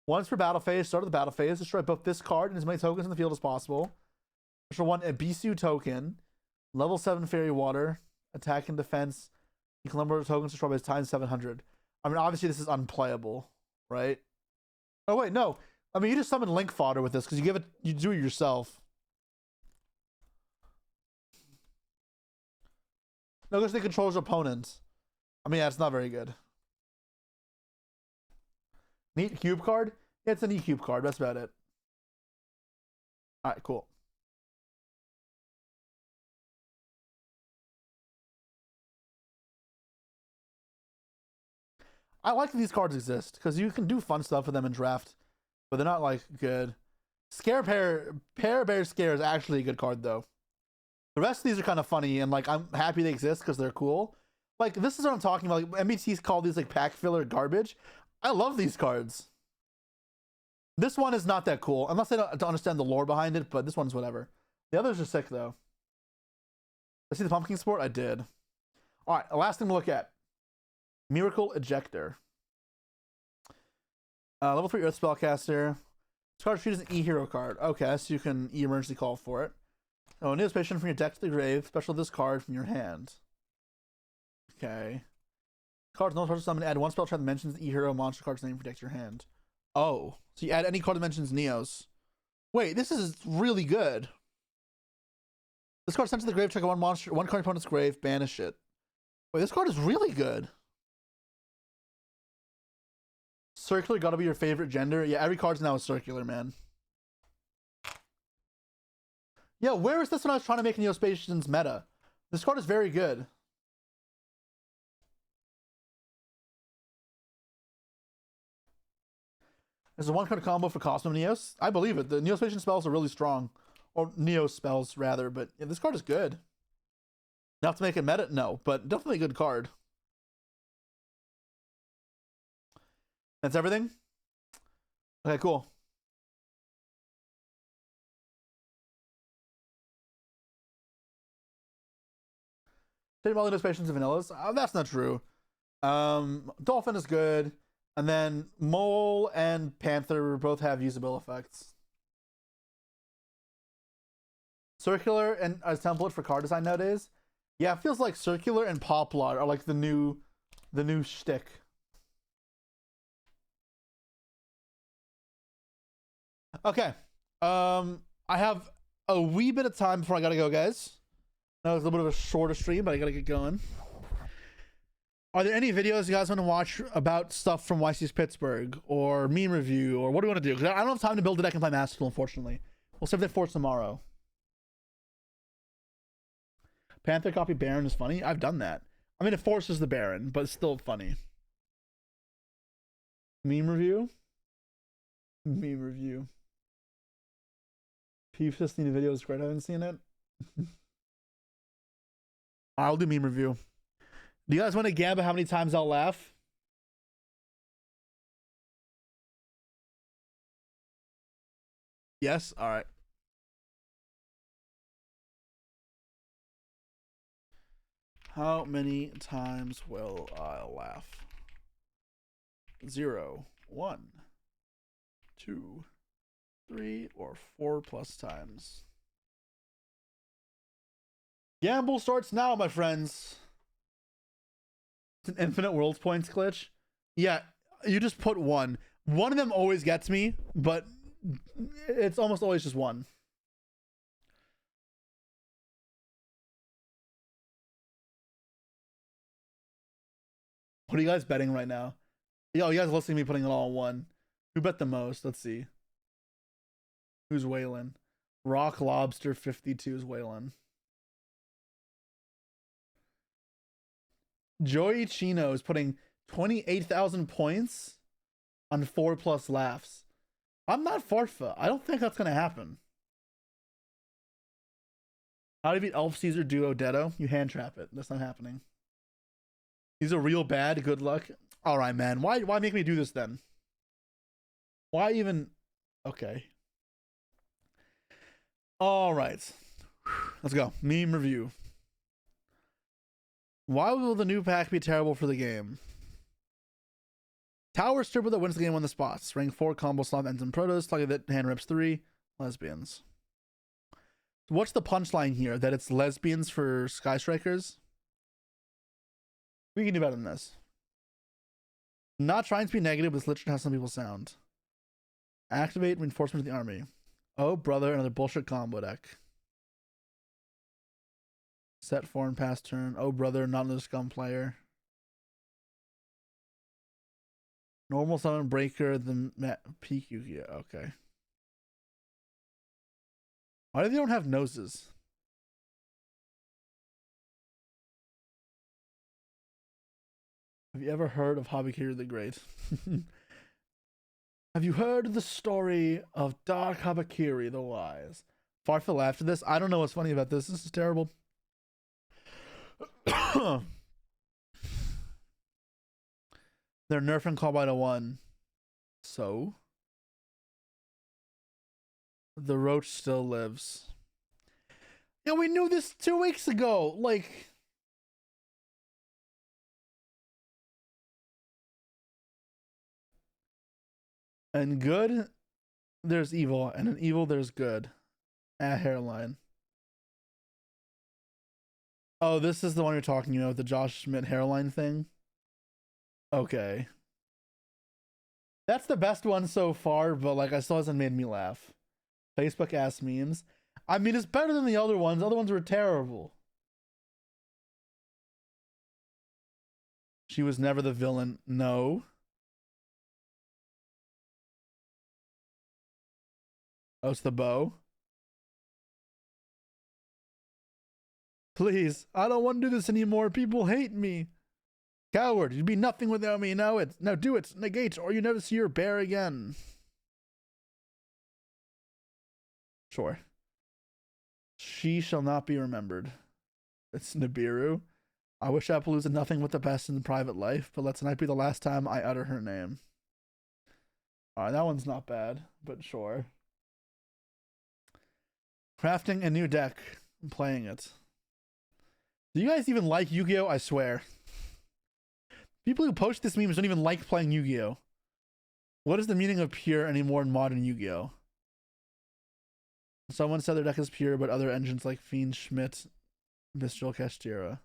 Once per battle phase, start of the battle phase, destroy both this card and as many tokens in the field as possible. Destroy 1 Ebisu token. Level 7 Fairy Water. Attack and defense. You can number of tokens destroyed by times 700. I mean, obviously this is unplayable, right? Oh wait, no. I mean, you just summon Link Fodder with this because you do it yourself. No, because they controls opponents. I mean, that's not very good. Neat cube card? Yeah, it's a neat cube card. That's about it. Alright, cool. I like that these cards exist because you can do fun stuff with them in draft, but they're not like good. Pair Bear Scare is actually a good card though. The rest of these are kind of funny and like I'm happy they exist because they're cool. Like this is what I'm talking about. Like MBTs call these like pack filler garbage. I love these cards. This one is not that cool unless I don't understand the lore behind it, but this one's whatever. The others are sick though. I see the pumpkin sport. I did. All right, last thing to look at. Miracle Ejector. Level 3 Earth Spellcaster. This card treated as an E-Hero card. Okay, so you can E-Emergency Call for it. Oh, new patient from your deck to the grave. Special this card from your hand. Okay. Cards no special summon. Add one spell trap that mentions the E-Hero monster card's name. Protect your hand. Oh, so you add any card that mentions Neos. Wait, this is really good. This card sent to the grave. Check out one monster, one card opponent's grave. Banish it. Wait, this card is really good. Circular gotta be your favorite gender. Yeah, every card's now a circular, man. Yeah, where is this when I was trying to make Neospatians meta? This card is very good. There's a one card combo for Cosmo Neos. I believe it. The Neospatian spells are really strong. Or Neos spells, rather. But yeah, this card is good. Enough to make it meta? No, but definitely a good card. That's everything? Okay, cool. Same all the Neospatians and Vanillas. That's not true. Dolphin is good. And then Mole and Panther both have usable effects. Circular and a template for card design nowadays. Yeah, it feels like Circular and Poplar are like the new shtick. Okay. I have a wee bit of time before I gotta go, guys. That was a little bit of a shorter stream, but I gotta get going. Are there any videos you guys want to watch about stuff from YCS Pittsburgh or meme review, or what do you want to do? Because I don't have time to build a deck and play Master Duel, unfortunately. We'll save that for tomorrow. Panther copy Baron is funny. I've done that. I mean, it forces the Baron, but it's still funny. Meme review? Meme review. P15 video is great. I haven't seen it. I'll do meme review. Do you guys want to gamble how many times I'll laugh? Yes? All right. How many times will I laugh? 0, 1, 2, 3, or 4 plus times. Gamble starts now, my friends. It's an infinite worlds points glitch. Yeah, you just put one. One of them always gets me, but it's almost always just one. What are you guys betting right now? Yo, you guys listening to me putting it all on one. Who bet the most? Let's see. Who's Waylon? Rock Lobster 52 is Waylon. Joey Chino is putting 28,000 points on 4 plus laughs. I'm not Farfa. I don't think that's going to happen. How do you beat Elf Caesar Duo Detto? You hand trap it. That's not happening. These are real bad. Good luck. All right, man. Why make me do this then? Why even? Okay. All right. Let's go. Meme review. Why will the new pack be terrible for the game? Tower Stripper that wins the game on the spots. Rank 4 combo slot ends in Protos. Lucky that hand rips 3. Lesbians. What's the punchline here? That it's lesbians for Sky Strikers? We can do better than this. Not trying to be negative, but it's literally how some people sound. Activate reinforcement of the army. Oh, brother, another bullshit combo deck. Set foreign pass turn. Oh, brother, not another scum player. Normal summon breaker, the peak Yu-Gi-Oh. Okay. Why do they don't have noses? Have you ever heard of Habakiri the Great? Have you heard the story of Dark Habakiri the Wise? Farfa laughed at this. I don't know what's funny about this. This is terrible. They're nerfing Carbide to 1. So? The Roach still lives. Yeah, we knew this 2 weeks ago. Like... And good, there's evil, and in evil, there's good. Hairline. Oh, this is the one you're talking about, the Josh Schmidt hairline thing? Okay. That's the best one so far, but like, I still hasn't made me laugh. Facebook ass memes. I mean, it's better than the other ones. The other ones were terrible. She was never the villain. No. Oh, it's the bow. Please, I don't want to do this anymore. People hate me. Coward, you'd be nothing without me. Now do it. Negate, or you never see your bear again. Sure. She shall not be remembered. It's Nibiru. I wish Appaloosa nothing but the best in private life, but let tonight be the last time I utter her name. Alright, that one's not bad, but sure. Crafting a new deck. I'm playing it. Do you guys even like Yu-Gi-Oh? I swear. People who post this memes don't even like playing Yu-Gi-Oh. What is the meaning of pure anymore in modern Yu-Gi-Oh? Someone said their deck is pure, but other engines like Fiend, Schmidt, Bistral, Castira.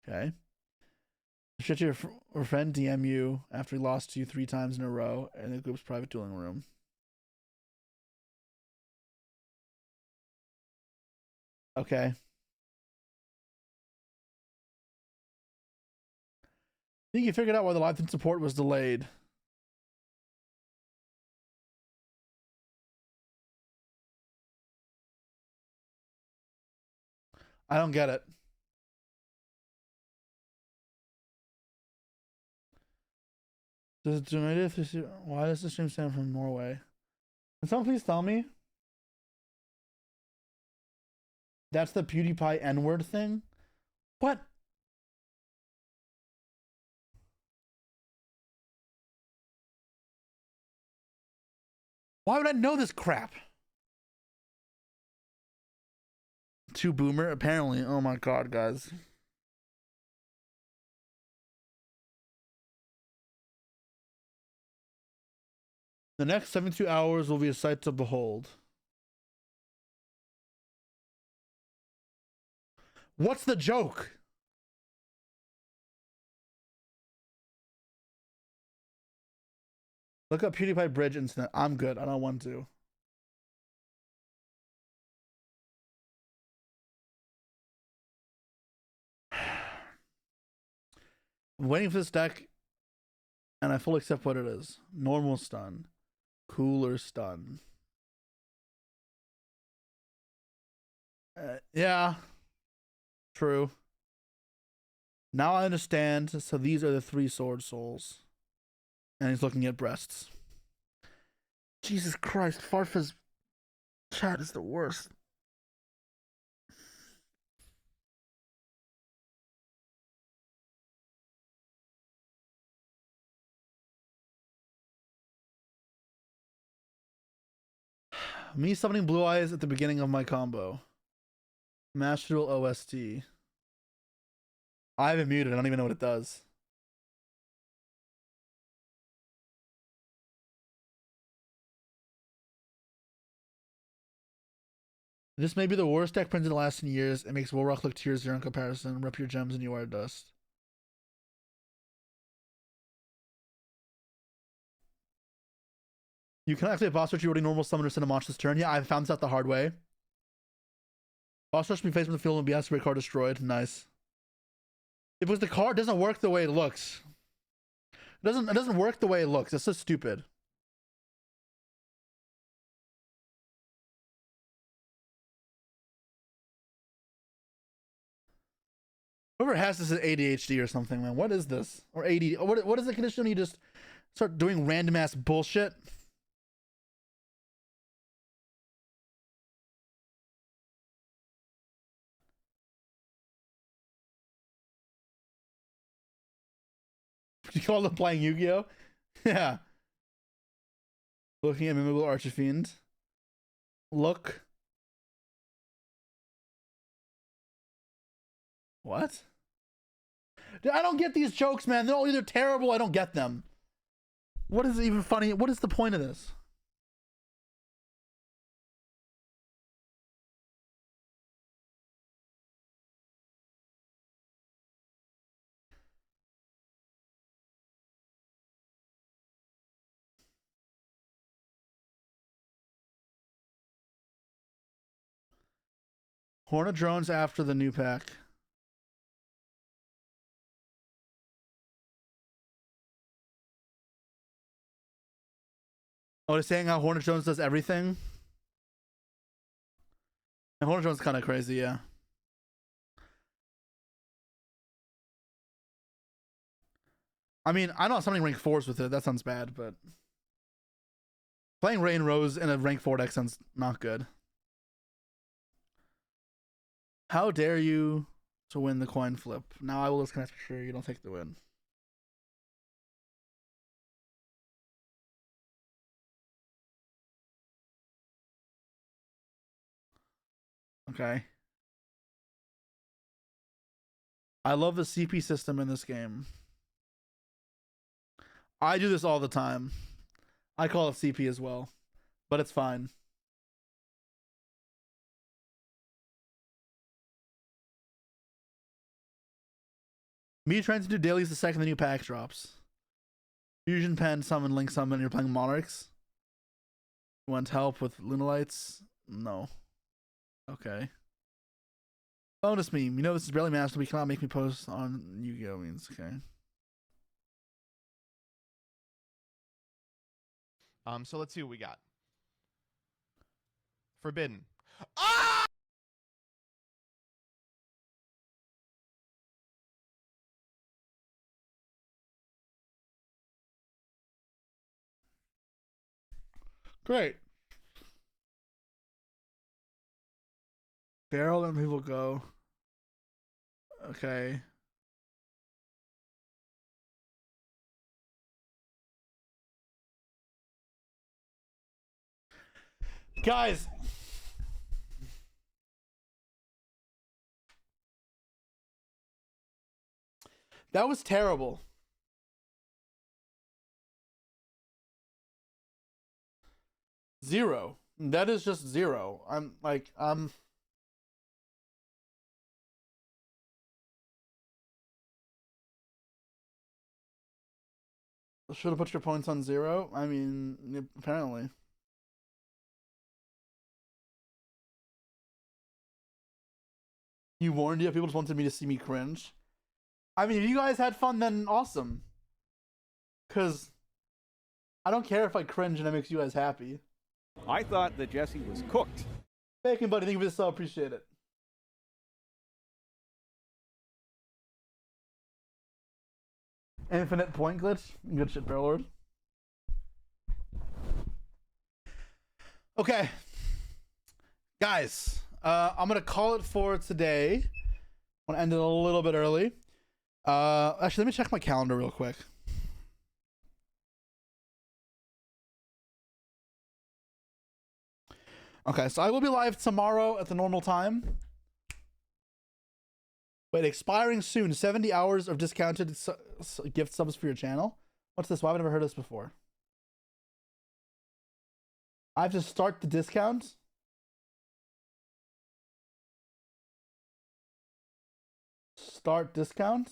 Okay. Should your friend DM you after he lost to you 3 times in a row in the group's private dueling room? Okay. I think you figured out why the live support was delayed. I don't get it. Why does the stream stand from Norway? Can someone please tell me? That's the PewDiePie N-word thing? What? Why would I know this crap? Too boomer, apparently. Oh my god, guys. The next 72 hours will be a sight to behold. What's the joke? Look up PewDiePie bridge incident. I'm good. I don't want to. I'm waiting for this deck, and I fully accept what it is. Normal stun. Cooler stun. Yeah. True. Now I understand. So these are the 3 sword souls. And he's looking at breasts. Jesus Christ, Farfa's chat is the worst. Me summoning Blue Eyes at the beginning of my combo. Master Duel OST. I have it muted. I don't even know what it does. This may be the worst deck printed in the last 10 years. It makes Wolrock look tier 0 in comparison. Rep your gems and you are dust. You can activate Boss Rush, you already normal summon or send a monster this turn. Yeah, I found this out the hard way. Boss Rush be faced with the field and be asked to be card destroyed. Nice. If it was the card, it doesn't work the way it looks. It doesn't work the way it looks. It's so stupid. Whoever has this is ADHD or something, man. What is this? Or AD? What is the condition when you just start doing random ass bullshit? You call them playing Yu-Gi-Oh? Yeah. Looking at Mimigul Archifiend. Look. What? Dude, I don't get these jokes, man. They're all either terrible, I don't get them. What is even funny? What is the point of this? Hornet drones after the new pack. Oh, they're saying how Hornet Jones does everything? And Hornet Jones kind of crazy, yeah. I mean, I know something rank 4s with it. That sounds bad, but playing Rain Rose in a rank 4 deck sounds not good. How dare you to win the coin flip? Now I will disconnect for sure you don't take the win. Okay. I love the CP system in this game. I do this all the time. I call it CP as well, but it's fine. Me trying to do dailies the second the new pack drops. Fusion Pen, Summon, Link Summon, you're playing Monarchs. You want help with Lunalights? No. Okay. Bonus meme. You know this is barely mastered, but you cannot make me post on Yu-Gi-Oh! Means, okay. So let's see what we got. Forbidden. Ah! Great. Barrel and people go. Okay. Guys. That was terrible. Zero. That is just zero. I'm like, should have put your points on zero? I mean, apparently. You warned you. People just wanted me to see me cringe. I mean, if you guys had fun, then awesome. Because I don't care if I cringe and it makes you guys happy. I thought that Jesse was cooked. Bacon Buddy, thank you for this, so appreciate it. Infinite point glitch. Good shit, Barrel Lord. Okay. Guys, I'm going to call it for today. I'm going to end it a little bit early. Actually, let me check my calendar real quick. Okay, so I will be live tomorrow at the normal time. Wait, expiring soon. 70 hours of discounted gift subs for your channel. What's this? Why have I never heard of this before? I have to start the discount? Start discount?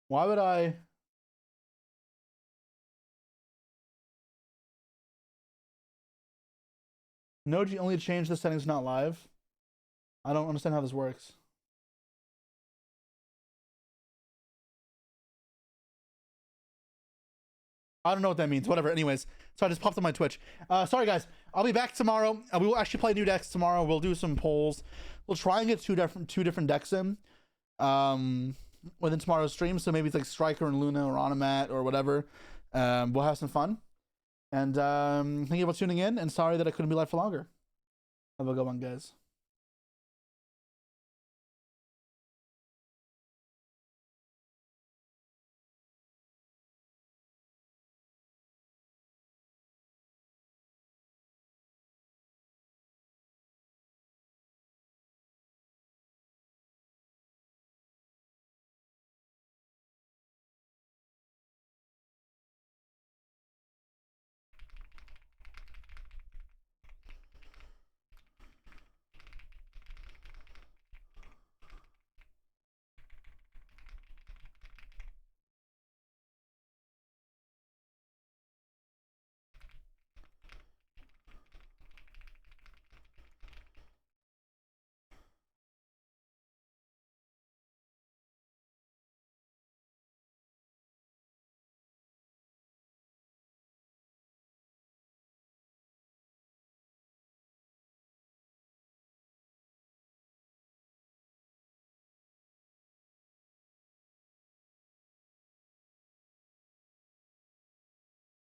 Why would I... No, you only change the settings not live. I don't understand how this works. I don't know what that means. Whatever. Anyways, so I just popped on my Twitch. Sorry guys. I'll be back tomorrow. We will actually play new decks tomorrow. We'll do some polls. We'll try and get two different decks in within tomorrow's stream. So maybe it's like Striker and Luna or Onomat or whatever. We'll have some fun. And thank you for tuning in. And sorry that I couldn't be live for longer. Have a good one, guys.